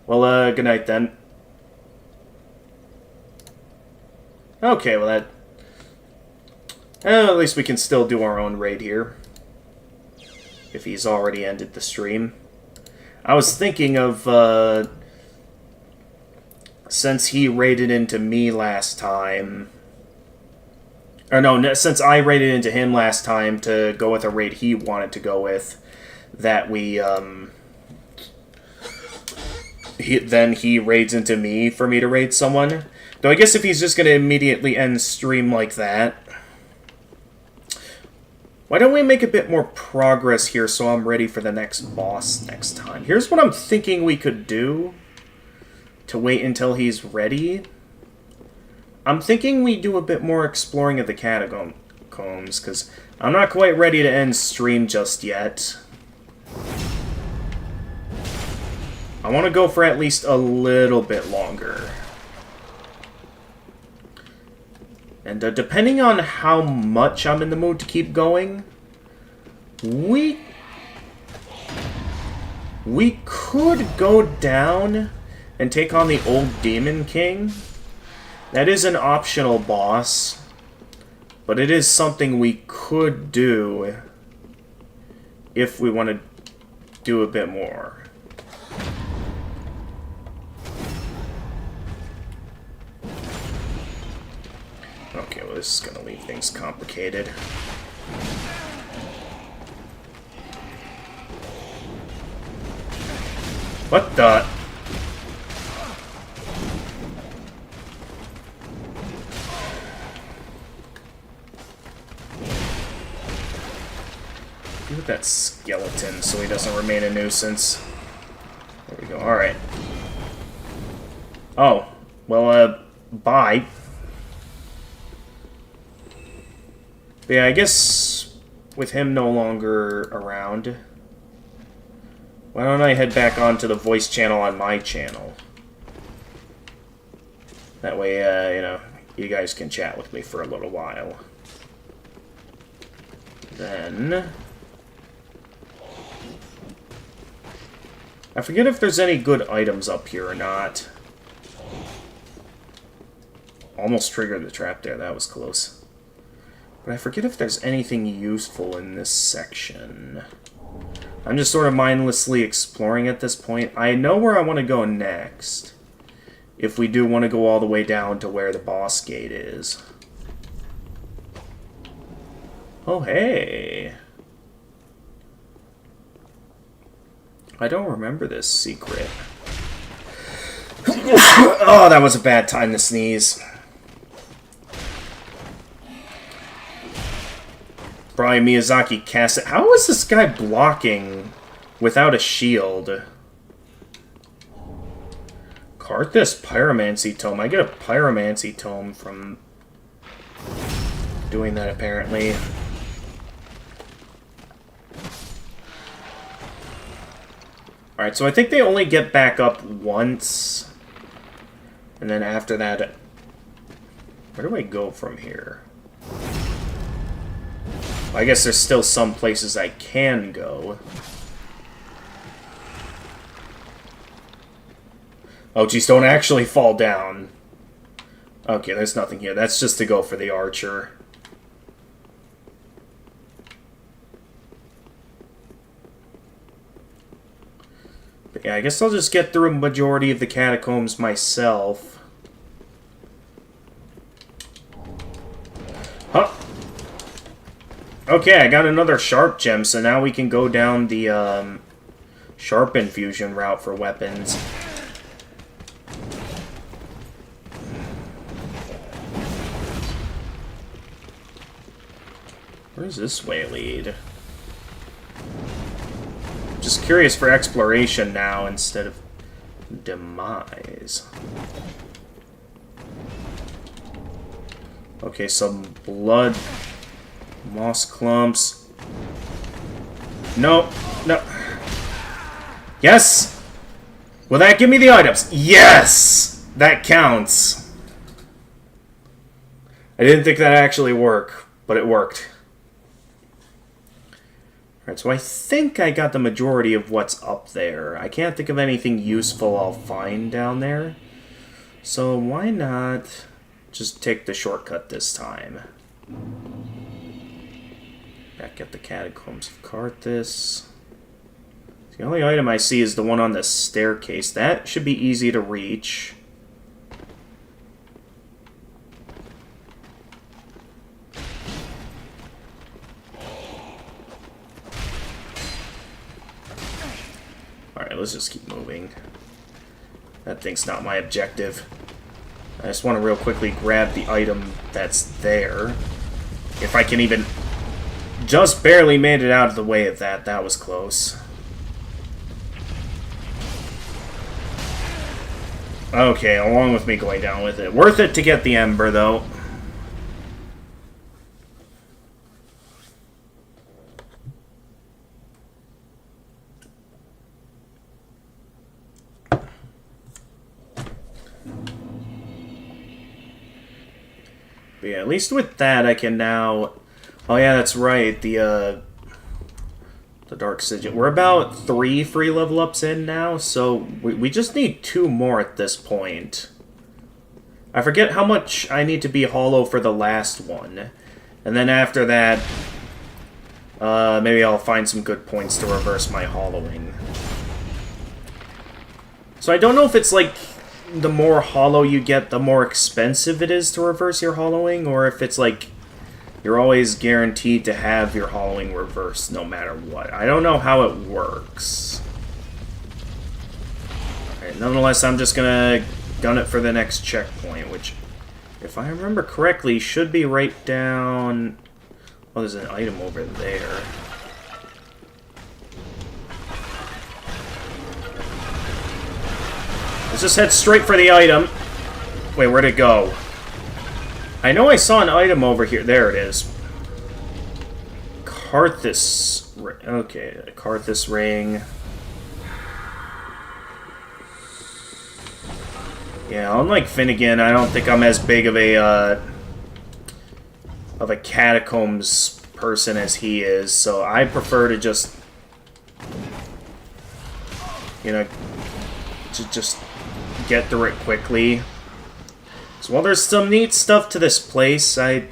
Well, good night then. Okay, well that... at least we can still do our own raid here. If he's already ended the stream. I was thinking of, since he raided into me last time... Or no, since I raided into him last time to go with a raid he wanted to go with, that we, then he raids into me for me to raid someone. Though I guess if he's just going to immediately end stream like that... Why don't we make a bit more progress here so I'm ready for the next boss next time? Here's what I'm thinking we could do to wait until he's ready. I'm thinking we do a bit more exploring of the catacombs, because I'm not quite ready to end stream just yet. I want to go for at least a little bit longer. And depending on how much I'm in the mood to keep going, we could go down and take on the old Demon King. That is an optional boss, but it is something we could do if we want to do a bit more. Okay, well, this is gonna leave things complicated. What the? Deal with that skeleton so he doesn't remain a nuisance. There we go. Alright. Oh. Well, bye. But yeah, I guess with him no longer around, why don't I head back onto the voice channel on my channel? That way, you know, you guys can chat with me for a little while. Then I forget if there's any good items up here or not. Almost triggered the trap there, that was close. But I forget if there's anything useful in this section. I'm just sort of mindlessly exploring at this point. I know where I want to go next, if we do want to go all the way down to where the boss gate is. Oh, hey. I don't remember this secret. Oh, that was a bad time to sneeze. Probably Miyazaki cast it. How is this guy blocking without a shield? Karthus Pyromancy Tome. I get a Pyromancy Tome from doing that, apparently. Alright, so I think they only get back up once. And then after that... Where do I go from here? I guess there's still some places I can go. Oh, geez, don't actually fall down. Okay, there's nothing here. That's just to go for the archer. But yeah, I guess I'll just get through a majority of the catacombs myself. Huh. Okay, I got another sharp gem, so now we can go down the sharp infusion route for weapons. Where does this way lead? Just curious for exploration now instead of demise. Okay, some blood. Moss clumps. No, no. Yes! Will that give me the items? Yes! That counts. I didn't think that'd actually work, but it worked. Alright, so I think I got the majority of what's up there. I can't think of anything useful I'll find down there. So why not just take the shortcut this time? Back at the Catacombs of Karthus. The only item I see is the one on the staircase. That should be easy to reach. Alright, let's just keep moving. That thing's not my objective. I just want to real quickly grab the item that's there. If I can even... Just barely made it out of the way of that. That was close. Okay, along with me going down with it. Worth it to get the Ember, though. But yeah, at least with that I can now... Oh yeah, that's right, the Dark Sigil. We're about 3 free level ups in now, so we just need 2 more at this point. I forget how much I need to be hollow for the last one. And then after that, Maybe I'll find some good points to reverse my hollowing. So I don't know if it's like the more hollow you get, the more expensive it is to reverse your hollowing, or if it's like you're always guaranteed to have your hollowing reversed no matter what. I don't know how it works. Alright, nonetheless, I'm just gonna gun it for the next checkpoint, which, if I remember correctly, should be right down... Oh, there's an item over there. Let's just head straight for the item. Wait, where'd it go? I know I saw an item over here. There it is. Karthus. Okay, a Karthus ring. Yeah, unlike Finnegan, I don't think I'm as big of a catacombs person as he is, so I prefer to just, you know, to just get through it quickly. So while there's some neat stuff to this place, I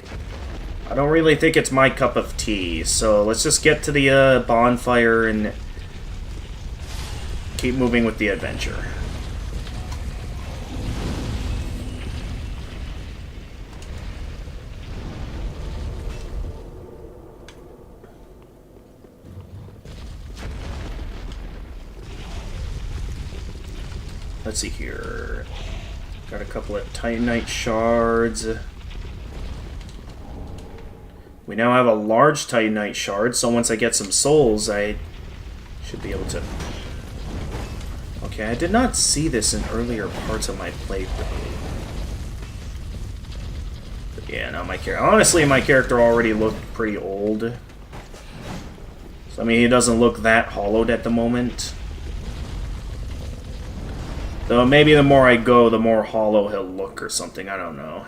don't really think it's my cup of tea. So let's just get to the bonfire and keep moving with the adventure. Let's see here. Got a couple of Titanite shards. We now have a large Titanite shard, so once I get some souls, I should be able to... Okay, I did not see this in earlier parts of my playthrough. But yeah, no, honestly, my character already looked pretty old. So, I mean, he doesn't look that hollowed at the moment. Though maybe the more I go, the more hollow he'll look or something. I don't know.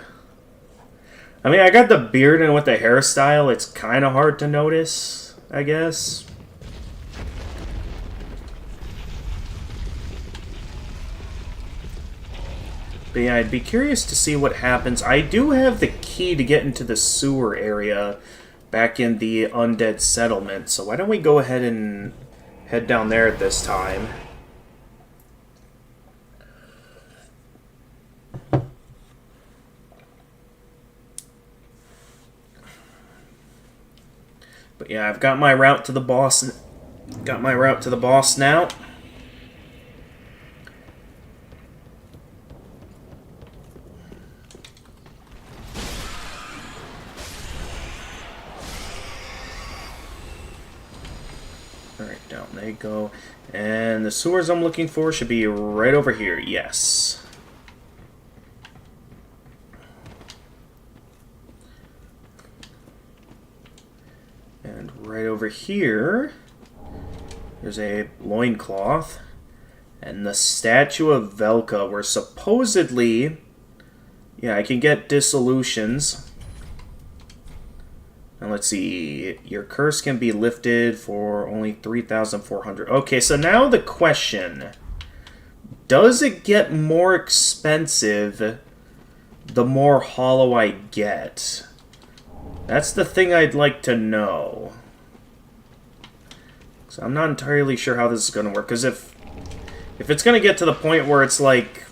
I mean, I got the beard, and with the hairstyle, it's kind of hard to notice, I guess. But yeah, I'd be curious to see what happens. I do have the key to get into the sewer area back in the undead settlement, so why don't we go ahead and head down there at this time. But yeah, I've got my route to the boss. Got my route to the boss now. Alright, down they go. And the sewers I'm looking for should be right over here. Yes. And right over here, there's a loincloth and the statue of Velka, where supposedly, yeah, I can get dissolutions. And let's see, your curse can be lifted for only 3,400. Okay, so now the question, does it get more expensive the more hollow I get? That's the thing I'd like to know. So I'm not entirely sure how this is going to work. Because if it's going to get to the point where it's like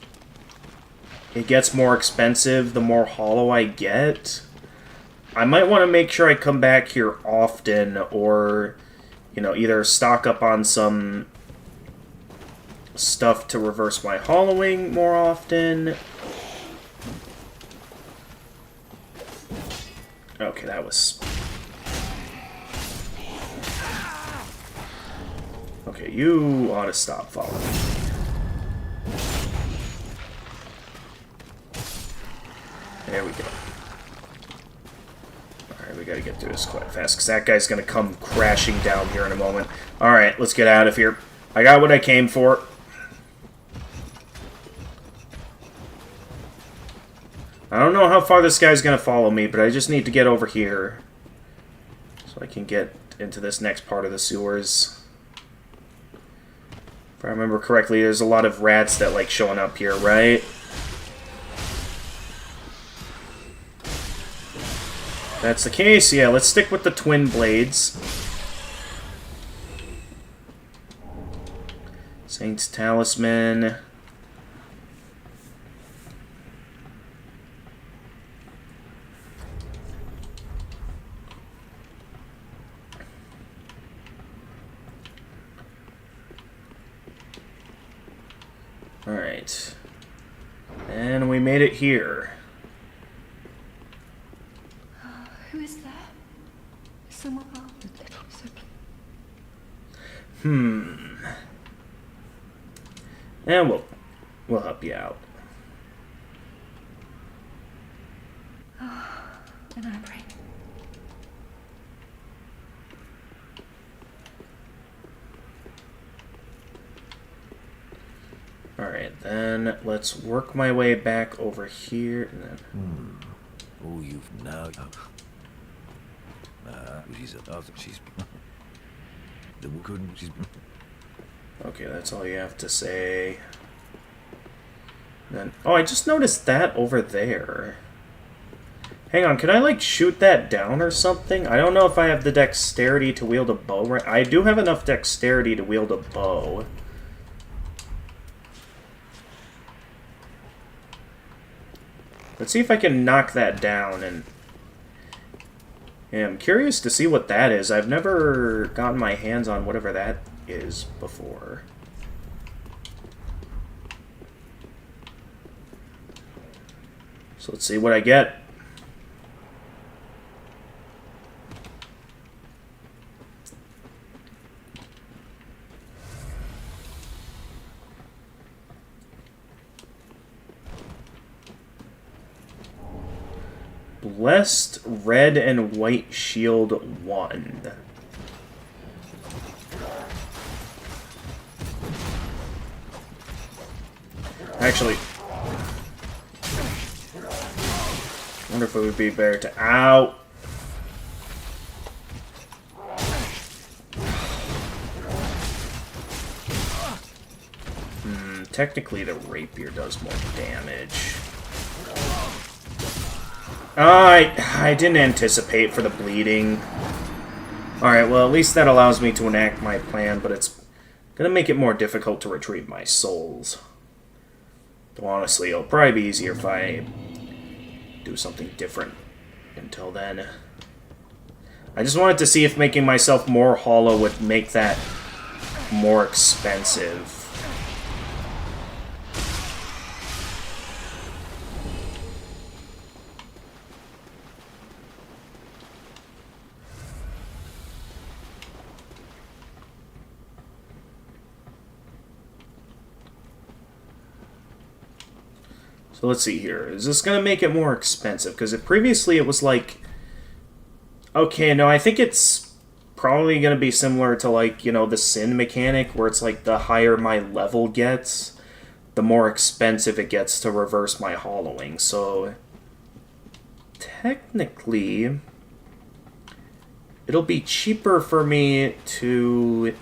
it gets more expensive the more hollow I get, I might want to make sure I come back here often, or, you know, either stock up on some stuff to reverse my hollowing more often. Okay, that was... Okay, you ought to stop following me. There we go. Alright, we gotta get through this quite fast, because that guy's gonna come crashing down here in a moment. Alright, let's get out of here. I got what I came for. I don't know how far this guy's gonna follow me, but I just need to get over here so I can get into this next part of the sewers. If I remember correctly, there's a lot of rats that like showing up here, right? If that's the case, yeah, let's stick with the twin blades. talisman. Alright. And we made it here. Who is there? Someone. Oh, the little second. And we'll help you out. And I pray. Alright, then let's work my way back over here. And then... Oh, you've now. She's. The couldn't. She's. Okay, that's all you have to say. Then, oh, I just noticed that over there. Hang on, can I, like, shoot that down or something? I don't know if I have the dexterity to wield a bow. Right? I do have enough dexterity to wield a bow. Let's see if I can knock that down, and... yeah, I'm curious to see what that is. I've never gotten my hands on whatever that is before. So let's see what I get. Blessed Red and White Shield 1. Actually, I wonder if it would be better to... Ow! Technically the rapier does more damage. I didn't anticipate for the bleeding. Alright, well at least that allows me to enact my plan, but it's gonna make it more difficult to retrieve my souls. Though honestly, it'll probably be easier if I do something different until then. I just wanted to see if making myself more hollow would make that more expensive. So let's see here. Is this going to make it more expensive? Because previously it was like... Okay, no, I think it's probably going to be similar to, like, you know, the sin mechanic, where it's like the higher my level gets, the more expensive it gets to reverse my hollowing. So, technically, it'll be cheaper for me to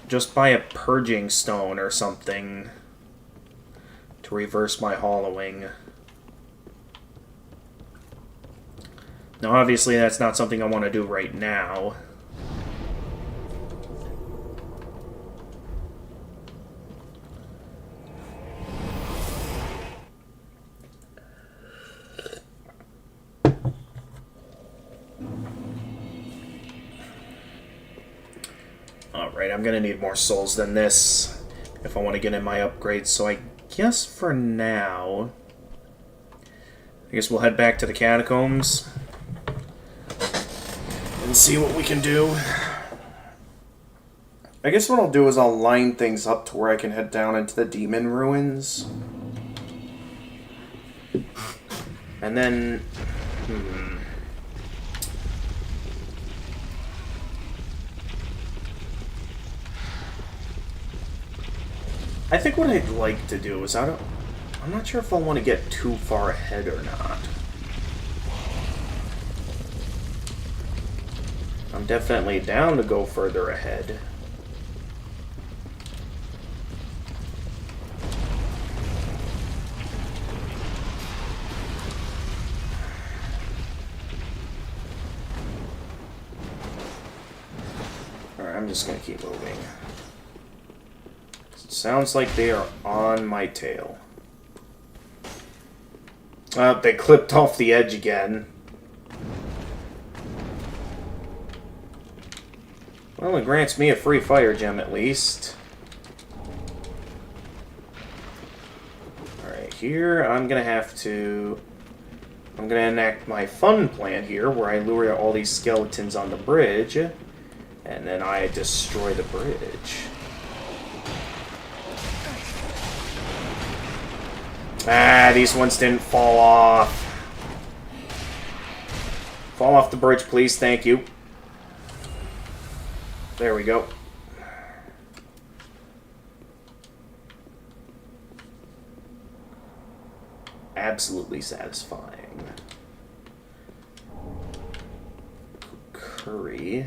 just buy a purging stone or something to reverse my hollowing. Now, obviously, that's not something I want to do right now. Alright, I'm gonna need more souls than this if I want to get in my upgrades, so I guess for now, I guess we'll head back to the catacombs and see what we can do. I guess what I'll do is I'll line things up to where I can head down into the demon ruins. And then... I think what I'd like to do is I'm not sure if I want to get too far ahead or not. I'm definitely down to go further ahead. Alright, I'm just gonna keep moving. Sounds like they are on my tail. They clipped off the edge again. Well, it grants me a free fire gem at least. Alright, here I'm gonna have to... I'm gonna enact my fun plan here, where I lure all these skeletons on the bridge, and then I destroy the bridge. Ah, these ones didn't fall off. Fall off the bridge, please, thank you. There we go. Absolutely satisfying. Curry.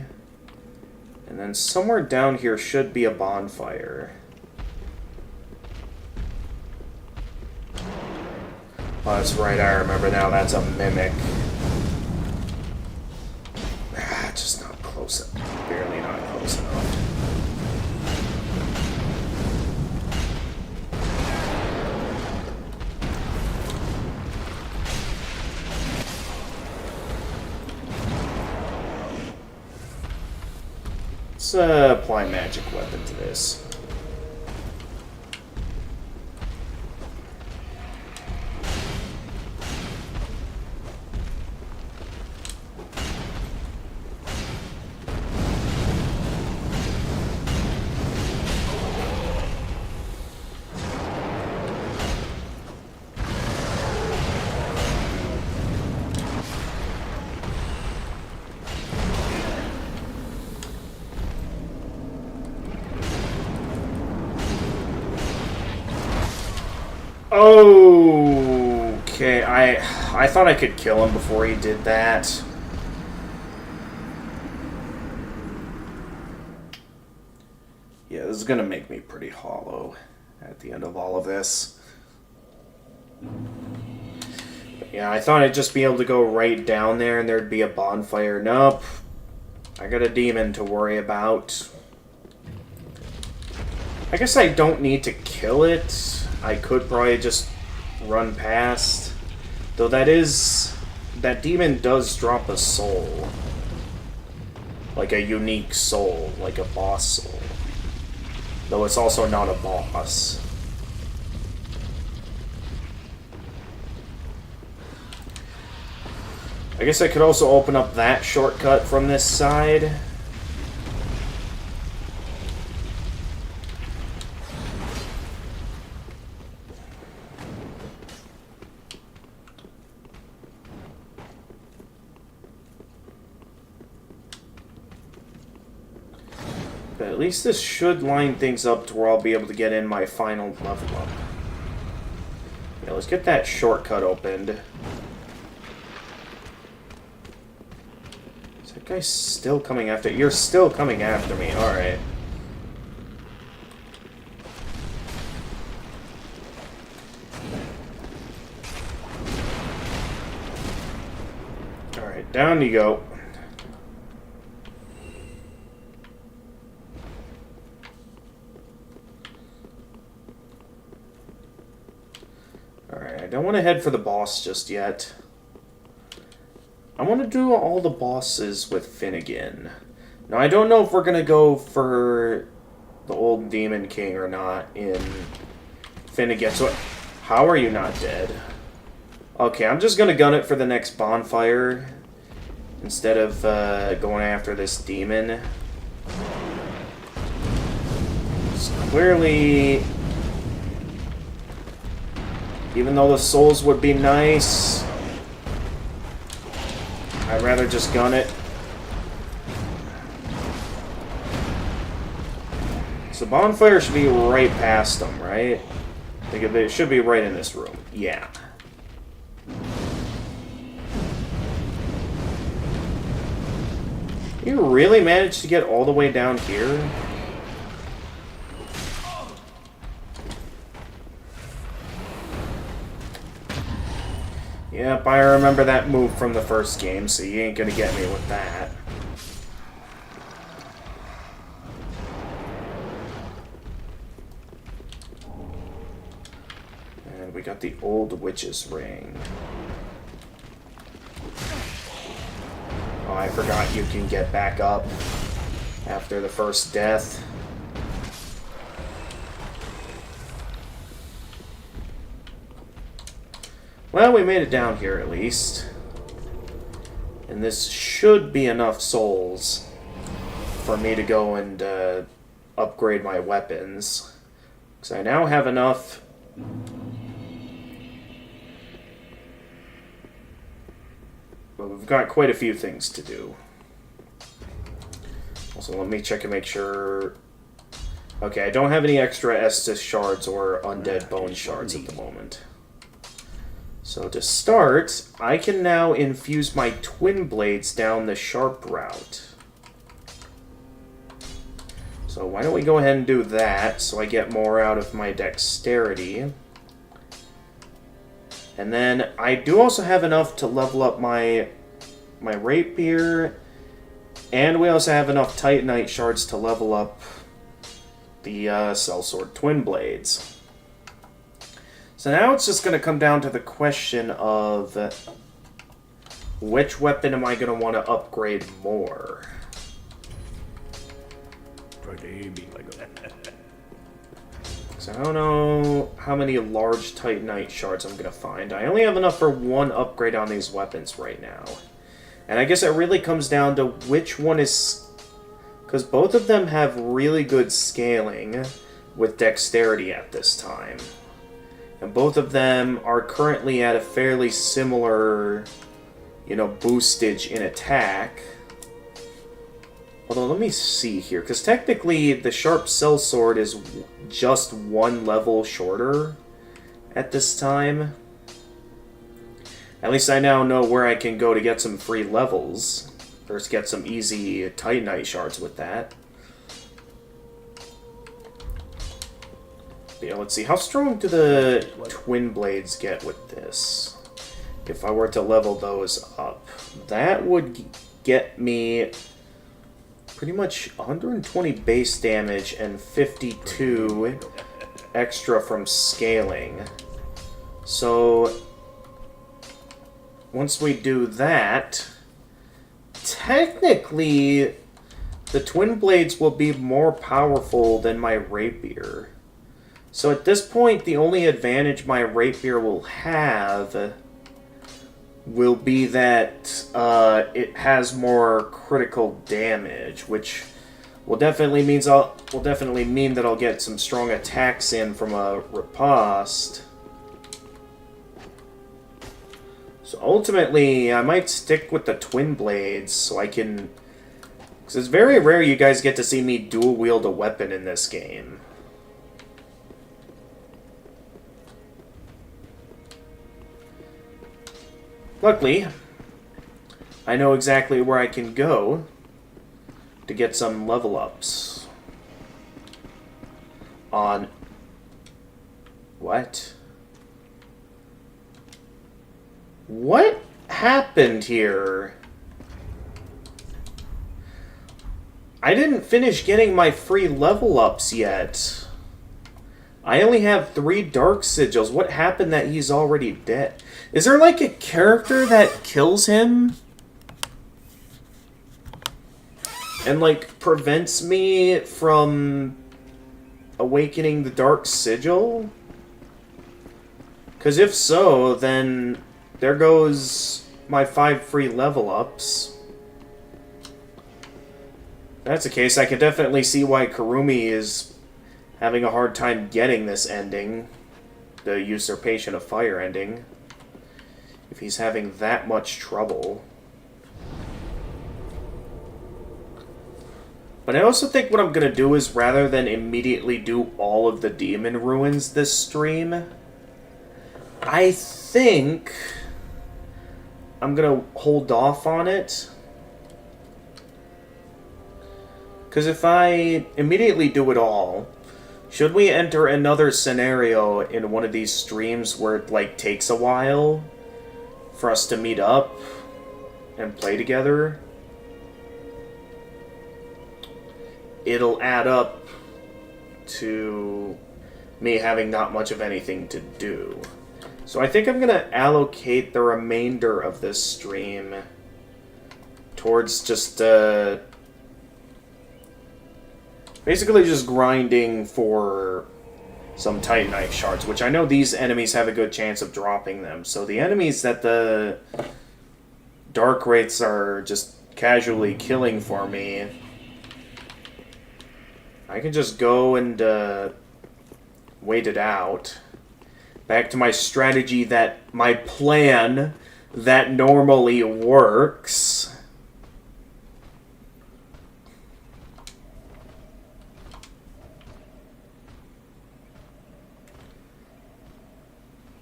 And then somewhere down here should be a bonfire. Oh, that's right, I remember now, that's a mimic. Ah, just not close enough. Barely not close enough. Let's apply magic weapon to this. Okay, I thought I could kill him before he did that. Yeah, this is gonna make me pretty hollow at the end of all of this. But yeah, I thought I'd just be able to go right down there and there'd be a bonfire. Nope. I got a demon to worry about. I guess I don't need to kill it. I could probably just run past. Though that demon does drop a soul. Like a unique soul, like a boss soul. Though it's also not a boss. I guess I could also open up that shortcut from this side. But at least this should line things up to where I'll be able to get in my final level up. Yeah, let's get that shortcut opened. Is that guy still coming after? You're still coming after me, alright. Alright, down you go. Alright, I don't want to head for the boss just yet. I want to do all the bosses with Finnegan. Now, I don't know if we're going to go for the old Demon King or not in Finnegan. So, how are you not dead? Okay, I'm just going to gun it for the next bonfire instead of going after this demon. It's clearly... Even though the souls would be nice, I'd rather just gun it. So bonfire should be right past them, right? I think it should be right in this room. Yeah. You really managed to get all the way down here? Yep, I remember that move from the first game, so you ain't gonna get me with that. got the old witch's ring. Oh, I forgot you can get back up after the first death. Well, we made it down here at least. And this should be enough souls for me to go and upgrade my weapons. Because I now have enough. But we've got quite a few things to do. Also, let me check and make sure. Okay, I don't have any extra Estus shards or undead bone shards at the moment. So to start, I can now infuse my twin blades down the sharp route. So why don't we go ahead and do that so I get more out of my dexterity. And then I do also have enough to level up my rapier, and we also have enough Titanite shards to level up the Sellsword twin blades. So now it's just going to come down to the question of which weapon am I going to want to upgrade more? Try to aim me like that. So I don't know how many large Titanite shards I'm going to find. I only have enough for one upgrade on these weapons right now. And I guess it really comes down to which one is... Because both of them have really good scaling with dexterity at this time. And both of them are currently at a fairly similar, boostage in attack. Although, let me see here, because technically the Sharp Sellsword is just one level shorter at this time. At least I now know where I can go to get some free levels, or to get some easy Titanite shards with that. Yeah, let's see, how strong do the twin blades get with this? If I were to level those up, that would get me pretty much 120 base damage and 52 extra from scaling. So once we do that, technically the twin blades will be more powerful than my rapier. So at this point, the only advantage my rapier will have will be that it has more critical damage, which will definitely mean that I'll get some strong attacks in from a riposte. So ultimately, I might stick with the twin blades so I can... Because it's very rare you guys get to see me dual wield a weapon in this game. Luckily, I know exactly where I can go to get some level ups. On... What? What happened here? I didn't finish getting my free level ups yet. I only have 3 dark sigils. What happened that he's already dead? Is there like a character that kills him? And like prevents me from awakening the dark sigil? Because if so, then there goes my 5 free level ups. If that's the case, I can definitely see why Kurumi is having a hard time getting this ending. The Usurpation of Fire ending. If he's having that much trouble. But I also think what I'm going to do is, rather than immediately do all of the demon ruins this stream, I think I'm going to hold off on it. Because if I immediately do it all, should we enter another scenario in one of these streams where it like takes a while for us to meet up and play together, it'll add up to me having not much of anything to do. So I think I'm going to allocate the remainder of this stream towards just, basically just grinding for some Titanite shards, which I know these enemies have a good chance of dropping them. So the enemies that the Dark Wraiths are just casually killing for me, I can just go and wait it out. Back to my strategy my plan that normally works.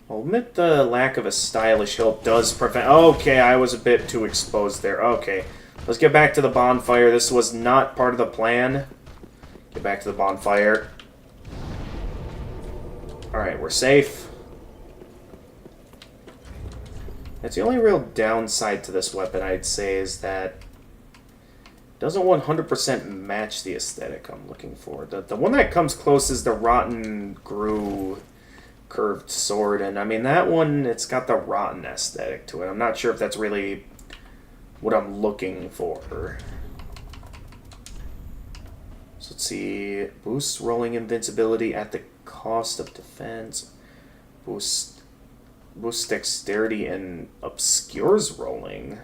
I'll admit the lack of a stylish hilt does prevent... Okay, I was a bit too exposed there. Okay, let's get back to the bonfire. This was not part of the plan. Get back to the bonfire. Alright, we're safe. That's the only real downside to this weapon, I'd say, is that it doesn't 100% match the aesthetic I'm looking for. The one that comes close is the Rotten Grew curved sword, and I mean, that one, it's got the rotten aesthetic to it. I'm not sure if that's really what I'm looking for. So let's see. Boosts rolling invincibility at the cost of defense. Boosts dexterity and obscures rolling.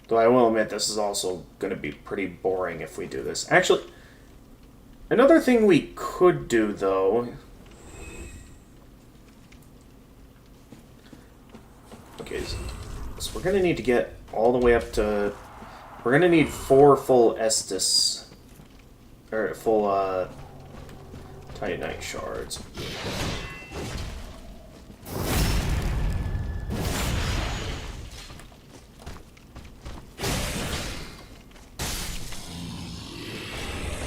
Though I will admit this is also going to be pretty boring if we do this. Actually, another thing we could do, though... Okay, so we're going to need to get all the way up to... We're going to need 4 full Estus... Or full, Titanite shards.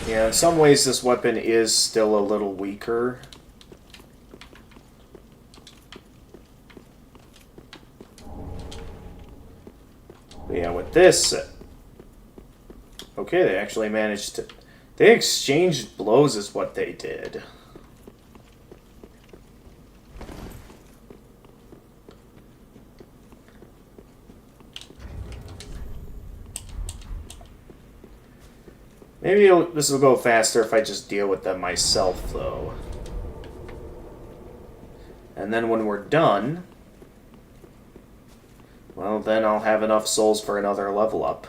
Yeah, in some ways this weapon is still a little weaker. But yeah, with this... Okay, they actually managed to... They exchanged blows is what they did. Maybe this will go faster if I just deal with them myself, though. And then when we're done... Well, then I'll have enough souls for another level up.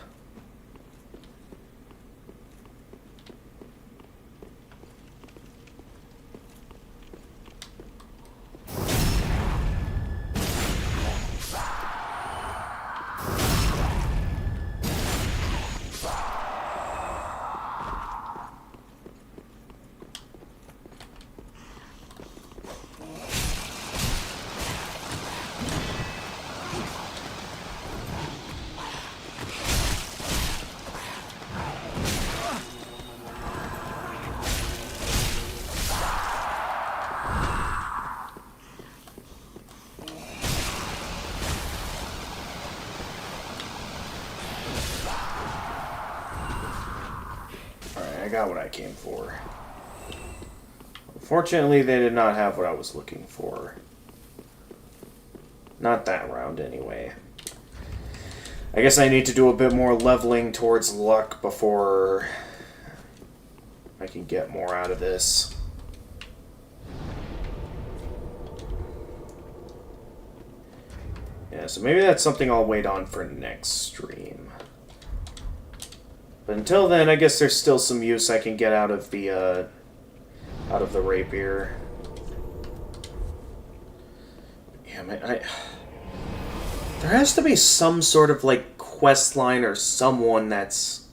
I got what I came for. Unfortunately, they did not have what I was looking for. Not that round, anyway. I guess I need to do a bit more leveling towards luck before I can get more out of this. Yeah, so maybe that's something I'll wait on for next stream. But until then, I guess there's still some use I can get out of the rapier. Yeah, man, there has to be some sort of, like, quest line or someone that's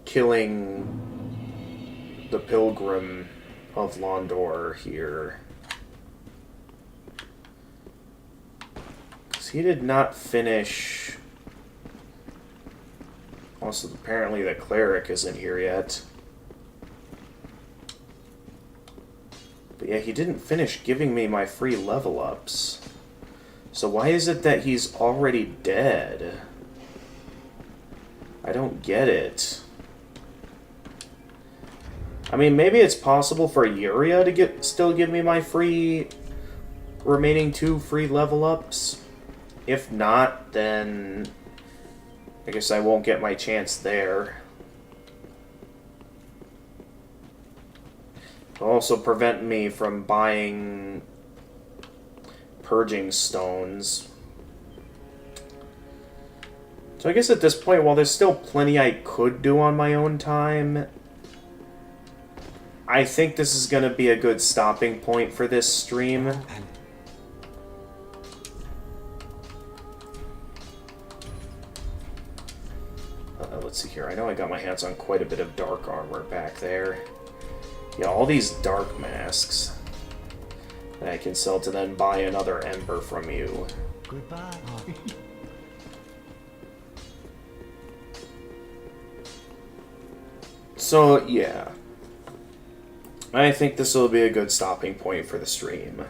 killing the Pilgrim of Londor here. he did not finish. Also, apparently the cleric isn't here yet. But yeah, he didn't finish giving me my free level ups. So why is it that he's already dead? I don't get it. I mean, maybe it's possible for Yuria to still give me my remaining 2 free level ups. If not, then I guess I won't get my chance there. It'll also prevent me from buying purging stones. So I guess at this point, while there's still plenty I could do on my own time, I think this is going to be a good stopping point for this stream. Let's see here. I know I got my hands on quite a bit of dark armor back there. Yeah, all these dark masks that I can sell to then buy another ember from you. Goodbye. So, yeah. I think this will be a good stopping point for the stream.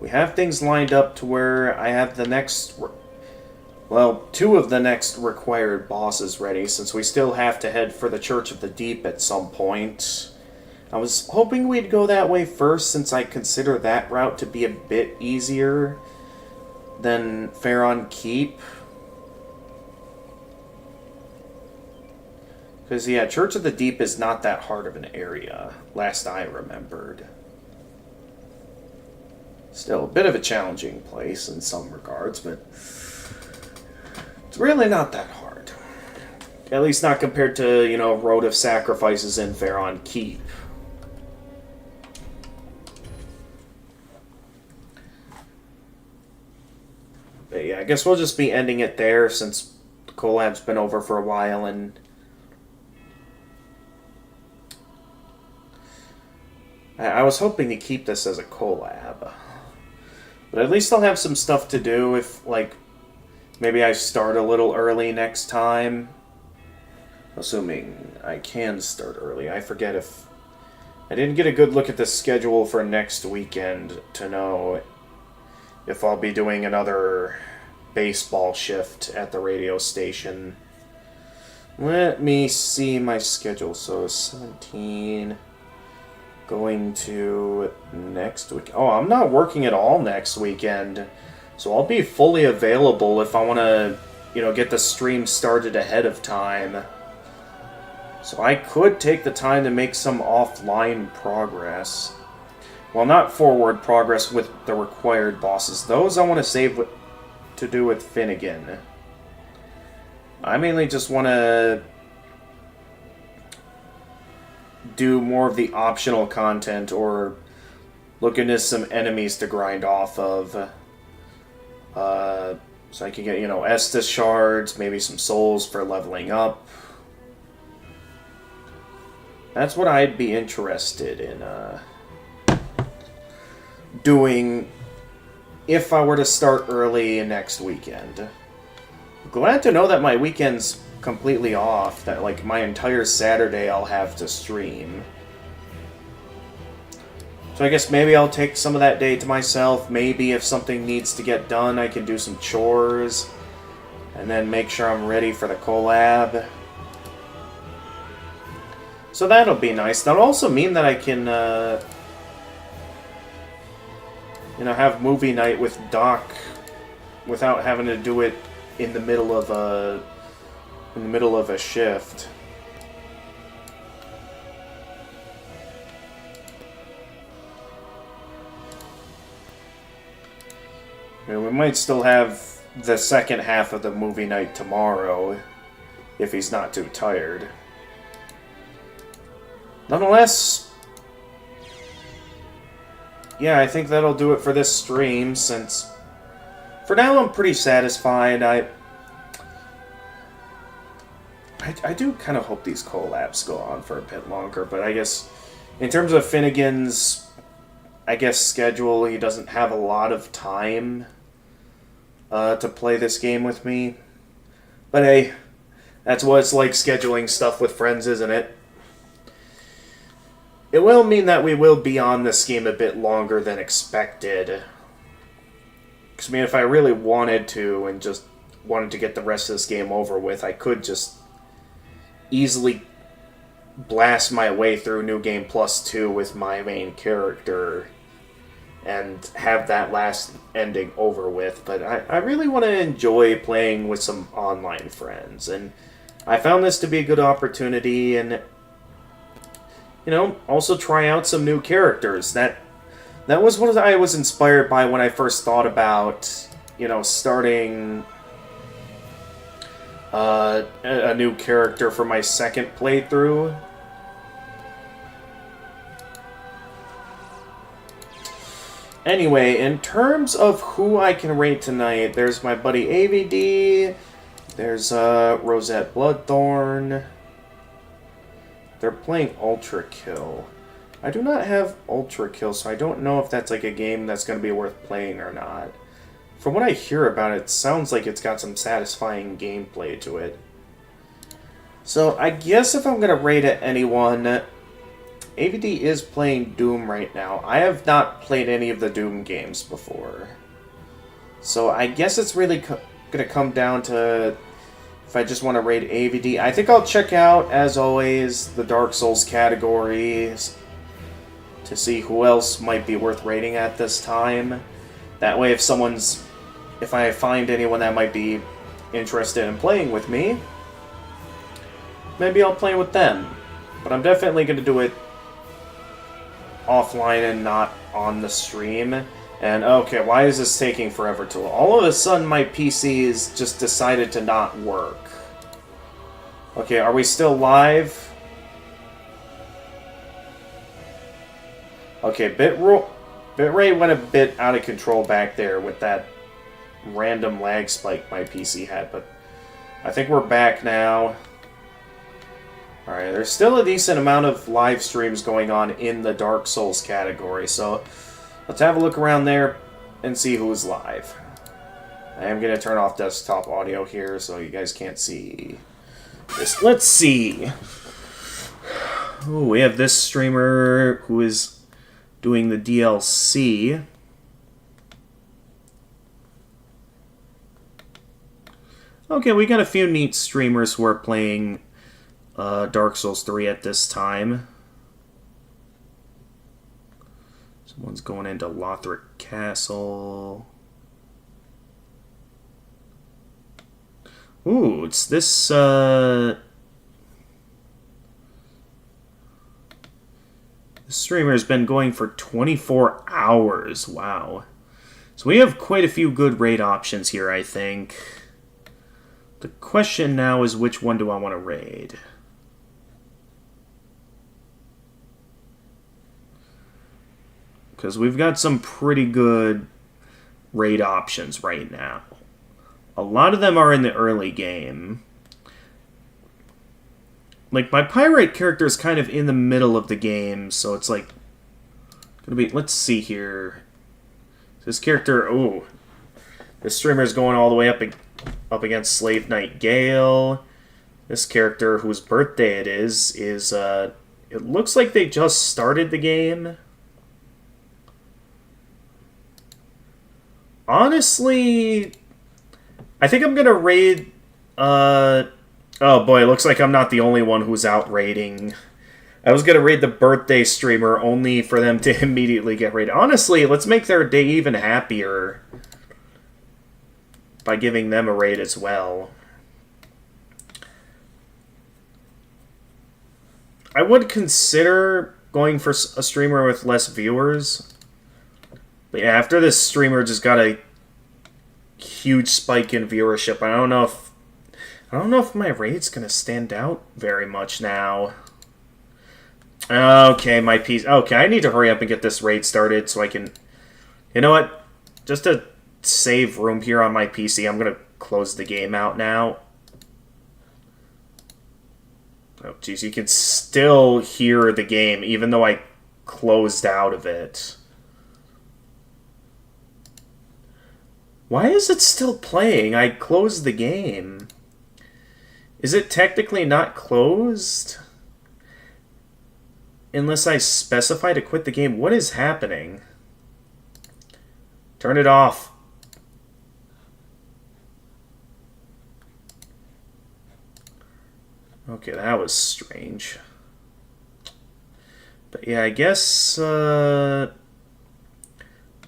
We have things lined up to where I have the next... Well, 2 of the next required bosses ready, since we still have to head for the Church of the Deep at some point. I was hoping we'd go that way first, since I consider that route to be a bit easier than Faron Keep. Because, yeah, Church of the Deep is not that hard of an area, last I remembered. Still, a bit of a challenging place in some regards, but it's really not that hard. At least not compared to, you know, Road of Sacrifices in Faron Keep. But yeah, I guess we'll just be ending it there since the collab's been over for a while, and I was hoping to keep this as a collab. But at least I'll have some stuff to do if, like, maybe I start a little early next time. Assuming I can start early. I forget if... I didn't get a good look at the schedule for next weekend to know if I'll be doing another baseball shift at the radio station. Let me see my schedule. So, 17... Going to next week. Oh, I'm not working at all next weekend. So I'll be fully available if I want to, you know, get the stream started ahead of time. So I could take the time to make some offline progress. Well, not forward progress with the required bosses. Those I want to save to do with Finnegan. I mainly just want to do more of the optional content or look into some enemies to grind off of. So I can get, you know, Estus shards, maybe some souls for leveling up. That's what I'd be interested in doing if I were to start early next weekend. Glad to know that my weekend's completely off, that like my entire Saturday I'll have to stream. So I guess maybe I'll take some of that day to myself. Maybe if something needs to get done, I can do some chores and then make sure I'm ready for the collab. So that'll be nice. That'll also mean that I can you know, have movie night with Doc without having to do it in the middle of a shift. You know, we might still have the second half of the movie night tomorrow, if he's not too tired. Nonetheless, yeah, I think that'll do it for this stream, since for now I'm pretty satisfied. I do kind of hope these collabs go on for a bit longer, but I guess In terms of Finnegan's, I guess, schedule, he doesn't have a lot of time to play this game with me. But hey, that's what it's like scheduling stuff with friends, isn't it? It will mean that we will be on this game a bit longer than expected. Because, I mean, if I really wanted to and just wanted to get the rest of this game over with, I could just easily blast my way through New Game Plus 2 with my main character and have that last ending over with. But I really want to enjoy playing with some online friends, and I found this to be a good opportunity, and, you know, also try out some new characters. That was what I was inspired by when I first thought about, you know, starting a new character for my second playthrough. Anyway, in terms of who I can rate tonight, there's my buddy AVD, there's Rosette Bloodthorn. They're playing Ultra Kill. I do not have Ultra Kill, so I don't know if that's like a game that's going to be worth playing or not. From what I hear about it, it sounds like it's got some satisfying gameplay to it. So I guess if I'm going to rate it anyone, AVD is playing Doom right now. I have not played any of the Doom games before. So I guess it's really going to come down to if I just want to rate AVD. I think I'll check out, as always, the Dark Souls categories to see who else might be worth rating at this time. That way, if I find anyone that might be interested in playing with me, maybe I'll play with them. But I'm definitely going to do it offline and not on the stream. And okay, why is this taking forever to load? All of a sudden my PC's just decided to not work. Okay, are we still live? Okay, bitrate went a bit out of control back there with that random lag spike my PC had, but I think we're back now. Alright, there's still a decent amount of live streams going on in the Dark Souls category, so let's have a look around there and see who's live. I am going to turn off desktop audio here so you guys can't see this. Let's see. Oh, we have this streamer who is doing the DLC. Okay, we got a few neat streamers who are playing Dark Souls 3 at this time. Someone's going into Lothric Castle. Ooh, it's this, this streamer's been going for 24 hours. Wow. So we have quite a few good raid options here, I think. The question now is, which one do I want to raid? Because we've got some pretty good raid options right now. A lot of them are in the early game. Like, my Pyrite character is kind of in the middle of the game, so it's like... gonna be... let's see here. This character... ooh. This streamer is going all the way up against Slave Knight Gale. This character, whose birthday it is it looks like they just started the game. Honestly, I think I'm gonna raid, oh boy, it looks like I'm not the only one who's out raiding. I was gonna raid the birthday streamer only for them to immediately get raided. Honestly, let's make their day even happier by giving them a raid as well. I would consider going for a streamer with less viewers. But yeah, after this streamer just got a huge spike in viewership, I don't know if my raid's gonna stand out very much now. Okay, my piece. Okay, I need to hurry up and get this raid started so I can. You know what? Just to save room here on my PC, I'm gonna close the game out now. Oh, jeez, you can still hear the game, even though I closed out of it. Why is it still playing? I closed the game. Is it technically not closed? Unless I specify to quit the game. What is happening? Turn it off. Okay, that was strange. But yeah, I guess, who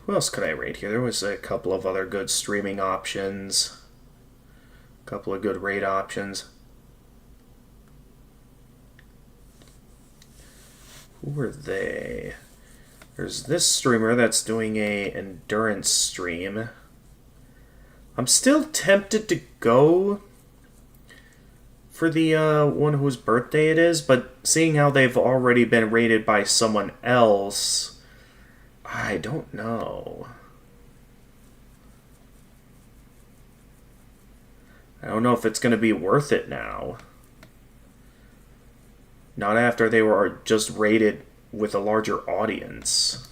else could I rate here? There was a couple of other good streaming options. A couple of good raid options. Who were they? There's this streamer that's doing a endurance stream. I'm still tempted to go for the one whose birthday it is, but seeing how they've already been rated by someone else, I don't know. I don't know if it's going to be worth it now. Not after they were just rated with a larger audience.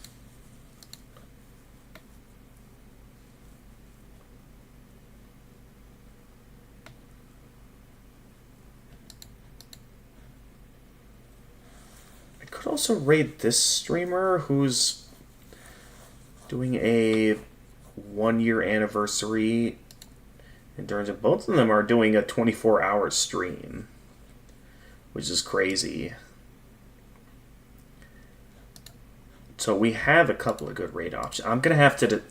I could also rate this streamer who's doing a 1-year anniversary. In terms of both of them are doing a 24-hour stream, which is crazy. So we have a couple of good raid options. I'm going to have to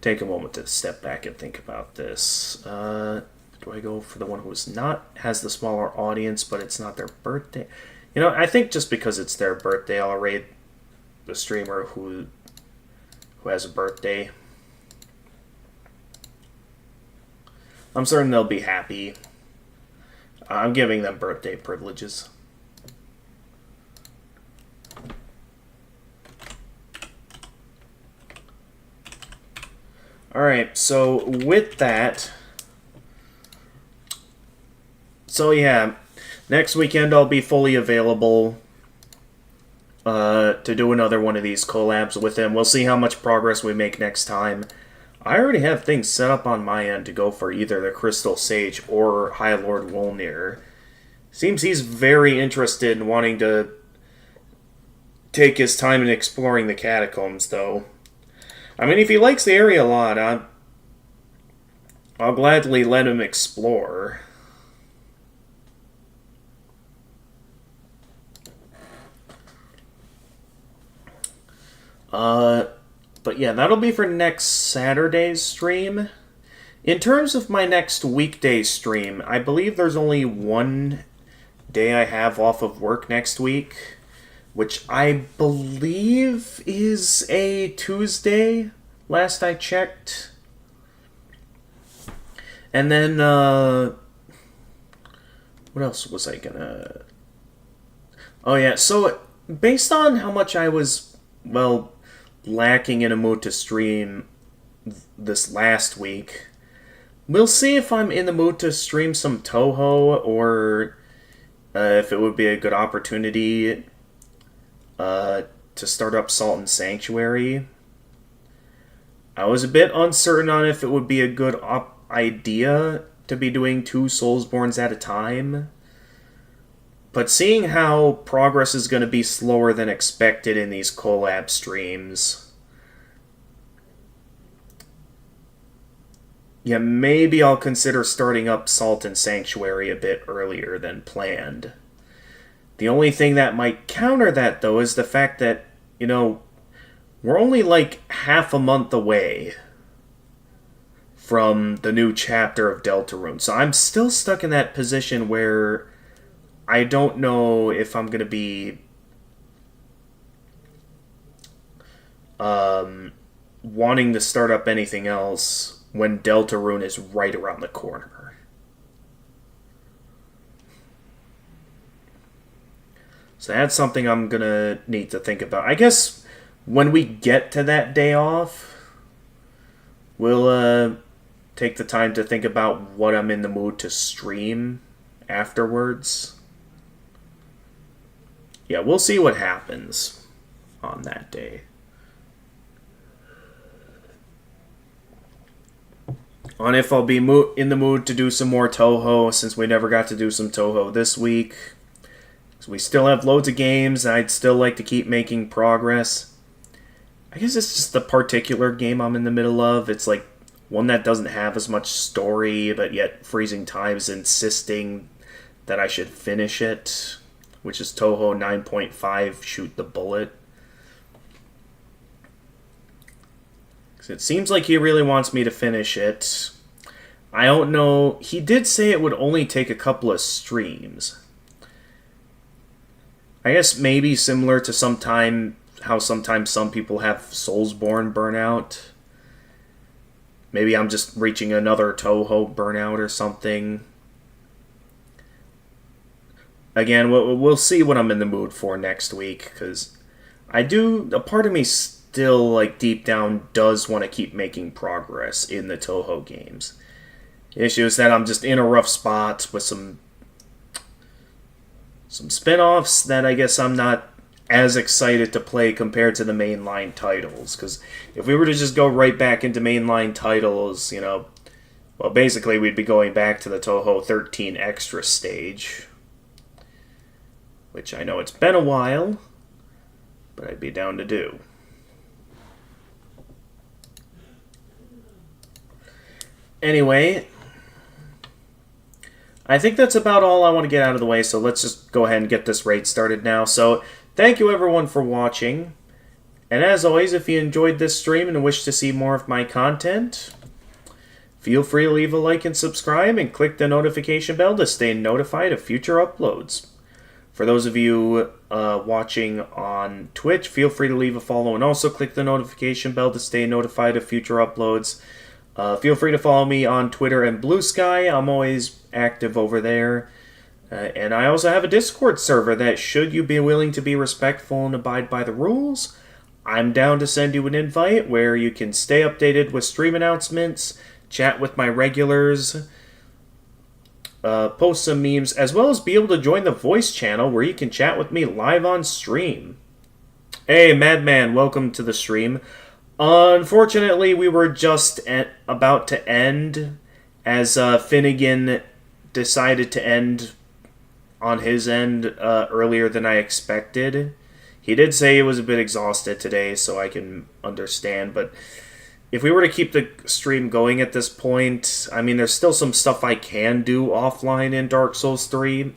take a moment to step back and think about this. Do I go for the one who's not, has the smaller audience, but it's not their birthday? You know, I think just because it's their birthday, I'll raid the streamer who has a birthday. I'm certain they'll be happy. I'm giving them birthday privileges. Alright, so with that... So yeah, next weekend I'll be fully available to do another one of these collabs with him. We'll see how much progress we make next time. I already have things set up on my end to go for either the Crystal Sage or High Lord Wolnir. Seems he's very interested in wanting to take his time in exploring the catacombs, though. I mean, if he likes the area a lot, I'll gladly let him explore. But yeah, that'll be for next Saturday's stream. In terms of my next weekday stream, I believe there's only one day I have off of work next week, which I believe is a Tuesday, last I checked. And then, what else was I gonna... Oh yeah, so based on how much I was, well, lacking in a mood to stream this last week, we'll see if I'm in the mood to stream some Toho, or if it would be a good opportunity to start up Salt and Sanctuary. I was a bit uncertain on if it would be a good idea to be doing 2 Soulsborns at a time. But seeing how progress is going to be slower than expected in these collab streams, yeah, maybe I'll consider starting up Salt and Sanctuary a bit earlier than planned. The only thing that might counter that, though, is the fact that, you know, we're only like half a month away from the new chapter of Deltarune. So I'm still stuck in that position where I don't know if I'm going to be wanting to start up anything else when Deltarune is right around the corner. So that's something I'm going to need to think about. I guess when we get to that day off, we'll take the time to think about what I'm in the mood to stream afterwards. yeah, we'll see what happens on that day. On if I'll be in the mood to do some more Toho, since we never got to do some Toho this week. So we still have loads of games, and I'd still like to keep making progress. I guess it's just the particular game I'm in the middle of. It's like one that doesn't have as much story, but yet Freezing Time is insisting that I should finish it, which is Toho 9.5 Shoot the Bullet. It seems like he really wants me to finish it. I don't know. He did say it would only take a couple of streams. I guess maybe similar to how sometimes some people have Soulsborne burnout. Maybe I'm just reaching another Toho burnout or something. Again, we'll see what I'm in the mood for next week, because a part of me still, like, deep down does want to keep making progress in the Toho games. The issue is that I'm just in a rough spot with some spin-offs that I guess I'm not as excited to play compared to the mainline titles. Because if we were to just go right back into mainline titles, well, basically we'd be going back to the Toho 13 Extra stage. Which I know it's been a while, but I'd be down to do. Anyway, I think that's about all I want to get out of the way, so let's just go ahead and get this raid started now. So, thank you everyone for watching, and as always, if you enjoyed this stream and wish to see more of my content, feel free to leave a like and subscribe, and click the notification bell to stay notified of future uploads. For those of you watching on Twitch, feel free to leave a follow, and also click the notification bell to stay notified of future uploads. Feel free to follow me on Twitter and Blue Sky. I'm always active over there. And I also have a Discord server that, should you be willing to be respectful and abide by the rules, I'm down to send you an invite where you can stay updated with stream announcements, chat with my regulars, post some memes, as well as be able to join the voice channel where you can chat with me live on stream. Hey, Madman, welcome to the stream. Unfortunately, we were just about to end as Finnegan decided to end on his end earlier than I expected. He did say he was a bit exhausted today, so I can understand, but if we were to keep the stream going at this point, I mean, there's still some stuff I can do offline in Dark Souls 3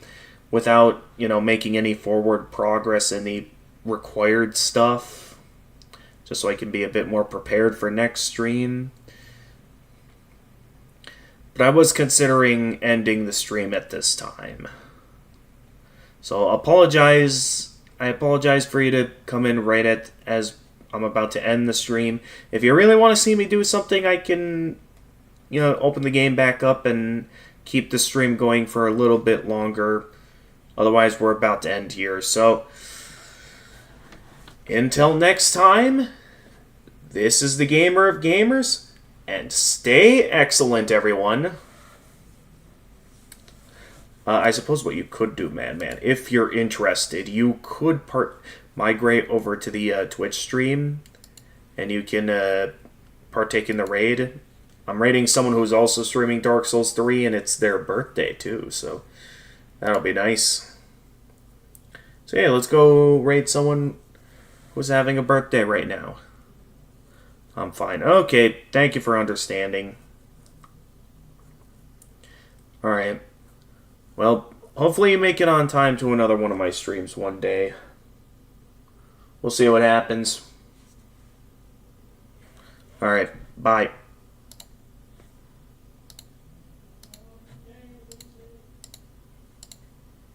without, making any forward progress in the required stuff. Just so I can be a bit more prepared for next stream. But I was considering ending the stream at this time. So I apologize for you to come in right as I'm about to end the stream. If you really want to see me do something, I can, open the game back up and keep the stream going for a little bit longer. Otherwise, we're about to end here. So, until next time, this is the Gamer of Gamers, and stay excellent, everyone. I suppose what you could do, Madman, if you're interested, you could migrate over to the Twitch stream, and you can partake in the raid. I'm raiding someone who's also streaming Dark Souls 3, and it's their birthday, too, so that'll be nice. So yeah, let's go raid someone who's having a birthday right now. I'm fine. Okay, thank you for understanding. Alright. Well, hopefully you make it on time to another one of my streams one day. We'll see what happens. Alright, bye.